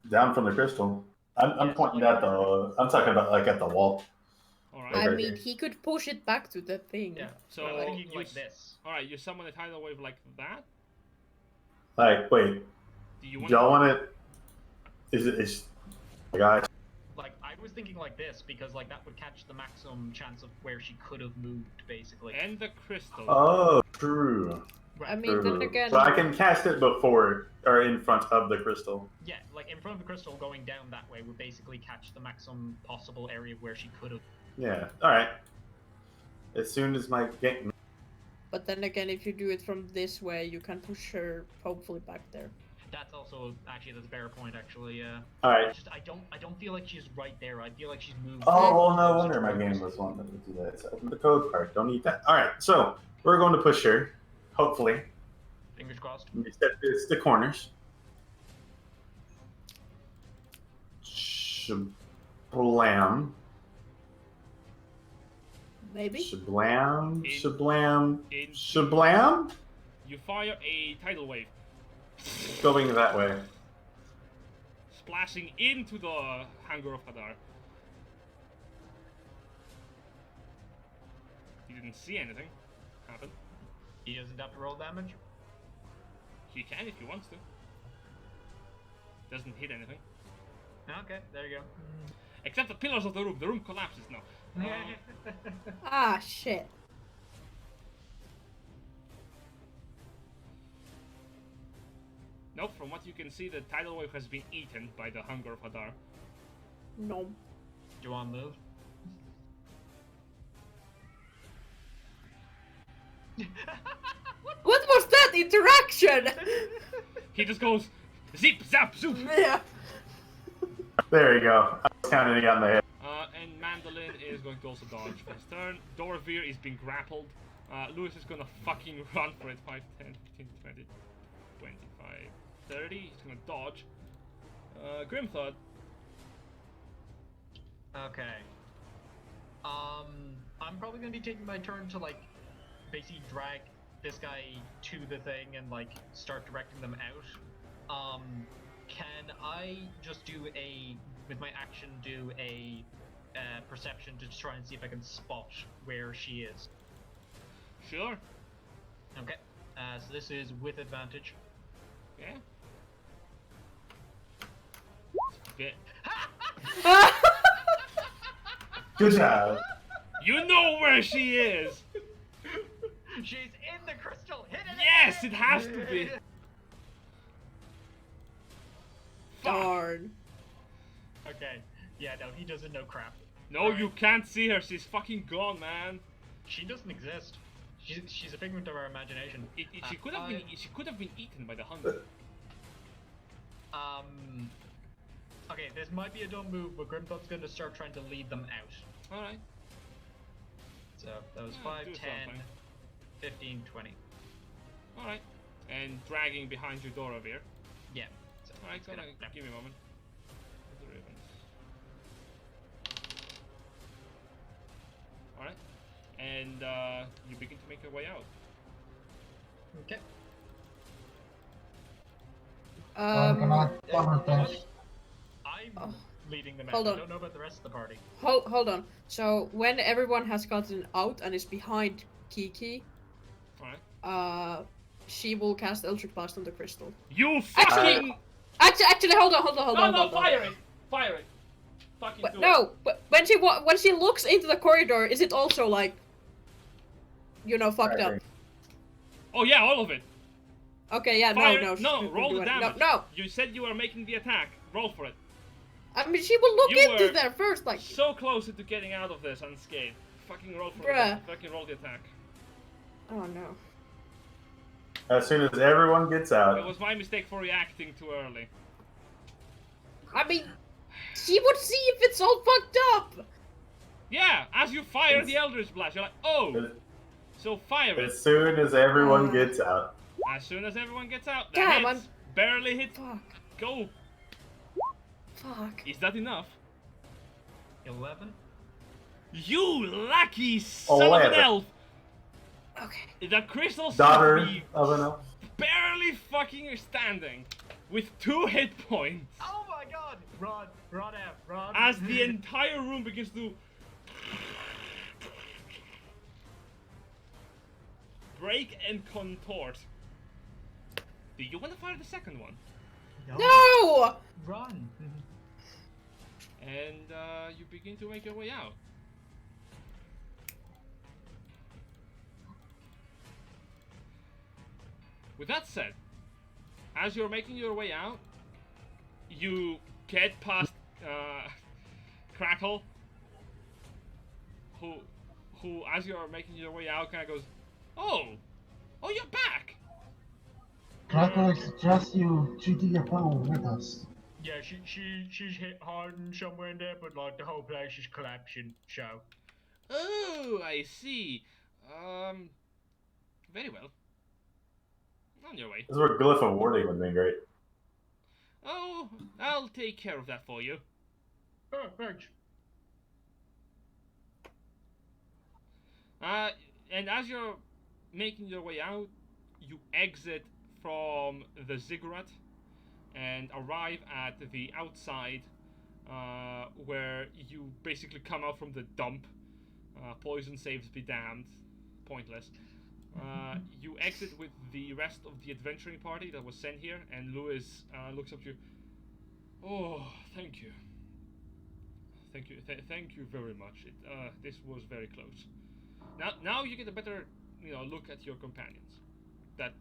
Down from the crystal. I'm pointing at the. I'm talking about like at the wall. Alright. I Okay. mean, he could push it back to the thing. Yeah. So I'm thinking you like this. Alright, you summon a tidal wave like that? Like, wait, Do you do want y'all want it? Is guys? Like I was thinking like this because like that would catch the maximum chance of where she could have moved, basically. and the crystal? Oh, true. Right. I mean, then True. again, So I can cast it before or in front of the crystal. Yeah, like in front of the crystal going down that way would basically catch the maximum possible area where she could have. Yeah. All right. As soon as my game. but then again, if you do it from this way, you can push her hopefully back there. That's also that's a better point actually. Yeah. All right. Just I don't feel like she's right there. I feel like she's moved. Oh well, no wonder my game was wanting me to do that. So open the code part. Don't need that. All right. So we're going to push her. Hopefully, Fingers crossed. it's the corners. Shablam. Maybe? Shablam. In- Shablam. in- Shablam. You fire a tidal wave, Going that way. splashing into the hangar of Hadar. You didn't see anything happen. He doesn't have to roll damage. He can if he wants to. Doesn't hit anything. Okay, there you go. Except the pillars of the room. The room collapses now. Ah, shit. Nope, from what you can see, the tidal wave has been eaten by the hunger of Hadar. No. Do you want to move? What was that interaction? He just goes zip, zap, zoop. Yeah. There you go. I was counting it on the head. And Mandolin is going to also dodge for his turn. Doravir is being grappled. Lewis is gonna fucking run for it. 5, 10, 15, 20, 25, 30. He's gonna dodge. Grimthod. Okay. I'm probably gonna be taking my turn to like basically drag this guy to the thing and like start directing them out. Can I just with my action do a perception to try and see if I can spot where she is? Sure. Okay. So this is with advantage. Yeah. Okay. Good job. You know where she is! She's in the crystal. Hit it. Yes, it has to be! Fuck. Darn. Okay. Yeah, no, he doesn't know crap. No, you can't see her. She's fucking gone, man. She doesn't exist. She's a figment of our imagination. She could have been. She could have been eaten by the hunger. Okay, this might be a dumb move, but Grimthod's going to start trying to lead them out. All right. So that was Yeah, 5, do 10, something. 15, 20. All right. And dragging behind you, Doravir. Yeah. So All right. it's gonna- Give me a moment. The ribbons. All right. And you begin to make your way out. Okay. Can I double dash? I'm Oh. leading them out. Hold I on. don't know about the rest of the party. Hold on. So when everyone has gotten out and is behind Kiki, All right. she will cast Eldritch Blast on the crystal. You fucking. Actually, hold on. No, fire it! Fire it! Fucking But do it. no, but when she looks into the corridor, is it also like, fucked up? Oh yeah, all of it. Okay, yeah, Fire no, it. she No, couldn't roll do the it. damage. No. You said you were making the attack. Roll for it. I mean, she will look You into were there first, like. So close to getting out of this unscathed. Fucking roll for Bruh. it. Fucking roll the attack. Oh no. As soon as everyone gets It out. was my mistake for reacting too early. I mean, she would see if it's all fucked up. Yeah, as you fire the Eldritch Blast, you're like, oh! As- So fire it. As soon as everyone gets out. As soon as everyone gets out, that Damn, hits. Barely hit. Fuck. Go. Fuck. Is that enough? 11? You lucky son of an 11. elf! Okay. The crystal Daughter be of an elf. barely fucking standing with 2 hit points Oh my god! Run, run out, run. as the entire room begins to break and contort. Do you want to fire the second one? No! Run. And you begin to make your way out. With that said, as you're making your way out, you get past Crackle, who, as you're making your way out, kind of goes, "Oh, you're back." Crackle suggests you treating your phone with us. Yeah, she's hit hard and somewhere in there, but like the whole place is collapsing. So. Oh, I see. Very well. On your way. This is where Glyph of Warding would be great. Oh, I'll take care of that for you. Oh, thanks. And as you're making your way out, you exit from the Ziggurat and arrive at the outside, where you basically come out from the dump. Poison saves be damned. Pointless. You exit with the rest of the adventuring party that was sent here, and Lewis looks up to you. Oh, thank you. Thank you. Thank you very much. This was very close. Now you get a better, look at your companions that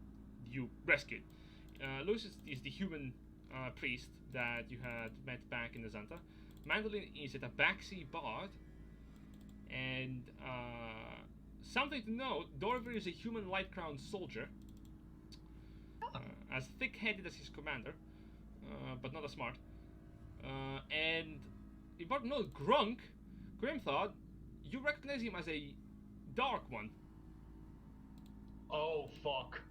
you rescued. Lewis is the human priest that you had met back in the Zanta. Mandolin is a tabaxi bard, and something to note, Dorver is a human light crown soldier, as thick-headed as his commander, but not as smart. And important note, Grimthod, you recognize him as a dark one. Oh fuck.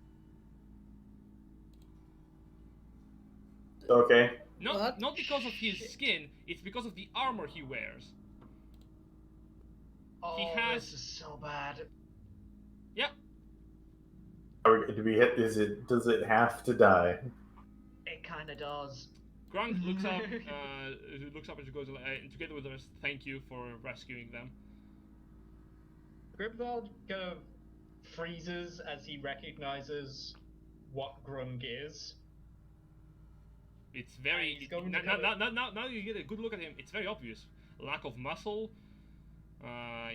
Okay. Not because of his skin, it's because of the armor he wears. Oh, He has- this is so bad. Yep. Do we hit? Does it have to die? It kind of does. Grunk looks up, and she goes, and together with the rest, thank you for rescuing them. Grimthod kind of freezes as he recognizes what Grung is. It's very He's going to now you get a good look at him. It's very obvious. Lack of muscle,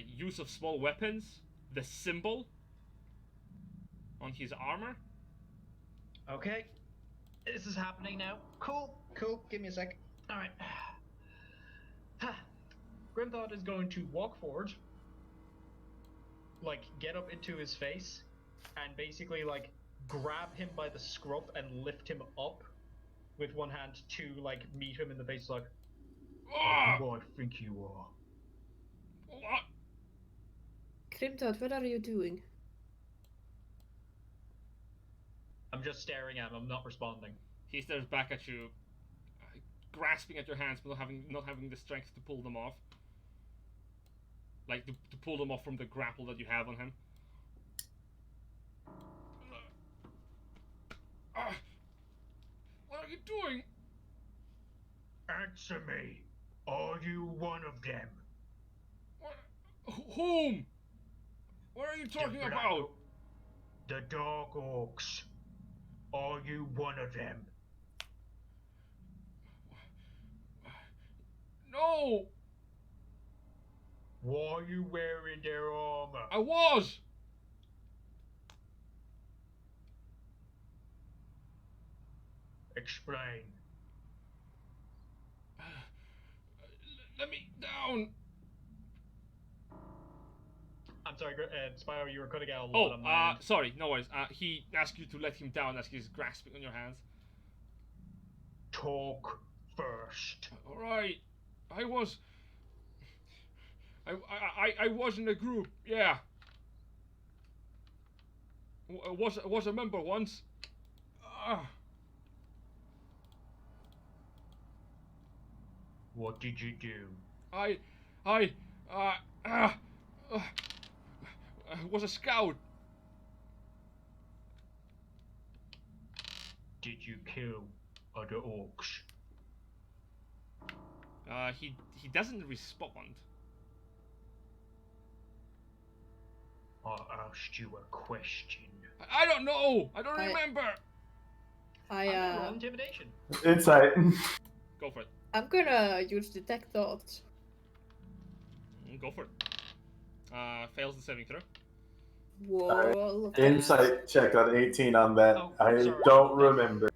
use of small weapons, the symbol on his armor. Okay. This is happening now. Cool. Give me a sec. Alright. Grimthod is going to walk forward, like, get up into his face, and basically, like, grab him by the scruff and lift him up with one hand to, like, meet him in the face, like, who I think you are. What? Grimthod, what are you doing? I'm just staring at him, I'm not responding. He stares back at you, grasping at your hands, but not having the strength to pull them off. Like, to pull them off from the grapple that you have on him. What are you doing? Answer me. Are you one of them? Whom? What are you talking about? The Dark Orcs. Are you one of them? No! Why are you wearing their armor? I was! Explain. Let me down! I'm sorry, Spyro, you were cutting out a lot on my Oh, end. sorry, no worries. He asked you to let him down as he's grasping on your hands. Talk first. Alright. I was in a group, yeah. Was a member once. What did you do? I was a scout. Did you kill other orcs? He doesn't respond. I asked you a question. I don't know. I don't I- remember. I I'm gonna roll intimidation. Insight. Go for it. I'm gonna use detect thoughts. Go for it. Fails the saving throw. Whoa. Insight check on 18 on that. Oh, I sorry. don't remember.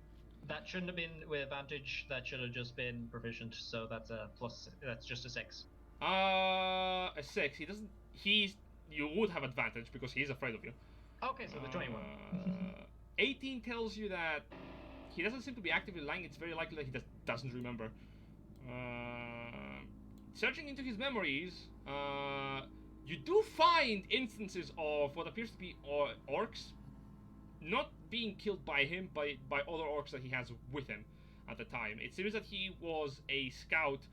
That shouldn't have been with advantage. That should have just been proficient. So that's a plus. That's just a 6. A 6. He doesn't. You would have advantage because he's afraid of you. Okay, so the 21. 18 tells you that he doesn't seem to be actively lying. It's very likely that he doesn't remember. Searching into his memories, you do find instances of what appears to be orcs not being killed by him, by other orcs that he has with him at the time. It seems that he was a scout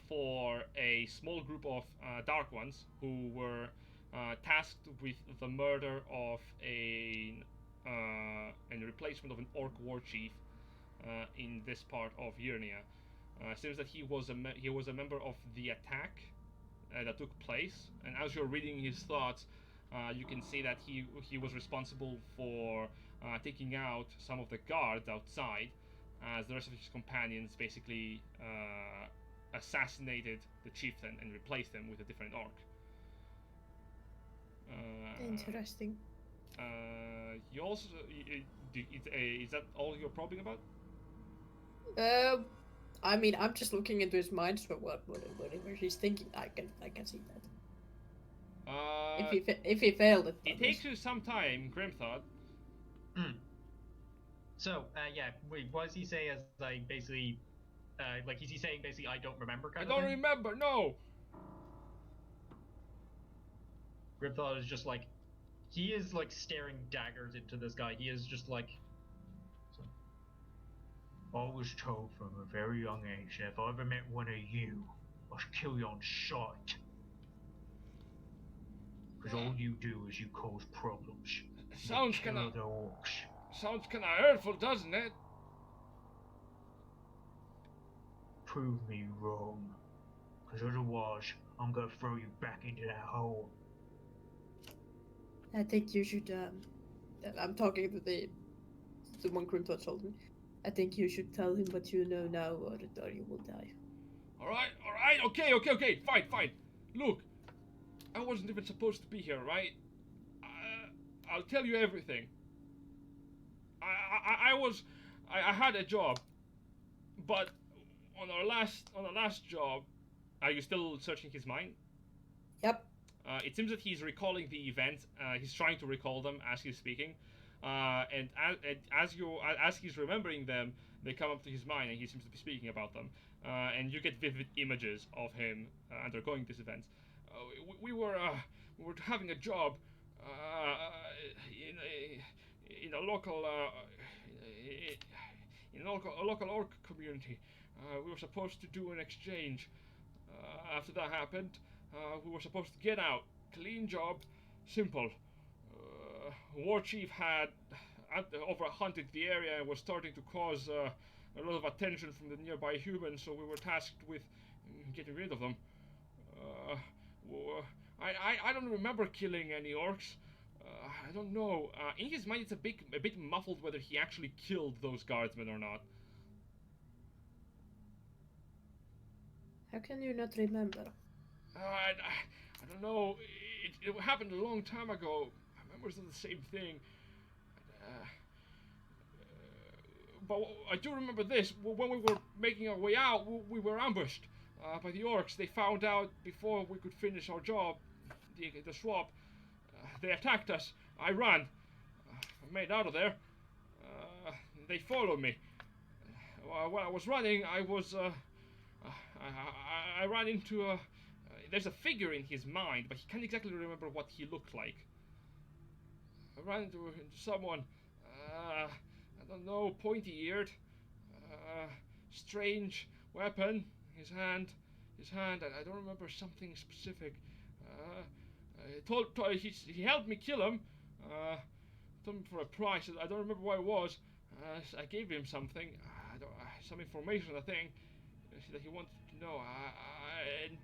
for a small group of Dark Ones who were tasked with the murder of and replacement of an orc war chief in this part of Yurnia. Seems that he was a member of the attack that took place, and as you're reading his thoughts, you can see that he was responsible for taking out some of the guards outside, as the rest of his companions basically assassinated the chieftain and replaced him with a different orc. Interesting. You also is that all you're probing about? I mean, I'm just looking into his mind, so whatever he's thinking, I can see that. If he failed it. It takes you some time, Grimthod. So, yeah, wait, what does he say as like basically, like is he saying basically I don't remember I kind don't of thing? remember. No. Grimthod is just like, he is like staring daggers into this guy. He is just like, I was told from a very young age that if I ever met one of you, I'd kill you on sight. Because all you do is you cause problems. Sounds You kill kinda other orcs. sounds kinda hurtful, doesn't it? Prove me wrong. Because otherwise, I'm gonna throw you back into that hole. I think you should. I'm talking to the one Grimthod told me. I think you should tell him what you know now, or you will die. All right, okay, fine. Look, I wasn't even supposed to be here, right? I'll tell you everything. I had a job, but on the last job, are you still searching his mind? Yep. It seems that he's recalling the events. He's trying to recall them as he's speaking, and as he's remembering them, they come up to his mind, and he seems to be speaking about them. And you get vivid images of him undergoing these events. We were having a job in a local orc community. We were supposed to do an exchange. After that happened, we were supposed to get out. Clean job, simple. War chief had overhunted the area and was starting to cause a lot of attention from the nearby humans, so we were tasked with getting rid of them. I don't remember killing any orcs. I don't know. In his mind, it's a bit muffled whether he actually killed those guardsmen or not. How can you not remember? I don't know. It happened a long time ago. I remember it's not the same thing. But I do remember this. When we were making our way out, we were ambushed by the orcs. They found out before we could finish our job, the swap. They attacked us. I ran. I made out of there. They followed me. When I was running, I ran into there's a figure in his mind, but he can't exactly remember what he looked like. I ran into someone, I don't know, pointy-eared, strange weapon, his hand, and I don't remember something specific. He helped me kill him, told me for a price. I don't remember what it was. I gave him something, some information, I think, that he wanted to know. And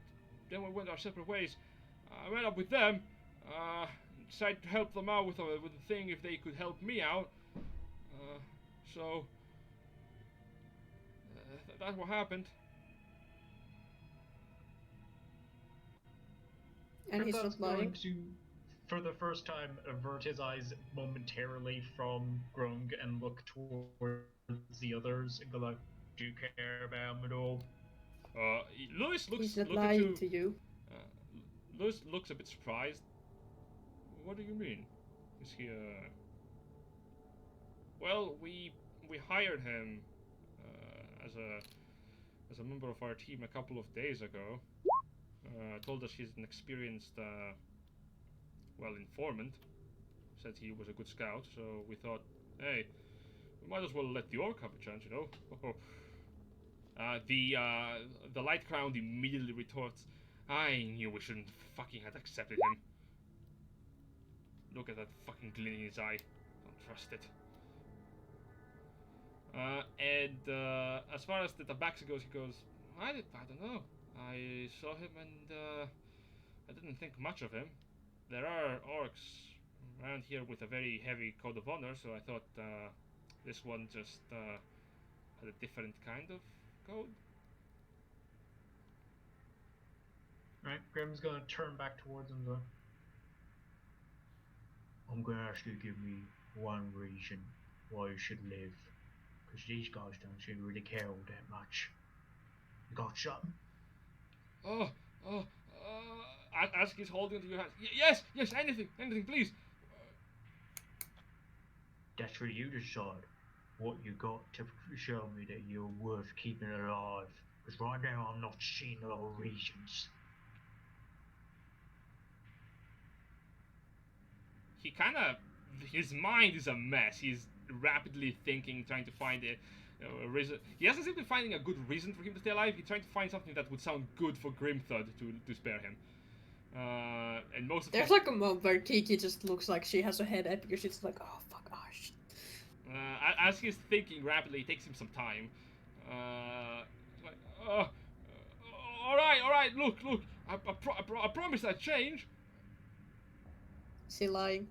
then we went our separate ways. I went up with them, decided to help them out with the thing if they could help me out. So that's what happened. And he's Grimthod's not lying. going to, for the first time, avert his eyes momentarily from Grung and look towards the others and go like, "Do you care about him at all?" Lewis looks. He's not look at lying you. to you. Lewis looks a bit surprised. What do you mean? Is he Well, we hired him as a member of our team a couple of days ago. Told us he's an experienced, informant. Said he was a good scout, so we thought, hey, we might as well let the orc have a chance, you know. The light crowned immediately retorts, I knew we shouldn't fucking have accepted him. Look at that fucking glint in his eye. Don't trust it. As far as the tabaxi goes, he goes, I don't know. I saw him and I didn't think much of him. There are orcs around here with a very heavy code of honor, so I thought this one just had a different kind of code. Right, Grim's gonna turn back towards him and go, I'm gonna ask you to give me one reason why you should live. Because these guys don't seem to really care all that much. You got something? As he's holding to your hand. Yes, anything, please. That's for you to decide what you got to show me that you're worth keeping alive. Because right now I'm not seeing a lot of reasons. He his mind is a mess. He's rapidly thinking, trying to find a reason. He doesn't seem to be finding a good reason for him to stay alive. He's trying to find something that would sound good for Grimthod to spare him. And most of There's like a moment where Kiki just looks like she has a headache because she's like, oh fuck, oh shit. As he's thinking rapidly, it takes him some time. All right. Look. I promise I'd change. Is he lying?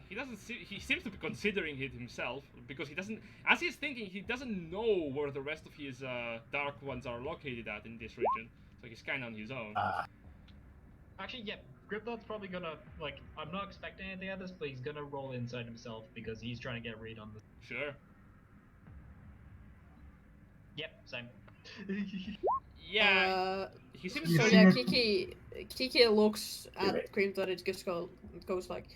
He seems to be considering it himself because he doesn't. As he's thinking, he doesn't know where the rest of his dark ones are located at in this region. So he's kind of on his own. Actually, yeah, Grimthod's probably gonna, like, I'm not expecting anything out of this, but he's gonna roll inside himself because he's trying to get a read on this. Sure. Yep, same. Yeah. He seems You So to. see yeah, it- Kiki looks at Grimthod. It just goes like,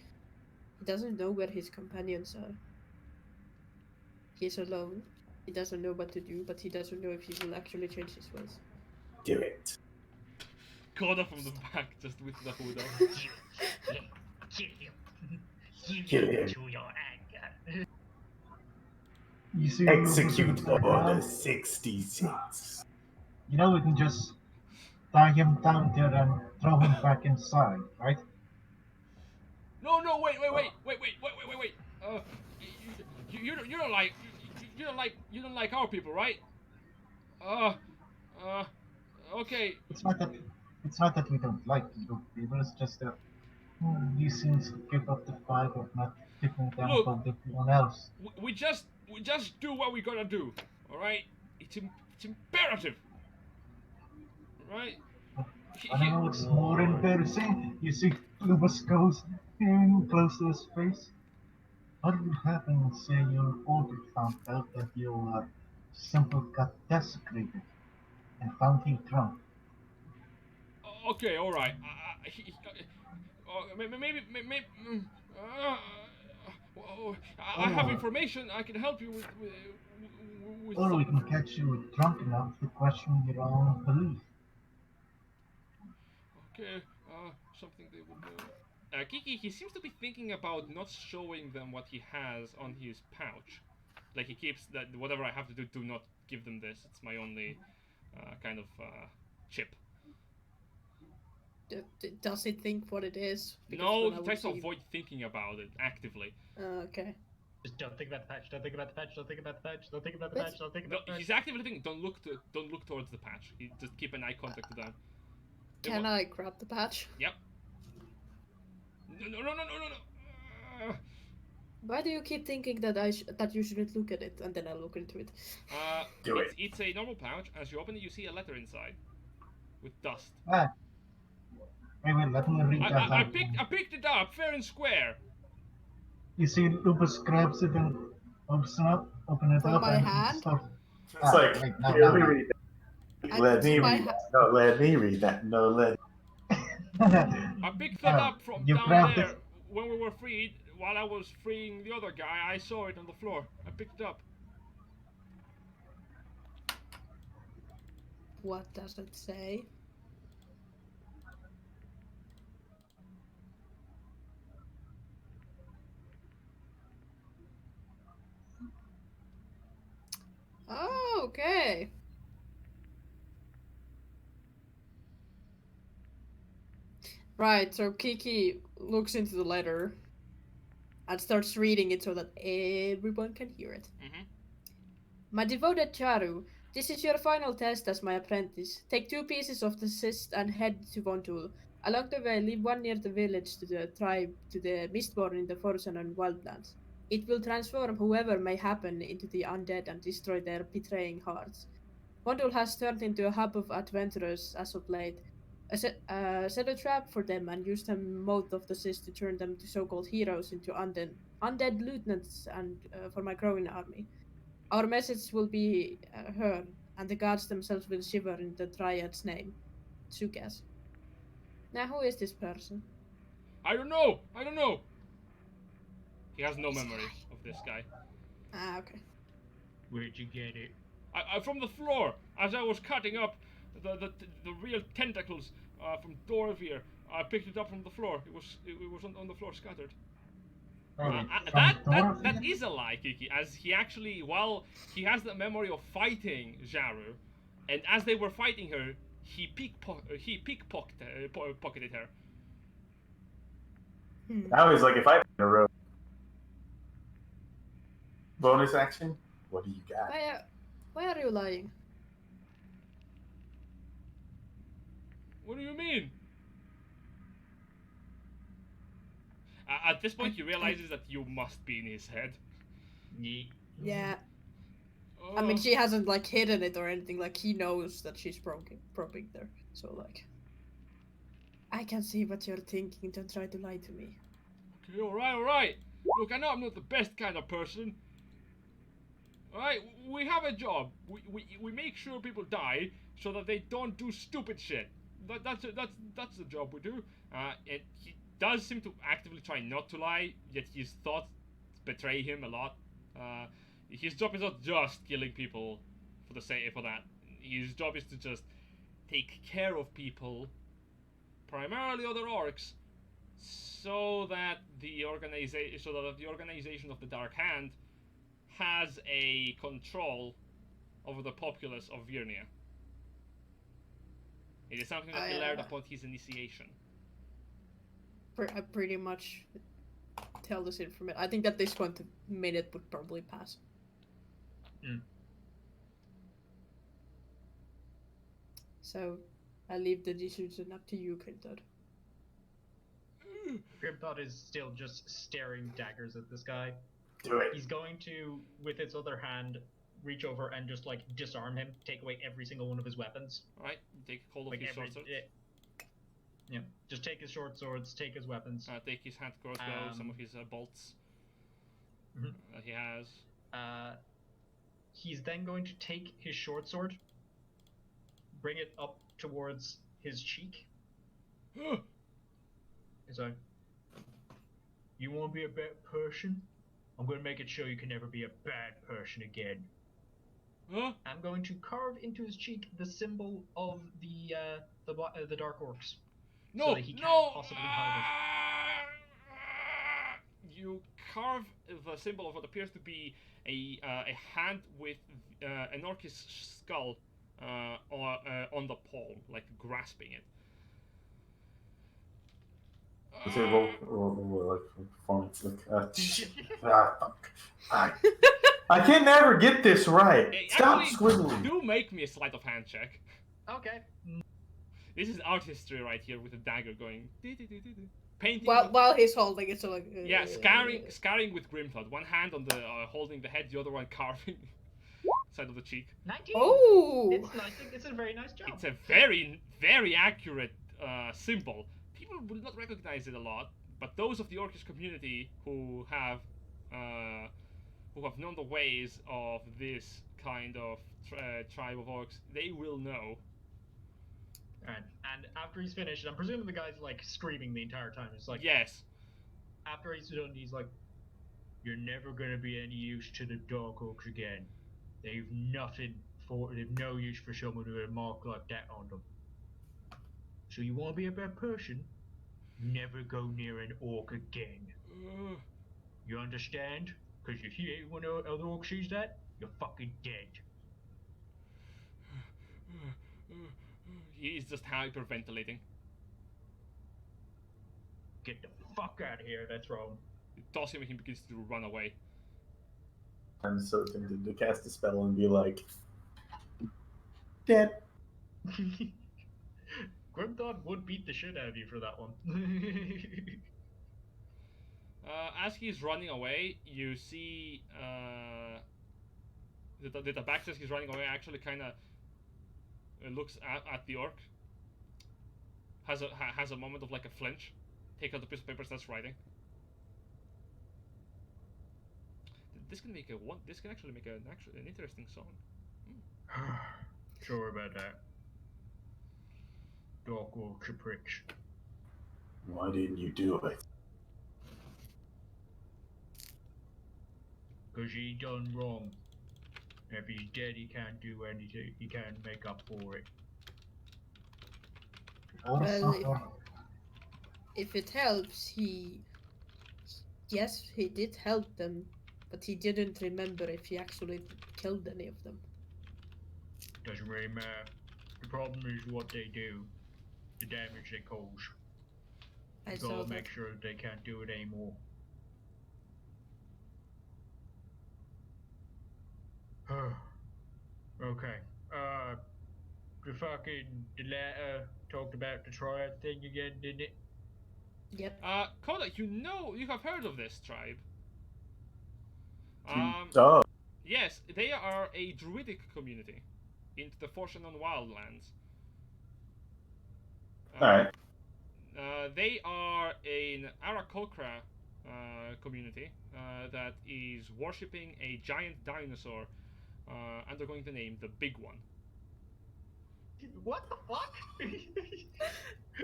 he doesn't know where his companions are. He's alone. He doesn't know what to do, but he doesn't know if he will actually change his ways. Do it. Caught up from the back, just with the hood on. Kill him. Kill him. To your anger. You see, Execute order 66. You know, we can just tie him down there and throw him back inside, right? No, wait. You don't like our people, right? Okay. It's not that we don't like you people. It's just that he seems to give up the vibe of not fitting down Look. for everyone else. We just do what we gotta do, all right? It's imperative, right? I know it's more embarrassing. You see, Lubus goes in close to his face. What would happen, say your order found out that your simple got desecrated and found him drunk? Okay, all right. Maybe. I have information. I can help you with Or we some- can catch you drunk enough to question your own belief. Okay, something they would know. Kiki, he seems to be thinking about not showing them what he has on his pouch. Like he keeps that whatever I have to do not give them this. It's my only kind of chip. Does he think what it is? Because No, when I he would tries to see- avoid thinking about it actively. Okay. Just don't think about the patch. Don't think about the patch. Don't think about the patch. Don't think about the But- patch. Don't think No, about the patch. he's actively thinking. Don't look towards the patch. Just keep an eye contact with them. Can I grab the patch? Yep. No. Why do you keep thinking that that you shouldn't look at it, and then I look into it? Do it. It's a normal pouch. As you open it, you see a letter inside, with dust. Ah. Anyway, let me read that I out. picked it up fair and square. You see, Lupus grabs it and open it From up my and hand? stuff. It's like, wait, here, let me no. read that. And Let me my read that. No, let me read that. No, let. I picked it Oh, up from you down grabbed there it. when we were freed. While I was freeing the other guy, I saw it on the floor. I picked it up. What does it say? Oh, okay. Right, so Kiki looks into the letter and starts reading it so that everyone can hear it. Mm-hmm. My devoted Jaru, this is your final test as my apprentice. Take 2 pieces of the cyst and head to Vontul. Along the way, leave one near the village to the tribe, to the Mistborn in the Forsen and Wildlands. It will transform whoever may happen into the undead and destroy their betraying hearts. Vontul has turned into a hub of adventurers as of late. Set a trap for them and use the mouth of the cyst to turn them to so-called heroes into undead lieutenants and for my growing army. Our message will be heard, and the gods themselves will shiver in the Dryad's name. Tsukas. Now, who is this person? I don't know. He has no memory of this guy. Ah, okay. Where'd you get it? I from the floor as I was cutting up the real tentacles from Dorvir. I picked it up from the floor. It was on the floor scattered. That is a lie, Kiki. As he actually, while he has the memory of fighting Jaru, and as they were fighting her, he pickpocketed her. Now he's like, if I in a row. Bonus action? What do you got? Why are you lying? What do you mean? At this point, he realizes that you must be in his head. Yeah. Oh. I mean, she hasn't like hidden it or anything. Like he knows that she's probing there. So like, I can see what you're thinking. Don't try to lie to me. Okay, all right. Look, I know I'm not the best kind of person. All right, we have a job. We make sure people die so that they don't do stupid shit. That's the job we do. And he does seem to actively try not to lie, yet his thoughts betray him a lot. His job is not just killing people for that. His job is to just take care of people, primarily other orcs, so that the organization of the Dark Hand has a control over the populace of Virnia. It is something that he learned upon his initiation. I pretty much tell this information. I think that this minute would probably pass. So, I leave the decision up to you, Grimthod. Grimthod is still just staring daggers at this guy. Do it. He's going to, with its other hand, reach over and just like disarm him, take away every single one of his weapons. Alright, take hold of Like his short sword. Yeah, just take his short swords, take his weapons. Take his hand crossbow, some of his bolts Mhm. that he has. He's then going to take his short sword, bring it up towards his cheek. He's like, "You want to be a bad person? I'm going to make it show you can never be a bad person again." Huh? I'm going to carve into his cheek the symbol of the Dark Orcs. No, so that he can't no! possibly hide You carve the symbol of what appears to be a hand with an orcish skull on the palm, like grasping it. Let's say like performance. Fuck. I can never get this right. Hey, Stop actually, squiggling. do make me a sleight of hand check. Okay. This is artistry right here with a dagger going. Painting. While he's holding it, so like. Yeah, scarring with Grimthod. One hand on the holding the head, the other one carving side of the cheek. 19. Oh. It's nice. It's a very nice job. It's a very, very accurate symbol. People will not recognize it a lot, but those of the orcish community who have known the ways of this kind of tribe of orcs, they will know. Alright, and after he's finished, I'm presuming the guy's like screaming the entire time. It's like, Yes. after he's done, he's like, "You're never gonna be any use to the dark orcs again. They've no use for someone with a mark like that on them. So you want to be a bad person? Never go near an orc again. You understand? Because if you when other orc sees that, you're fucking dead." He is just hyperventilating. Get the fuck out of here, that's wrong. You toss him and he begins to run away. I'm so tempted to cast a spell and be like, dead. Grimthod would beat the shit out of you for that one. As he's running away, you see the tabaxi as he's running away actually kind of looks at the orc. Has a moment of like a flinch. Take out the piece of paper, starts writing. This can make This can actually make an interesting song. Sure about that. Dark orcs are pricks. Why didn't you do it? Cause he done wrong. If he's dead, he can't do anything. He can't make up for it. Well, if it helps, yes, he did help them, but he didn't remember if he actually killed any of them. Doesn't really matter. The problem is what they do, the damage they cause. I You saw gotta that. make sure they can't do it anymore. Okay. The letter talked about the triad thing again, didn't it? Yep. Koda, you have heard of this tribe. Oh, Yes, they are a druidic community into the Fortune on Wildlands. alright. They are an Aarakocra community that is worshipping a giant dinosaur undergoing the name the Big One. What the fuck?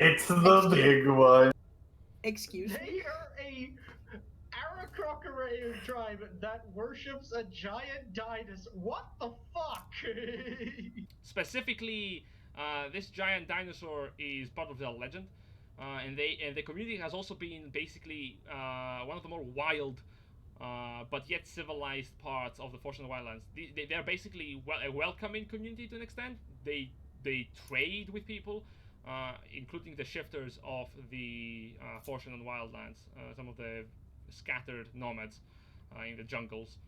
It's the big one. Excuse me. They are a Aarakocra tribe that worships a giant dinosaur. What the fuck? Specifically, this giant dinosaur is part of their legend, and the community has also been basically one of the more wild, but yet civilized parts of the Fortune Wildlands. They're basically a welcoming community to an extent. They trade with people, including the shifters of the Fortune and Wildlands, some of the scattered nomads in the jungles.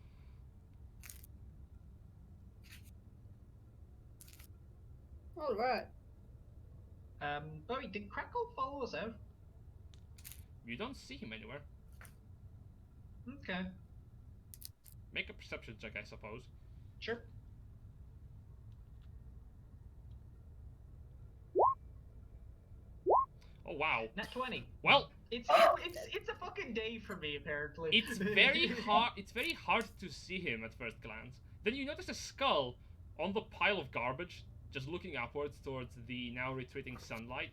Alright. Wait, did Crackle follow us out? You don't see him anywhere. Okay, Make a perception check, I suppose. sure. Oh wow. Nat 20. Well, It's a fucking day for me, apparently. it's very hard. It's very hard to see him at first glance. Then you notice a skull on the pile of garbage, just looking upwards towards the now retreating sunlight.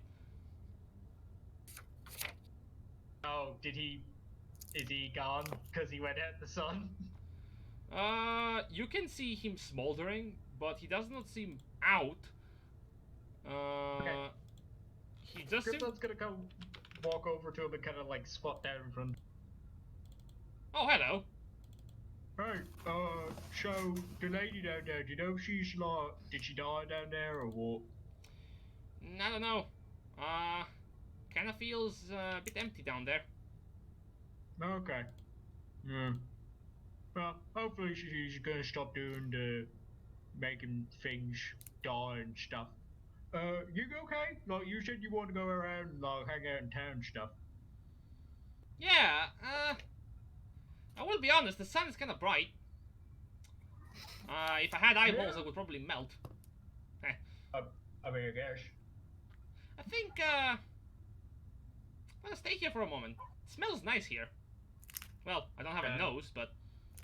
Oh, is he gone because he went out in the sun? You can see him smoldering, but he does not seem out. Okay. He just seems... Grimthod's gonna go walk over to him and kind of like squat down in front. Oh, hello. Hey, so the lady down there, do you know if she's did she die down there or what? I don't know. kind of feels a bit empty down there. Okay. Yeah. Well, hopefully she's gonna stop doing the making things die and stuff. You okay? Like you said you want to go around and like hang out in town and stuff. Yeah, I will be honest, the sun is kind of bright. If I had eyeballs, Yeah. I would probably melt. I mean, I guess. I think, I'm gonna stay here for a moment. It smells nice here. Well, I don't have a nose, but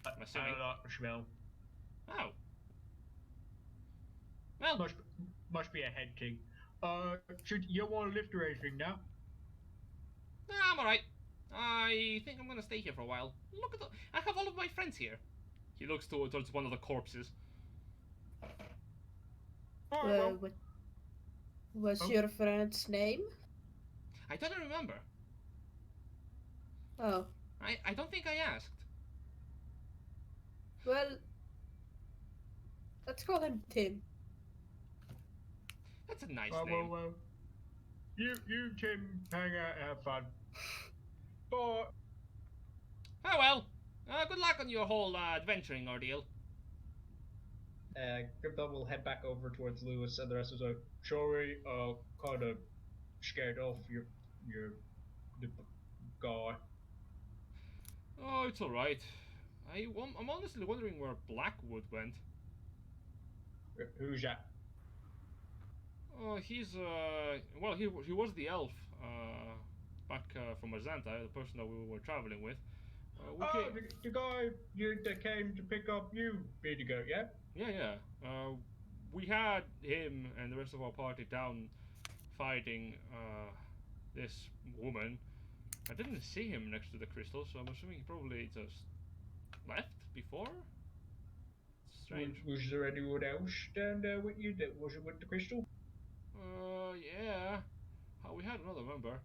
I'm assuming. I don't like the smell. Oh. Well, Must be a head thing. Should you want to lift or anything now? nah, I'm alright. I think I'm gonna stay here for a while. Look at I have all of my friends here. He looks towards one of the corpses. Alright, What was Oh. your friend's name? I don't remember. Oh, I don't think I asked. well, let's call him Tim. That's a nice well, name. well, you Tim, hang out and have fun. Bye. Oh well. Good luck on your whole adventuring ordeal. Grimthod will head back over towards Lewis, and the rest is like, sorry, kind of scared off the guy. Oh, it's alright. I'm honestly wondering where Blackwood went. Who's that? Oh, he's well, he was the elf back from Azanta, the person that we were traveling with. The guy that came to pick up you, Baby Goat, yeah? Yeah. We had him and the rest of our party down fighting this woman. I didn't see him next to the crystal, so I'm assuming he probably just left before. Strange. Was there anyone else down there with you that wasn't with the crystal? Yeah. We had another member.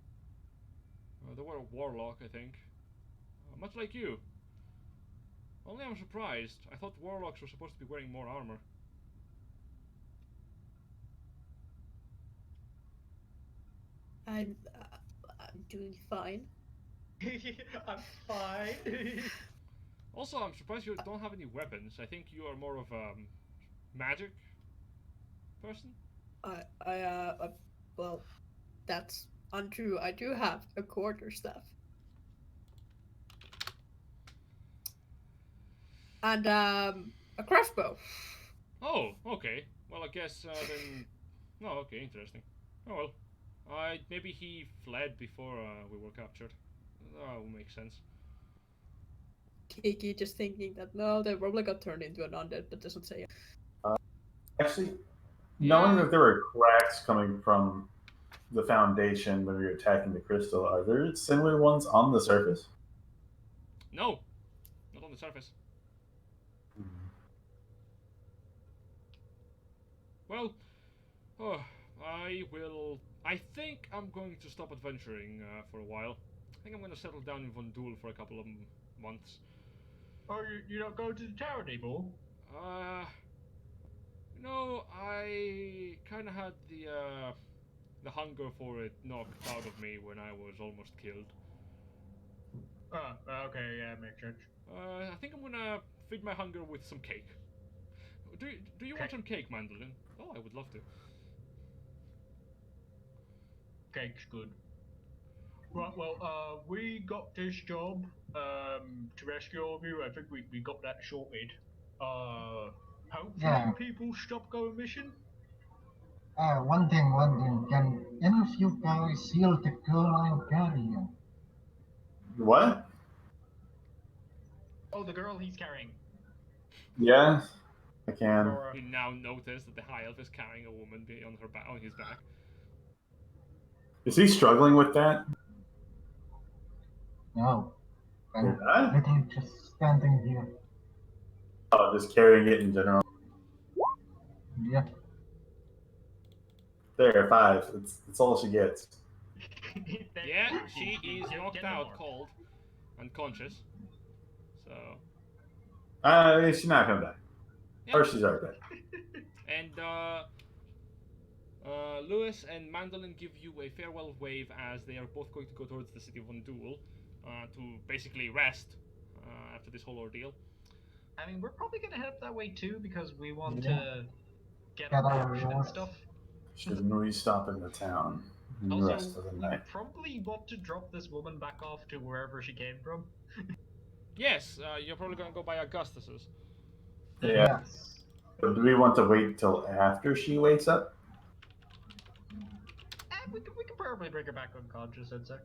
They were a warlock, I think. Much like you. Only I'm surprised. I thought warlocks were supposed to be wearing more armor. I'm doing fine. I'm fine. Also, I'm surprised you don't have any weapons. I think you are more of a magic person. Well, that's untrue. I do have a quarterstaff. And, a crossbow. Oh, okay. Well, I guess then. Oh, okay, interesting. Oh well. Maybe he fled before we were captured. That would make sense. Kiki just thinking that no, they probably got turned into an undead, but doesn't say it. Actually, knowing Yeah. that there were cracks coming from the foundation when we were attacking the crystal, are there similar ones on the surface? No, not on the surface. Well, I think I'm going to stop adventuring for a while. I think I'm going to settle down in Vondul for a couple of months. Oh, you don't go to the tower anymore? No, I kind of had the hunger for it knocked out of me when I was almost killed. Oh, okay, yeah, makes sense. I think I'm gonna feed my hunger with some cake. Do you want some cake, Mandolin? Oh, I would love to. Cake's good. Right, well, we got this job to rescue all of you. I think we got that sorted. Hopefully Yeah. people stop going missing. One thing. Can any of you guys heal the girl I'm carrying? What? Oh, the girl he's carrying. Yeah, I can. Or, You now notice that the high elf is carrying a woman on his back. Is he struggling with that? No. I'm You're not? literally just standing here. Oh, just carrying it in general. Yeah. There, 5. It's all she gets. Yeah, she is Get knocked no out more. cold, unconscious. So, She's not coming back. yeah. Or she's already back. And Lewis and Mandolin give you a farewell wave as they are both going to go towards the city of Undul to basically rest after this whole ordeal. I mean, we're probably gonna head up that way too because we want Yeah. to get Get our our option and rewards. stuff. Shouldn't we stop in the town the Also, rest of the we night? probably want to drop this woman back off to wherever she came from. Yes, you're probably going to go by Augustus's. Yeah. Yes. Do we want to wait till after she wakes up? We could probably bring her back unconscious, I'd say.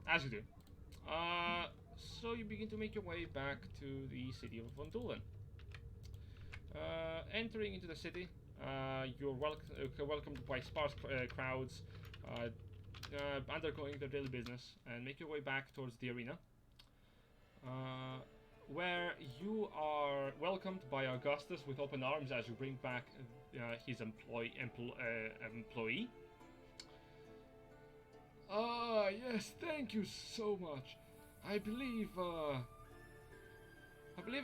As you do. So you begin to make your way back to the city of Vondulen. Entering into the city, you're welcomed by sparse crowds undergoing their daily business, and make your way back towards the arena, where you are welcomed by Augustus with open arms as you bring back his employee. Yes, thank you so much. I believe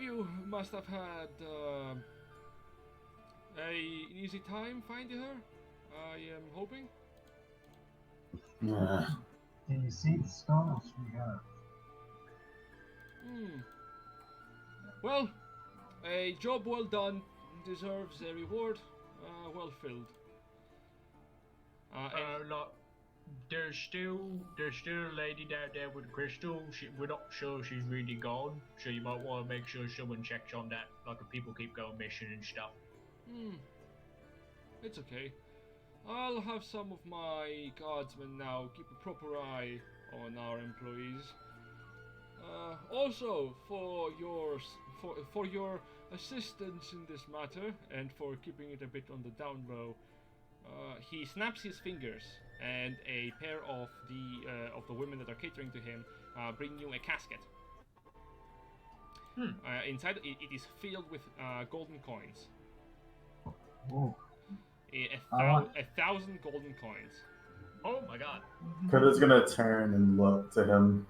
you must have had an easy time finding her. I am hoping. Yeah. Do you see the scars we have? Well, a job well done deserves a reward well filled. Look, there's still a lady down there with Crystal. We're not sure she's really gone, so you might want to make sure someone checks on that. Like if people keep going missing and stuff. It's okay. I'll have some of my guardsmen now keep a proper eye on our employees. Also, for your assistance in this matter and for keeping it a bit on the down low, he snaps his fingers, and a pair of the women that are catering to him bring you a casket. Inside, it is filled with golden coins. Ooh. A 1,000 golden coins. Oh my god. Kurta's gonna turn and look to him.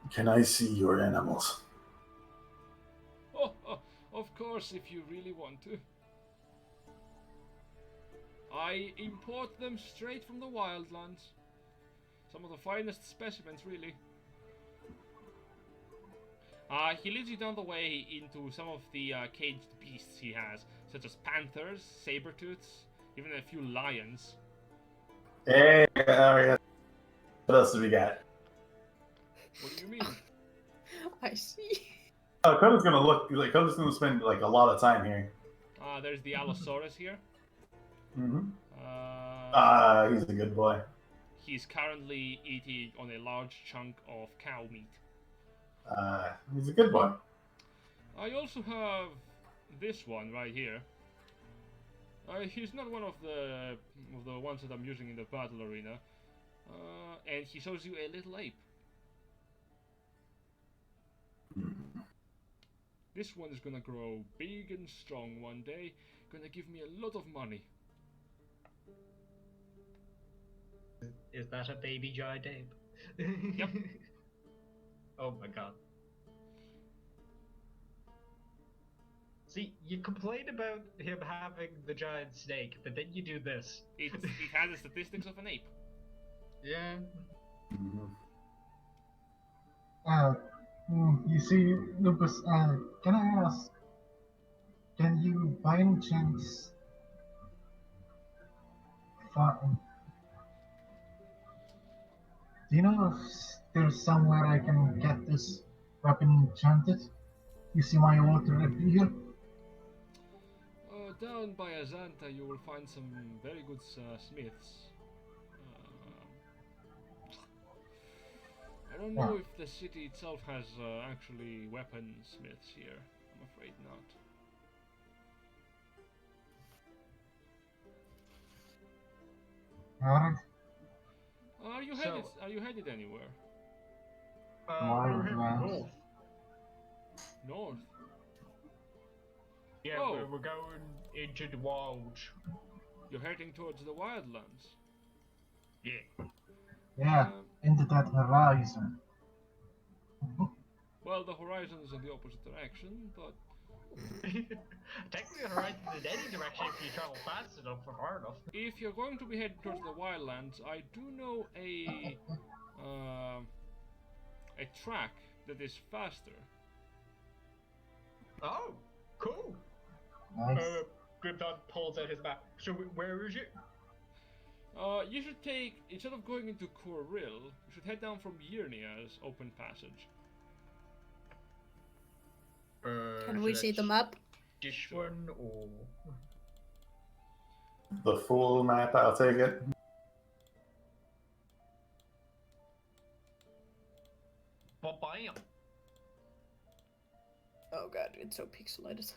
Can I see your animals? Oh, of course, if you really want to. I import them straight from the wildlands. Some of the finest specimens, really. He leads you down the way into some of the caged beasts he has, such as panthers, saber-tooths, even a few lions. Hey, what else do we got? What do you mean? I see. Oh, Kurta's gonna look like Kurta's gonna spend like a lot of time here. There's the Allosaurus here. Mm-hmm. He's a good boy. He's currently eating on a large chunk of cow meat. He's a good boy. I also have this one right here. He's not one of the ones that I'm using in the battle arena. And he shows you a little ape. This one is gonna grow big and strong one day. Gonna give me a lot of money. Is that a baby giant ape? Yep. Oh my god. See, you complain about him having the giant snake, but then you do this. It has the statistics of an ape. Yeah. You see, Lupus, can I ask, can you by any chance do you know if there's somewhere I can get this weapon enchanted? You see my altar up here? Down by Azanta you will find some very good smiths. I don't know if the city itself has actually weaponsmiths here. I'm afraid not. Alright. Are you headed anywhere? We're heading Wildlands. north. North? Yeah, Oh. we're going into the wilds. You're heading towards the wildlands? Yeah. Yeah, into that horizon. Well, the horizon is in the opposite direction, but Technically, I right in any direction if you travel fast enough or far enough. If you're going to be heading towards the wildlands, I do know a track that is faster. Oh, cool. Nice. Grimthod pulls out his map. So where is it? You should take, instead of going into Coril, you should head down from Yirnia's open passage. Can we see the map? This Sure. one or The full map, I'll take it. bam. Oh god, it's so pixelated.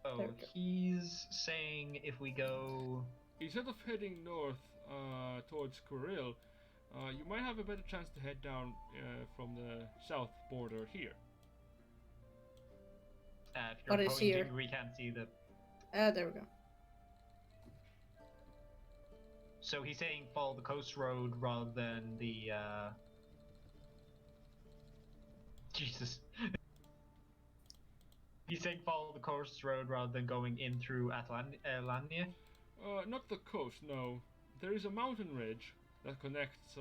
Oh, There we go. he's saying if we go. Instead of heading north towards Coril, you might have a better chance to head down from the south border here. If you're What is pointing, here? we can't see the. There we go. So he's saying follow the coast road rather than the. Jesus. He's saying follow the coast road rather than going in through Atlantia. Not the coast, no. There is a mountain ridge that connects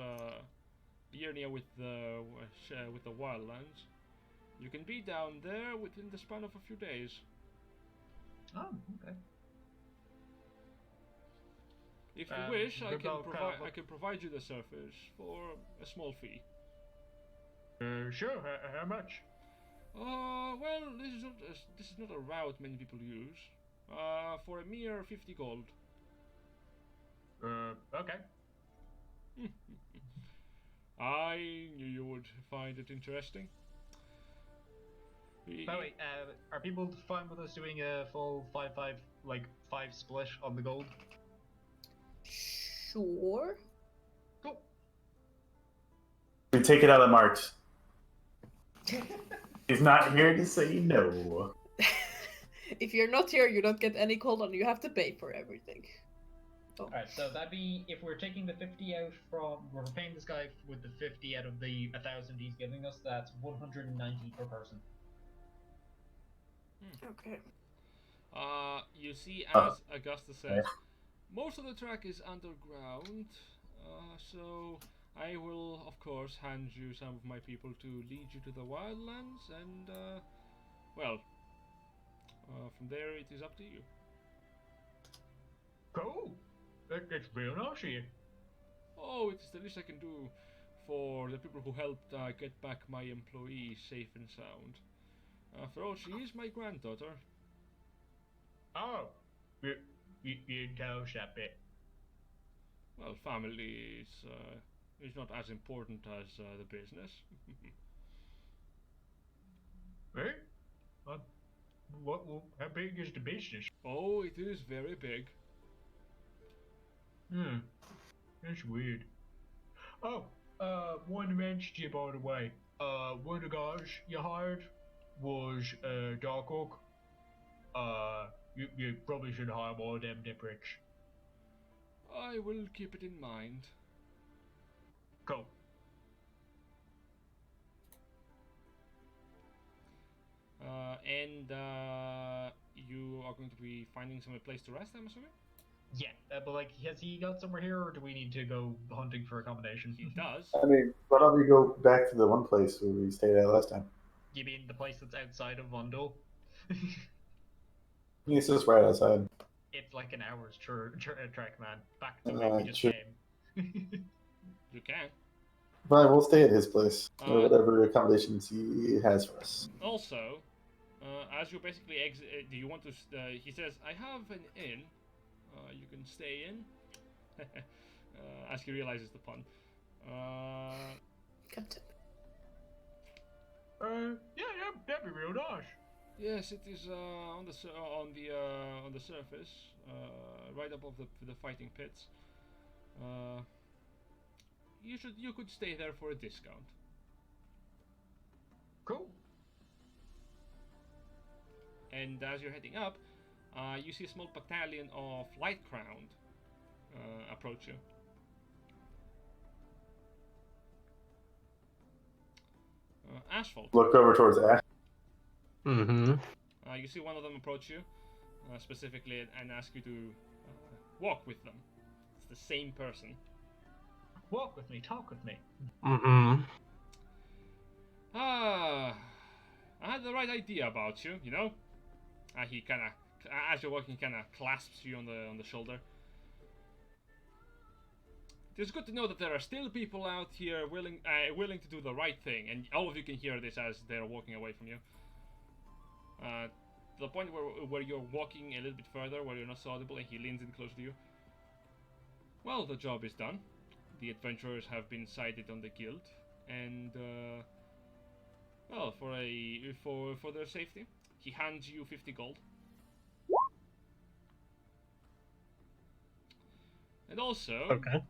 Yirnia with the wildlands. You can be down there within the span of a few days. Oh, okay. If you wish, I Rebel can provide you the surface for a small fee. Sure. How much? Well, this is not a route many people use. For a mere 50 gold. Okay. I knew you would find it interesting. By the way, are people fine with us doing a full 5-5, like 5 split on the gold? Sure. Cool. We take it out of March. He's not here to say no. If you're not here, you don't get any gold and you have to pay for everything. Oh. Alright, so that'd be, if we're taking the 50 out from, we're paying this guy with the 50 out of the 1,000 he's giving us, that's 190 per person. Okay. You see, as Augusta says, most of the track is underground, so I will, of course, hand you some of my people to lead you to the wildlands, and, from there it is up to you. Cool! That's real nice of you. Oh, it's the least I can do for the people who helped get back my employee safe and sound. After all, she is my granddaughter. Oh, you didn't tell us that bit. Well, family is not as important as the business. Eh? How big is the business? Oh, it is very big. That's weird. Oh, wanted to mention to you, by the way, one of the guys you hired was Dark Oak. You probably should hire more of them pricks. I will keep it in mind. Cool. And you are going to be finding some place to rest, I'm assuming? Yeah, but like, has he got somewhere here, or do we need to go hunting for accommodation? He does. I mean, why don't we go back to the one place where we stayed at last time? You mean the place that's outside of Vundel? It's just right outside. It's like an hour's trek, man. Back to Uh, where we just sure. came. You can. But we'll stay at his place, or Uh, whatever accommodations he has for us. Also, as you basically exit, do you want to? He says, "I have an inn. You can stay in." As he realizes the pun. Captain. Yeah, that'd be real nice. Yes, it is on the surface, right above the fighting pits. You could stay there for a discount. Cool. And as you're heading up, you see a small battalion of light crowned approach you. Asphalt. Look over towards Ash. Mm-hmm. You see one of them approach you specifically and ask you to walk with them. It's the same person. Walk with me, talk with me. Mm-mm. I had the right idea about you, you know? He kind of, as you're walking, kind of clasps you on the shoulder. It's good to know that there are still people out here willing to do the right thing, and all of you can hear this as they're walking away from you. To the point where you're walking a little bit further, where you're not so audible, and he leans in close to you. Well, the job is done. The adventurers have been cited on the guild, and well, for their safety, he hands you 50 gold. And also, Okay.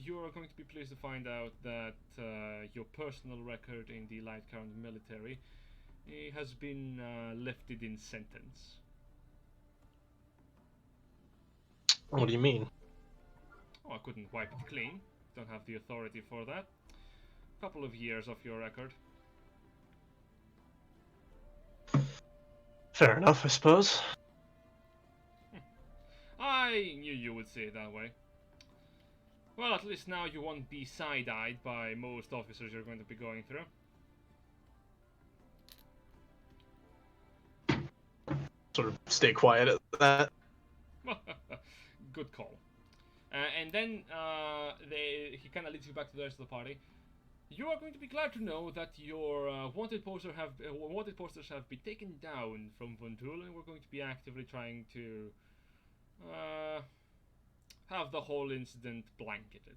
you're going to be pleased to find out that your personal record in the Light Crown military has been lifted in sentence. What do you mean? Oh, I couldn't wipe it clean. Don't have the authority for that. Couple of years off your record. Fair enough, I suppose. I knew you would say it that way. Well, at least now you won't be side-eyed by most officers you're going to be going through. Sort of stay quiet at that. Good call. And then he kind of leads you back to the rest of the party. You are going to be glad to know that your wanted posters have been taken down from Vundul, and we're going to be actively trying to have the whole incident blanketed.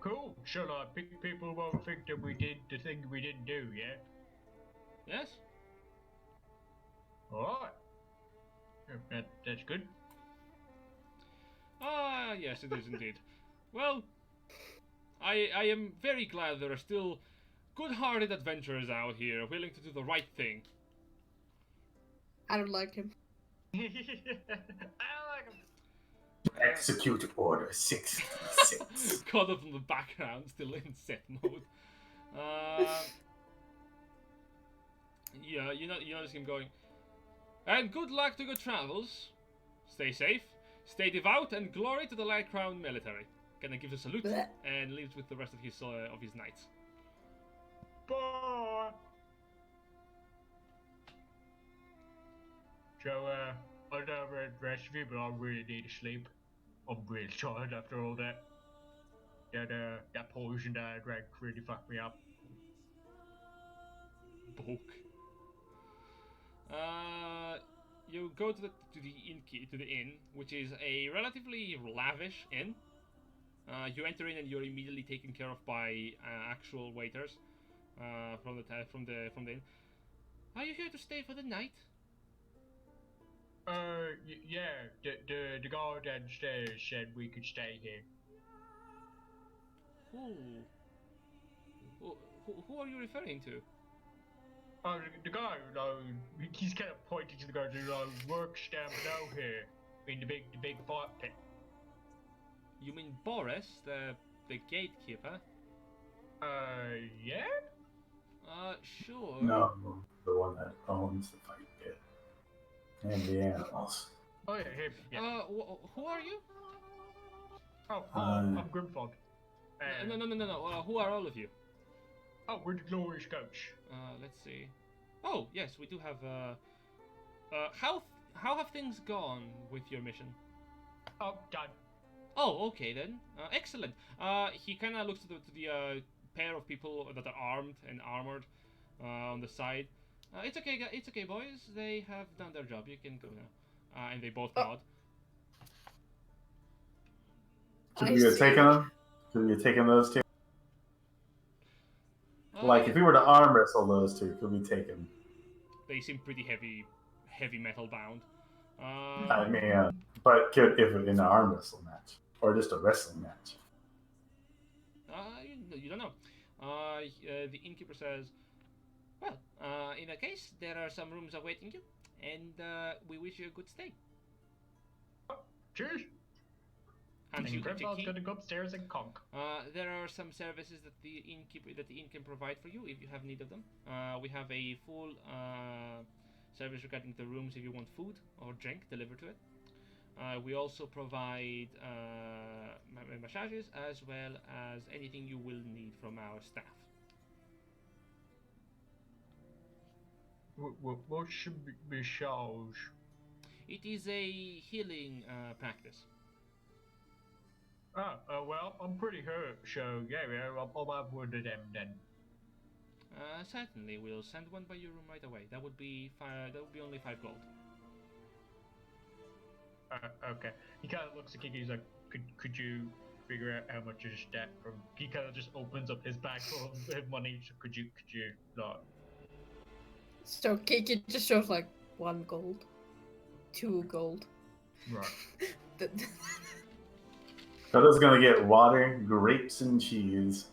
Cool. So people won't think that we did the thing we didn't do, yeah? Yes? Alright. That's good. Ah, yes, it is indeed. Well, I am very glad there are still good-hearted adventurers out here willing to do the right thing. I don't like him. I like him. Execute Order 66. Caught up in the background, still in set mode. Yeah, you notice him going. And good luck to good travels. Stay safe, stay devout, and glory to the Light Crown military. Kinda gives a salute Blech. and leaves with the rest of his knights. Bye. So, I don't know about the rest of you, but I really need to sleep. I'm really tired after all that. That poison that I drank really fucked me up. Bulk. You go to the inn, which is a relatively lavish inn. You enter in and you're immediately taken care of by actual waiters from the inn. Are you here to stay for the night? Yeah. The guard downstairs said we could stay here. Who are you referring to? Oh, the guy, he's kind of pointing to the guy who works down below here in the big fire pit. You mean Boris, the gatekeeper? Yeah? Sure. No, the one that owns the fight pit. And the animals. Oh, yeah, him. Yeah. Who are you? Oh, I'm Grimthod. No. Who are all of you? Oh, we're the Glorious Coach. Let's see. Oh, yes, we do have. How have things gone with your mission? Oh, done. Oh, okay then. Excellent. He kind of looks to the pair of people that are armed and armored on the side. It's okay, boys. They have done their job. You can go now. And they both nod. Should we have taken them? Should we have taken those two? Like, if we were to arm wrestle those two, could we take them? They seem pretty heavy metal bound. I mean, but could if in an arm wrestle match or just a wrestling match? You don't know. The innkeeper says, "Well, in that case, there are some rooms awaiting you, and we wish you a good stay." Cheers. And you Grimthod's gonna go upstairs and conk. There are some services that the inn can provide for you if you have need of them. We have a full service regarding the rooms if you want food or drink delivered to it. We also provide massages as well as anything you will need from our staff. What should be massage? It is a healing practice. Well, I'm pretty hurt, so yeah, I'll have one of them then. Certainly, we'll send one by your room right away. That would be only 5 gold. Okay. He kind of looks at Kiki. He's like, "Could you figure out how much is that from?" He kind of just opens up his bag full of money. So could you not? So Kiki just shows like 1 gold, 2 gold. Right. Coda's gonna get water, grapes, and cheese.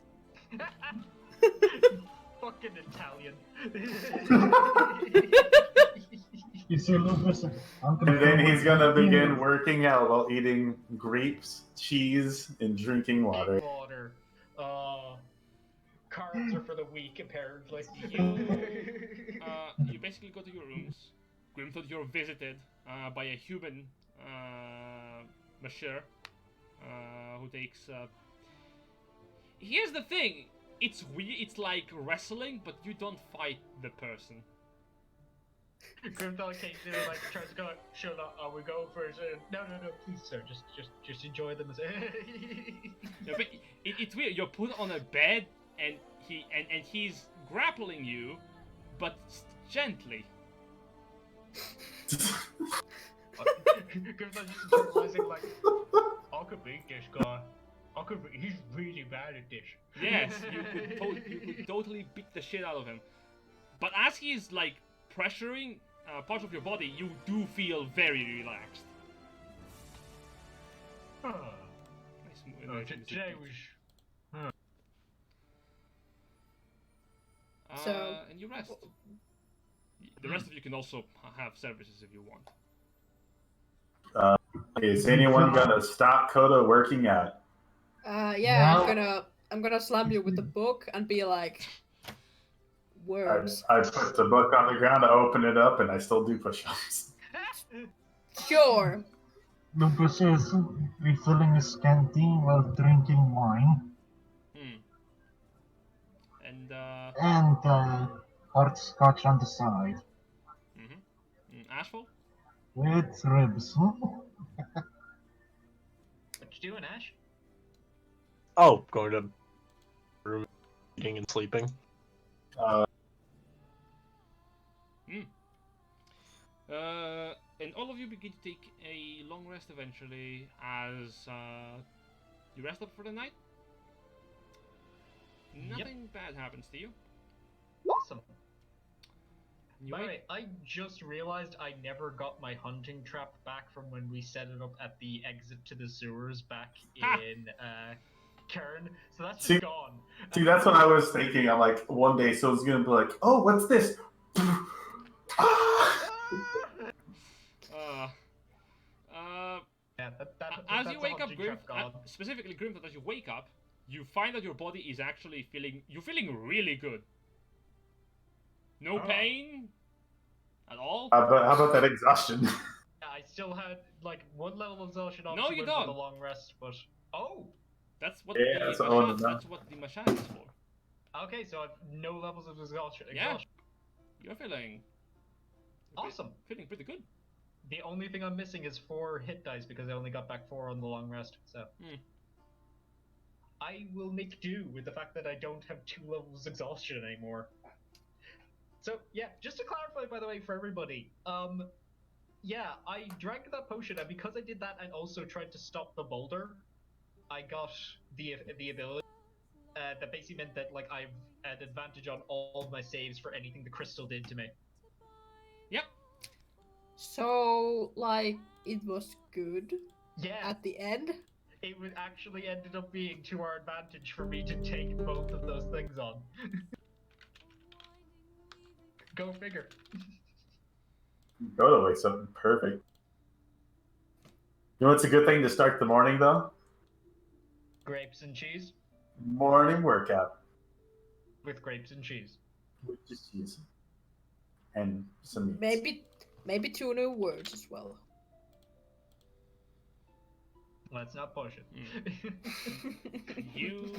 Fucking Italian. You see, listen, And then he's gonna begin working out while eating grapes, cheese, and drinking water. Water. Cards are for the weak, apparently. You basically go to your rooms. Grimthod, you're visited by a human monsieur who takes. Here's the thing. It's weird. It's like wrestling, but you don't fight the person. Grimthod came in and like tries to go. Shut up! Are we going for it? No, please, sir. Just enjoy them. Yeah, but it's weird. You're put on a bed, and he's grappling you, but gently. Grimthod just realizing like, I could beat this guy. He's really bad at this. Yes, you could totally beat the shit out of him. But as he's like pressuring parts of your body, you do feel very relaxed. Today was. So- and you rest. The rest of you can also have services if you want. Is anyone gonna stop Coda working out? Yeah, No. I'm gonna slam you with the book and be like, words. I put the book on the ground, I open it up, and I still do push-ups. Sure. Lupus is refilling his canteen while drinking wine And and hot scotch on the side Ashfall? with ribs. What you doing, Ash? Oh, going to room, eating and sleeping. And all of you begin to take a long rest eventually as you rest up for the night. Nothing bad happens to you. Awesome. You By the wake- way, I just realized I never got my hunting trap back from when we set it up at the exit to the sewers back Ha! in Kern, so that's See- just gone. See, that's what I was thinking. I'm like, one day someone's gonna be like, "Oh, what's this?" Yeah, as that's you a wake up, hunting trap gone. specifically Grimthod, as you wake up, you find that your body is actually you're feeling really good. No Oh. pain at all. But how about that exhaustion? Yeah, I still had like 1 level of exhaustion No, obviously you went for don't. the long rest, but That's what Yeah, the that's what I wanted to know. that's what the massage is for. okay, so I've no levels of exhaustion. Yeah. You're feeling Awesome. feeling pretty good. The only thing I'm missing is 4 hit dice because I only got back 4 on the long rest. So I will make do with the fact that I don't have 2 levels of exhaustion anymore. So yeah, just to clarify, by the way, for everybody, yeah, I drank that potion, and because I did that and also tried to stop the boulder, I got the ability that basically meant that like I've had advantage on all of my saves for anything the crystal did to me. Yep. So, like, it was good Yeah, at the end. it would actually ended up being to our advantage for me to take both of those things on. Go figure. Coda wakes up perfect. You know what's a good thing to start the morning though? Grapes and cheese? Morning workout With grapes and cheese. with just cheese and some meats. Maybe 2 new words as well. Let's not push it. You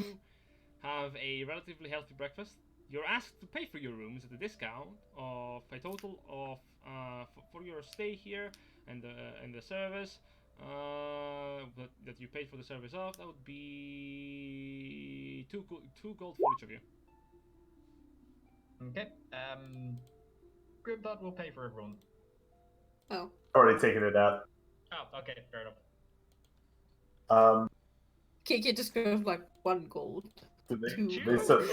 have a relatively healthy breakfast. You're asked to pay for your rooms at a discount of a total of for your stay here and the service that you paid for the service of. That would be two gold for each of you. Okay. Grimthod will pay for everyone. Oh. Already taken it out. Oh, okay, fair enough. Kiki just goes like 1 gold. Do they, 2 they gold. su-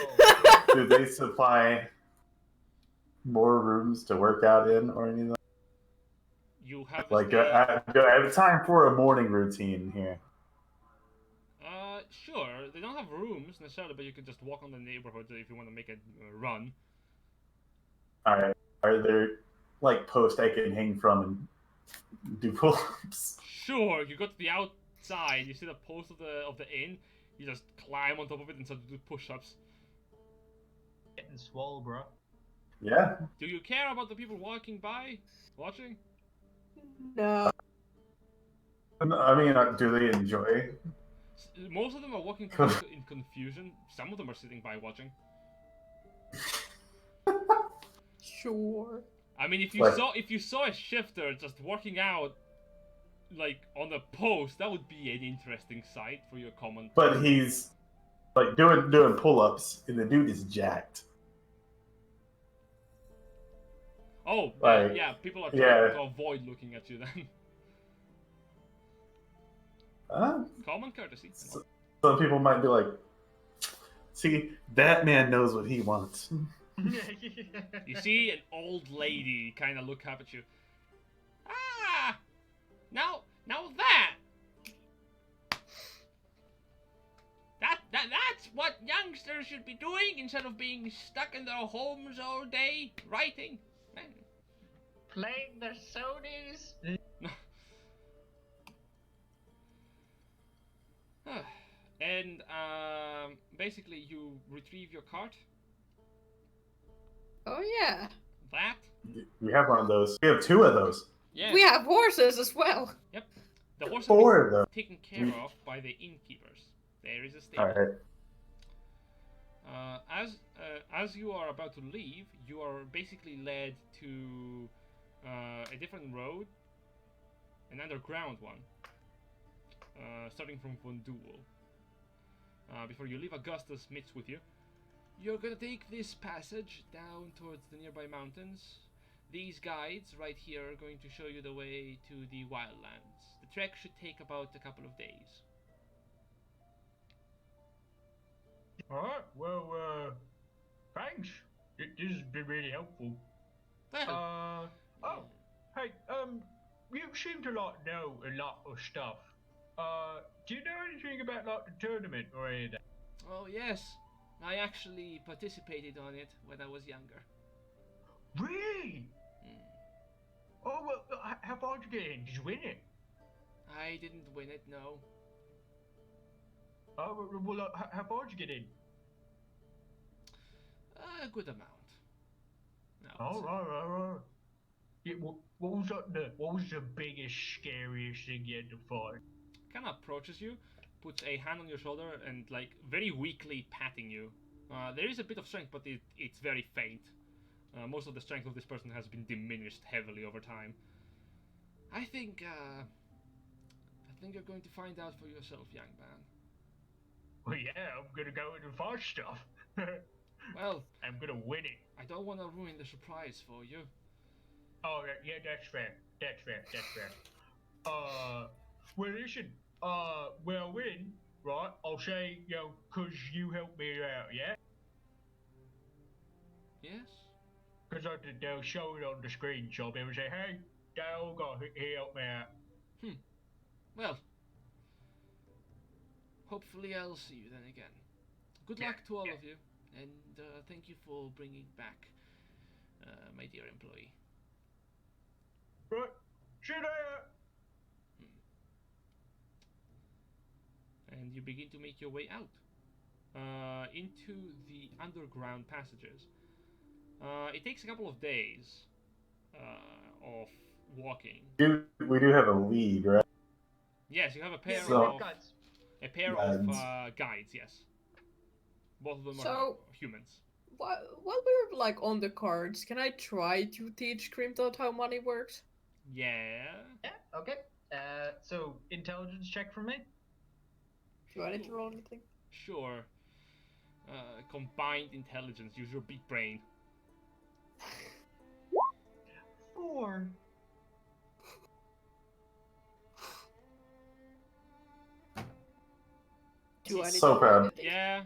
do they supply more rooms to work out in or anything? You have Like, a stay. I have time for a morning routine here. Sure. They don't have rooms necessarily, but you could just walk on the neighborhood if you want to make a run. Alright. Are there, like, posts I can hang from and do pull-ups? Sure. You go to the outside. You see the post of the inn. You just climb on top of it and start to do push-ups. Getting swole, bro. Yeah. Do you care about the people walking by, watching? No. I mean, do they enjoy? Most of them are walking by in confusion. Some of them are sitting by watching. Sure. I mean, if you saw a shifter just working out, like on a post, that would be an interesting sight for your comment. But he's like doing pull-ups, and the dude is jacked. Oh, Like, yeah, people are trying yeah. to avoid looking at you then. Common courtesy. Some people might be like, "See, that man knows what he wants." You see an old lady kind of look up at you. Ah! Now that's what youngsters should be doing instead of being stuck in their homes all day writing. Playing the Sonys. And basically you retrieve your cart. Oh yeah. That. We have one of those. We have 2 of those. Yeah. We have horses as well. Yep. The horse 4 of them. is taken care of by the innkeepers. There is a stable. All right. As you are about to leave, you are basically led to a different road, an underground one, starting from Vondul. Before you leave, Augustus meets with you. You're gonna take this passage down towards the nearby mountains. These guides right here are going to show you the way to the wildlands. The trek should take about a couple of days. Alright, well, thanks. This has been really helpful. Well, Hey, you seem to like know a lot of stuff. Do you know anything about like the tournament or anything? oh yes, I actually participated on it when I was younger. Really? Oh, well, how far did you get in? Did you win it? I didn't win it, no. Oh, well, how far did you get in? A good amount. No, Oh, right. Yeah, what was the biggest, scariest thing you had to fight? kind of approaches you, puts a hand on your shoulder, and like very weakly patting you. There is a bit of strength, but it's very faint. Most of the strength of this person has been diminished heavily over time. I think you're going to find out for yourself, young man. Well, yeah, I'm gonna go in and fight stuff. Well, I'm gonna win it. I don't want to ruin the surprise for you. Oh, yeah, that's fair. Well, listen, when I win, right, I'll say, 'cause you helped me out, yeah? Yes? Because they'll show it on the screen, so I'll be able to say, hey, Dale, he helped me out. Well, hopefully I'll see you then again. Good luck to all of you, and thank you for bringing back my dear employee. Right, see you later. and you begin to make your way out into the underground passages. It takes a couple of days of walking. We do have a lead, right? Yes, you have a pair So- of guys. guides. Yes, both of them are So- humans. While we're like on the cards, can I try to teach Grimthod how money works? Yeah. Yeah. Okay. So intelligence check for me. Do I need to roll anything? Sure. Combined intelligence. Use your big brain. 4. Do I need So to roll proud. anything? Yeah.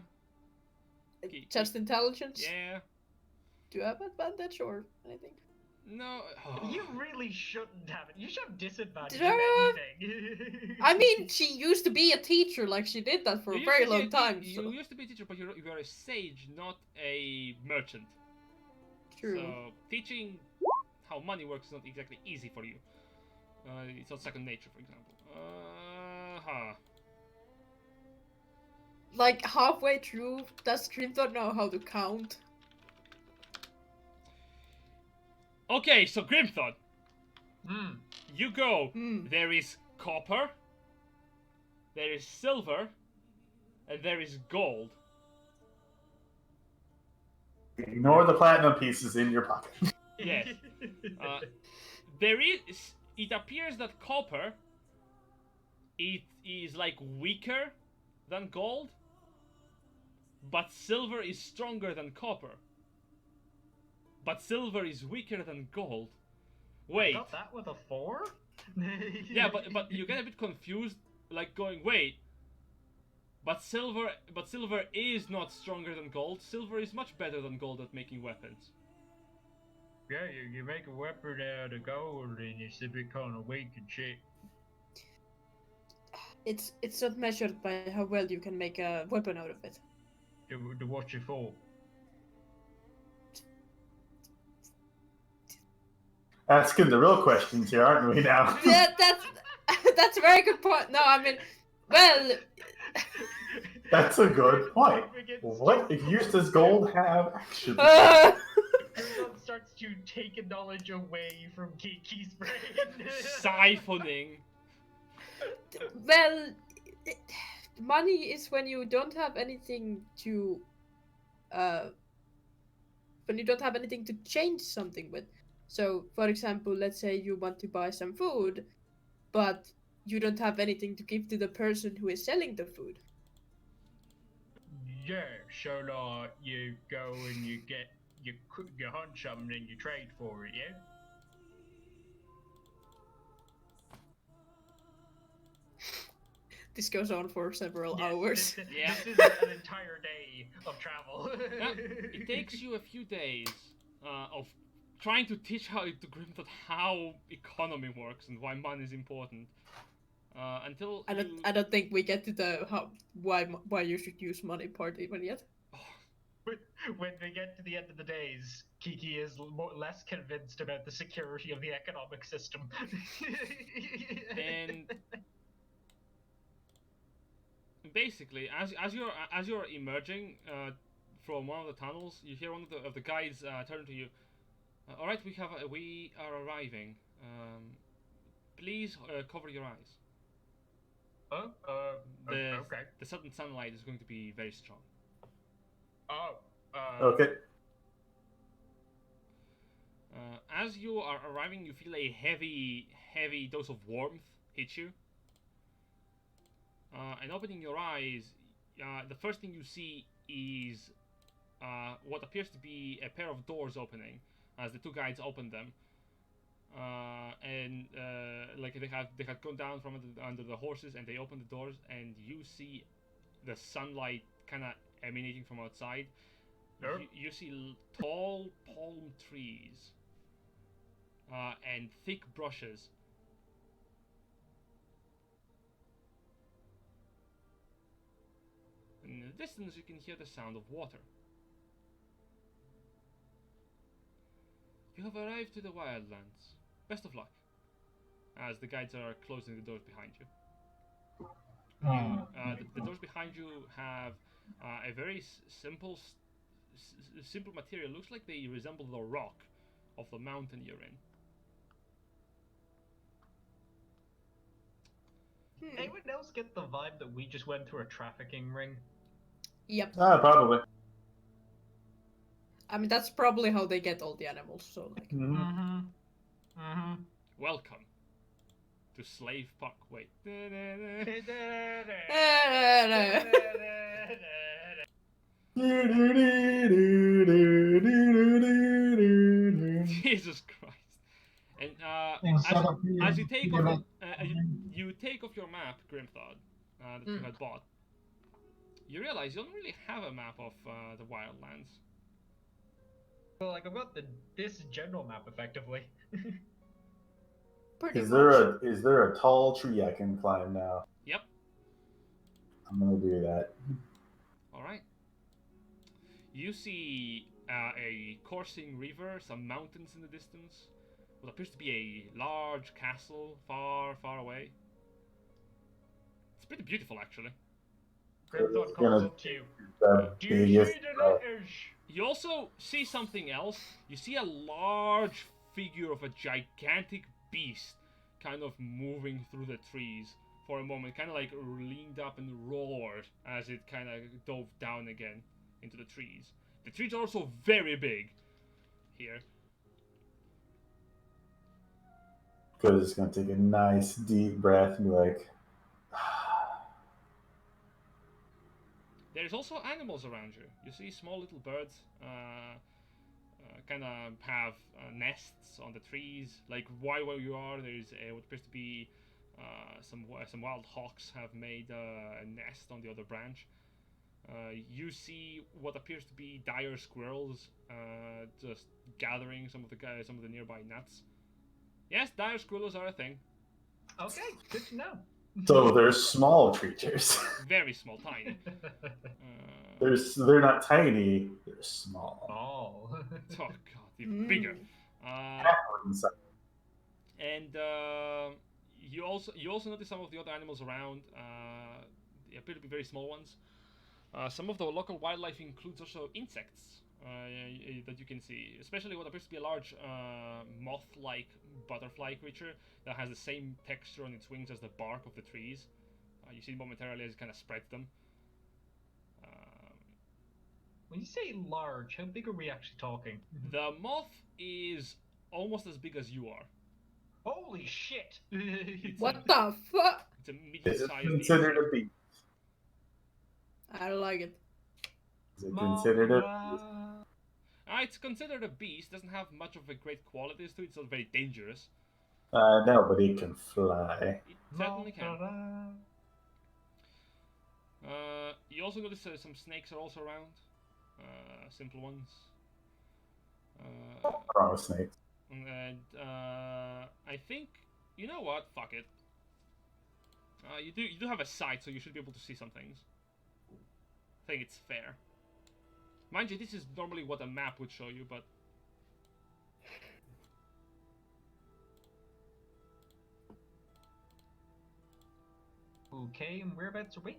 Just intelligence? Yeah. Do you have advantage or anything? No. You really shouldn't have it. You should have disadvantage Did I in anything. I mean, she used to be a teacher, like she did that for You a used very to be long time. You So. used to be a teacher, but you're a sage, not a merchant. True. So teaching how money works is not exactly easy for you. It's not second nature, for example. Like halfway through, does Grimthod know how to count? Okay, so Grimthod, Hmm. you go. Hmm. There is copper, there is silver, and there is gold. Ignore the platinum pieces in your pocket. Yes. There is. It appears that copper. It is like weaker than gold, but silver is stronger than copper. But silver is weaker than gold. Wait. Got that with a 4? Yeah, but you get a bit confused, like going, wait. But silver is not stronger than gold. Silver is much better than gold at making weapons. Yeah, you make a weapon out of gold and it's a bit kind of weak and shit. It's not measured by how well you can make a weapon out of it. To watch it for. Asking the real questions here, aren't we now? That's a very good point. No, I mean, well, That's a good point. What use does gold have actually? Grimthod starts to take knowledge away from Kiki's brain. Siphoning. well, money is when you don't have anything to, when you don't have anything to change something with. So, for example, let's say you want to buy some food, but you don't have anything to give to the person who is selling the food. Yeah, so like you go and you hunt something and you trade for it, yeah? This goes on for several Yes, hours. Yeah. This is an entire day of travel. Yeah, it takes you a few days of trying to teach to Grimthod how economy works and why money is important. Until I don't think we get to the why you should use money part even yet. When they get to the end of the days, Kiki is less convinced about the security of the economic system. And basically, as you're emerging from one of the tunnels, you hear one of the guides turn to you. All right, we are arriving. Please cover your eyes. Oh, okay. The sudden sunlight is going to be very strong. Oh, Okay. As you are arriving, you feel a heavy dose of warmth hit you. And opening your eyes, the first thing you see is what appears to be a pair of doors opening as the two guides open them. Like they had gone down from under the horses and they open the doors and you see the sunlight kind of emanating from outside. Sure. You see tall palm trees and thick brushes. In the distance, you can hear the sound of water. You have arrived to the wildlands. Best of luck, as the guides are closing the doors behind you. The doors behind you have a very simple material. Looks like they resemble the rock of the mountain you're in. Anyone else get the vibe that we just went through a trafficking ring? Yep. Probably. I mean, that's probably how they get all the animals. So like. Mhm. Welcome to Slave Park. Wait. Jesus Christ! And as you take off, you take off your map, Grimthod, that you had bought. You realize you don't really have a map of the Wildlands. Well, like I've got this general map effectively. Pretty Is much. there a tall tree I can climb now? Yep. I'm gonna do that. All right. You see a coursing river, some mountains in the distance. What appears to be a large castle far, far away. It's pretty beautiful, actually. Grimthod calls up to you. The Do you biggest, see the letters? You also see something else. You see a large figure of a gigantic beast kind of moving through the trees for a moment, kind of like leaned up and roared as it kind of dove down again into the trees. The trees are also very big here. Because it's gonna take a nice deep breath and be like, There's also animals around you. You see small little birds kind of have nests on the trees. Like right where you are, there's what appears to be some wild hawks have made a nest on the other branch. You see what appears to be dire squirrels just gathering some of the nearby nuts. Yes, dire squirrels are a thing. Okay, good to know. so they're small creatures. Very small, tiny. They're not tiny. They're small. Oh. Oh god, even bigger. And you also notice some of the other animals around. They appear to be very small ones. Some of the local wildlife includes also insects that you can see, especially what appears to be a large moth-like butterfly creature that has the same texture on its wings as the bark of the trees. You see momentarily as it kind of spreads them. When you say large, how big are we actually talking? The moth is almost as big as you are. Holy shit! What the fuck? It's a Is it medium-sized considered insect. a beast? I don't like it. Is it considered a It's considered a beast. Doesn't have much of a great qualities to it. It's not very dangerous. No, but it can fly. It certainly can. You also notice some snakes are also around. Simple ones. Promise snakes. And I think, you know what? Fuck it. You do have a sight, so you should be able to see some things. I think it's fair. Mind you, this is normally what a map would show you, but Okay, and whereabouts are we?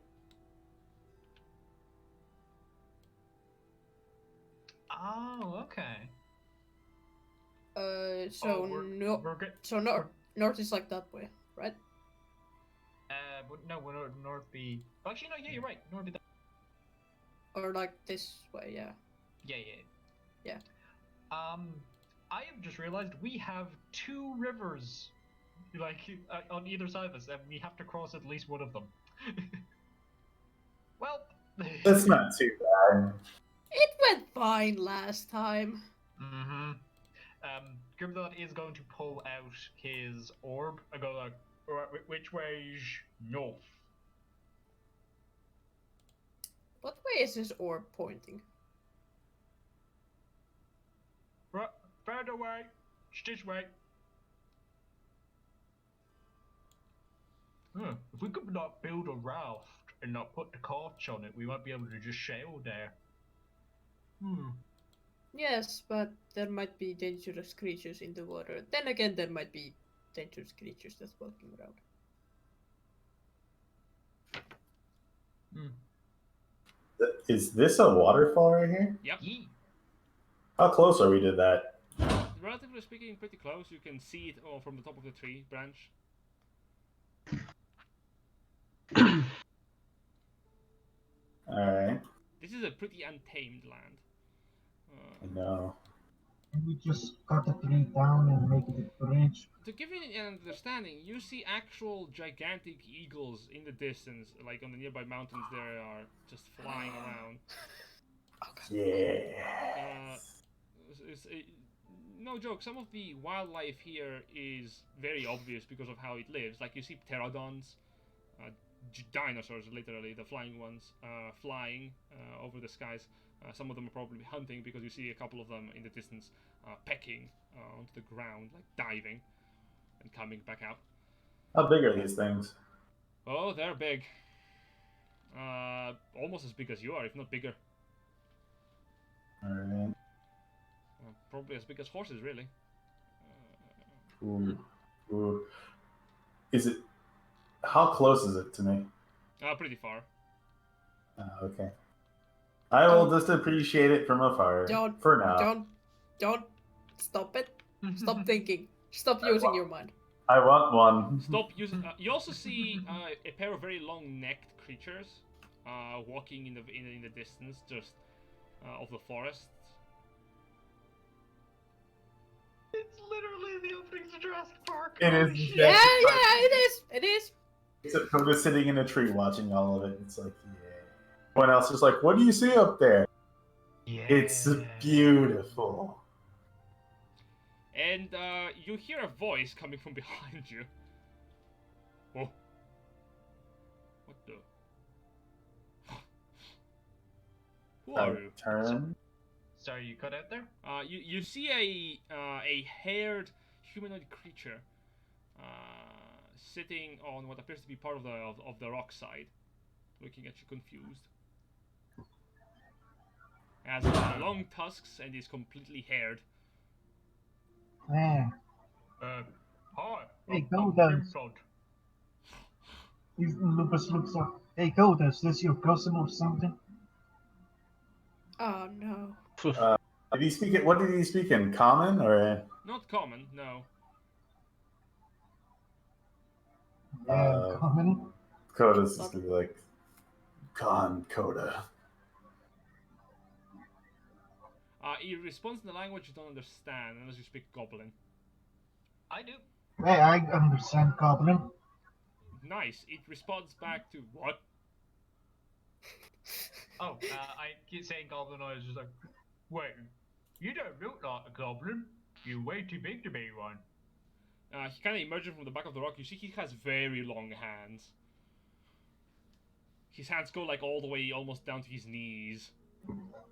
Oh, okay. So we're good. so north is like that way, right? No, we're north be. Actually, no, yeah, you're right. North be. Or like this way, yeah. Yeah. I have just realized we have 2 rivers, like on either side of us, and we have to cross at least one of them. Well, That's not too bad. It went fine last time. Mm-hmm. Grimthod is going to pull out his orb and go like, which way's north? What way is his orb pointing? Right, further away. It's this way. If we could not build a raft and not put the carts on it, we might be able to just sail there. Yes, but there might be dangerous creatures in the water. Then again, there might be dangerous creatures that's walking around. Is this a waterfall right here? Yep. Yee. How close are we to that? Relatively speaking, pretty close. You can see it from the top of the tree branch. Alright. This is a pretty untamed land. No. Can we just cut the tree down and make it a bridge? To give you an understanding, you see actual gigantic eagles in the distance, like on the nearby mountains. They are just flying around. Yeah. No joke. Some of the wildlife here is very obvious because of how it lives. Like you see pterodons, dinosaurs, literally the flying ones, flying over the skies. Some of them are probably hunting because you see a couple of them in the distance pecking onto the ground, like diving and coming back out. How big are these things? Oh, they're big. Almost as big as you are, if not bigger. Alright. Probably as big as horses, really. Ooh. Is it... How close is it to me? Pretty far. Okay. I will just appreciate it from afar. Don't. For now. Don't. Stop it. Stop thinking. Stop using your mind. I want one. Stop using. You also see a pair of very long-necked creatures walking in the distance, just of the forest. It's literally the opening to Jurassic Park. It is. Holy shit. Yeah, it is. It is. Except Coda sitting in a tree watching all of it. It's like, yeah. Everyone else is like, what do you see up there? Yeah. It's beautiful. And you hear a voice coming from behind you. Oh. What the? Who are you? Turn. Sorry, you cut out there? You see a haired humanoid creature sitting on what appears to be part of the rock side, looking at you confused. Has long tusks and is completely haired. Yeah. Hi. Hey, I'm go down. Grimthod. Lupus looks up. Hey, Coda, is this your cousin or something? Oh no. Did he speak it? What did he speak in? Common or? Not common, no. Yeah, common. Coda's just gonna be like, Con Coda. He responds in the language you don't understand unless you speak Goblin. I do. Hey, I understand Goblin. Nice. It responds back to what? Oh, I keep saying goblin. I was just like, wait, you don't look like a goblin. You're way too big to be one. He kind of emerges from the back of the rock. You see he has very long hands. His hands go like all the way almost down to his knees.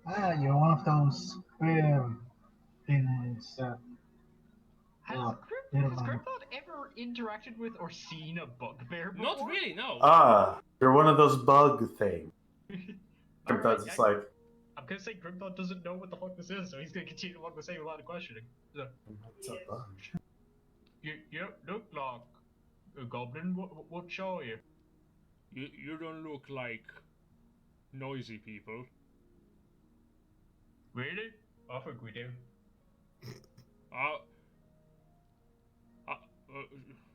Ah, you're one of those bear things. Has never mind. Grimthod ever interacted with or seen a bugbear before? Not really, no. You're one of those bug things. Grimthod's just like, I'm gonna say Grimthod doesn't know what the fuck this is, so he's gonna continue along the same line of questioning. So, what's a bug? you don't look like a goblin. What show are you? You don't look like noisy people. Really? I think we do.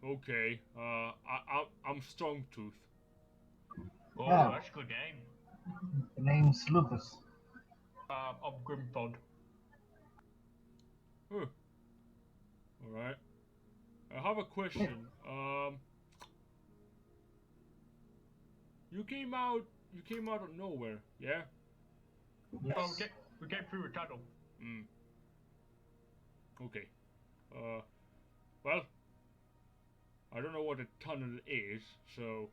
Okay. I'm Strongtooth. Oh, Yeah. that's a good name. The name's Lupus. I'm Grimthod. Huh. Alright. I have a question. You came out of nowhere, yeah? Yes. Oh, we came through a tunnel. Okay. Well, I don't know what a tunnel is, so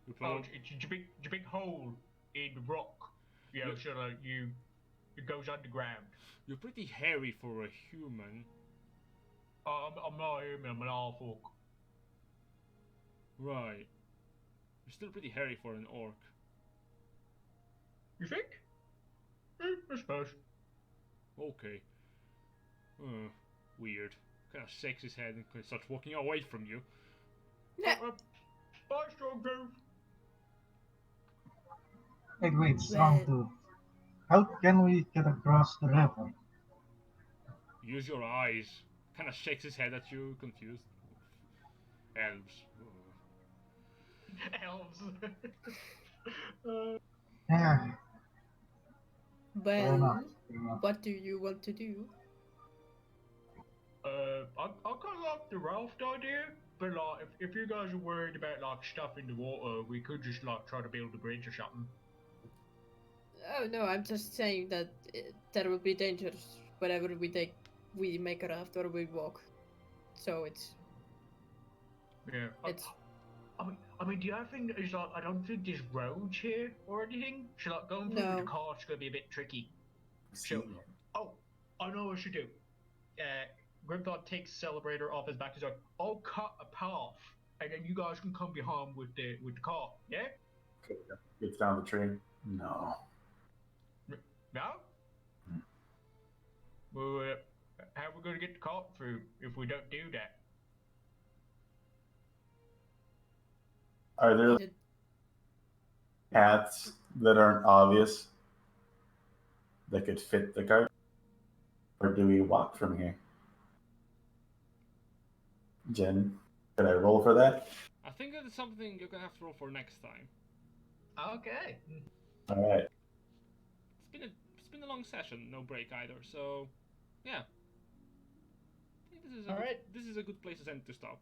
you Oh, probably it's a big hole in the rock. You know, so that it goes underground. you're pretty hairy for a human. I'm not human, I'm an half-orc. Right. You're still pretty hairy for an orc. You think? I suppose. Okay. Weird. Kind of shakes his head and starts walking away from you. Yeah. Bye, Strongtooth. Wait, strong too. How can we get across the river? Use your eyes. Kind of shakes his head at you, confused. Elves. Elves. Yeah, fair enough. Well, Fair enough. what do you want to do? I kind of like the raft idea, but like, if you guys are worried about like stuff in the water, we could just like try to build a bridge or something. Oh no, I'm just saying that that would be dangerous whenever we make a raft or we walk. So it's Yeah. I mean, the other thing is like, I don't think there's roads here or anything. So like, going through with the No. cart's gonna be a bit tricky. So, oh, I know what I should do. Grimthod takes Celebrator off his back. He's like, I'll cut a path, and then you guys can come behind with the cart. Yeah? Gets down the tree. No. No? Well, how are we gonna get the cart through if we don't do that? Are there it- paths that aren't obvious that could fit the cart? Or do we walk from here? Jen, could I roll for that? I think that is something you're gonna have to roll for next time. Okay. All right. It's been a long session, no break either. So, yeah. I think this is a Alright. This is a good place to stop.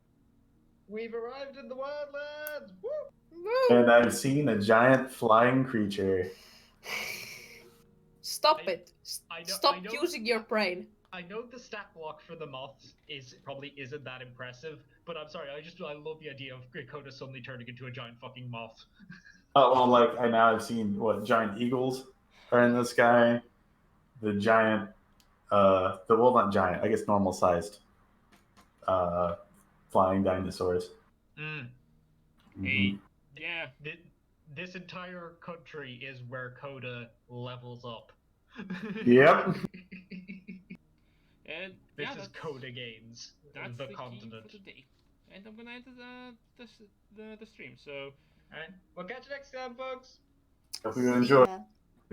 We've arrived in the wildlands! Woo! Woo! And I've seen a giant flying creature. Stop I- it! I know- Stop I know- using your brain. I know the stat block for the moths probably isn't that impressive, but I'm sorry, I love the idea of Dakota suddenly turning into a giant fucking moth. Oh, well, like I've seen giant eagles are in the sky. The giant, not giant, I guess normal sized, flying dinosaurs. Mm. Hey, yeah. This entire country is where Coda levels up. Yep. And This yeah, is that's, Coda Games, that's the the continent. key for today. And I'm gonna end the stream. So Alright, we'll catch you next time, folks. Hope you enjoy. Yeah.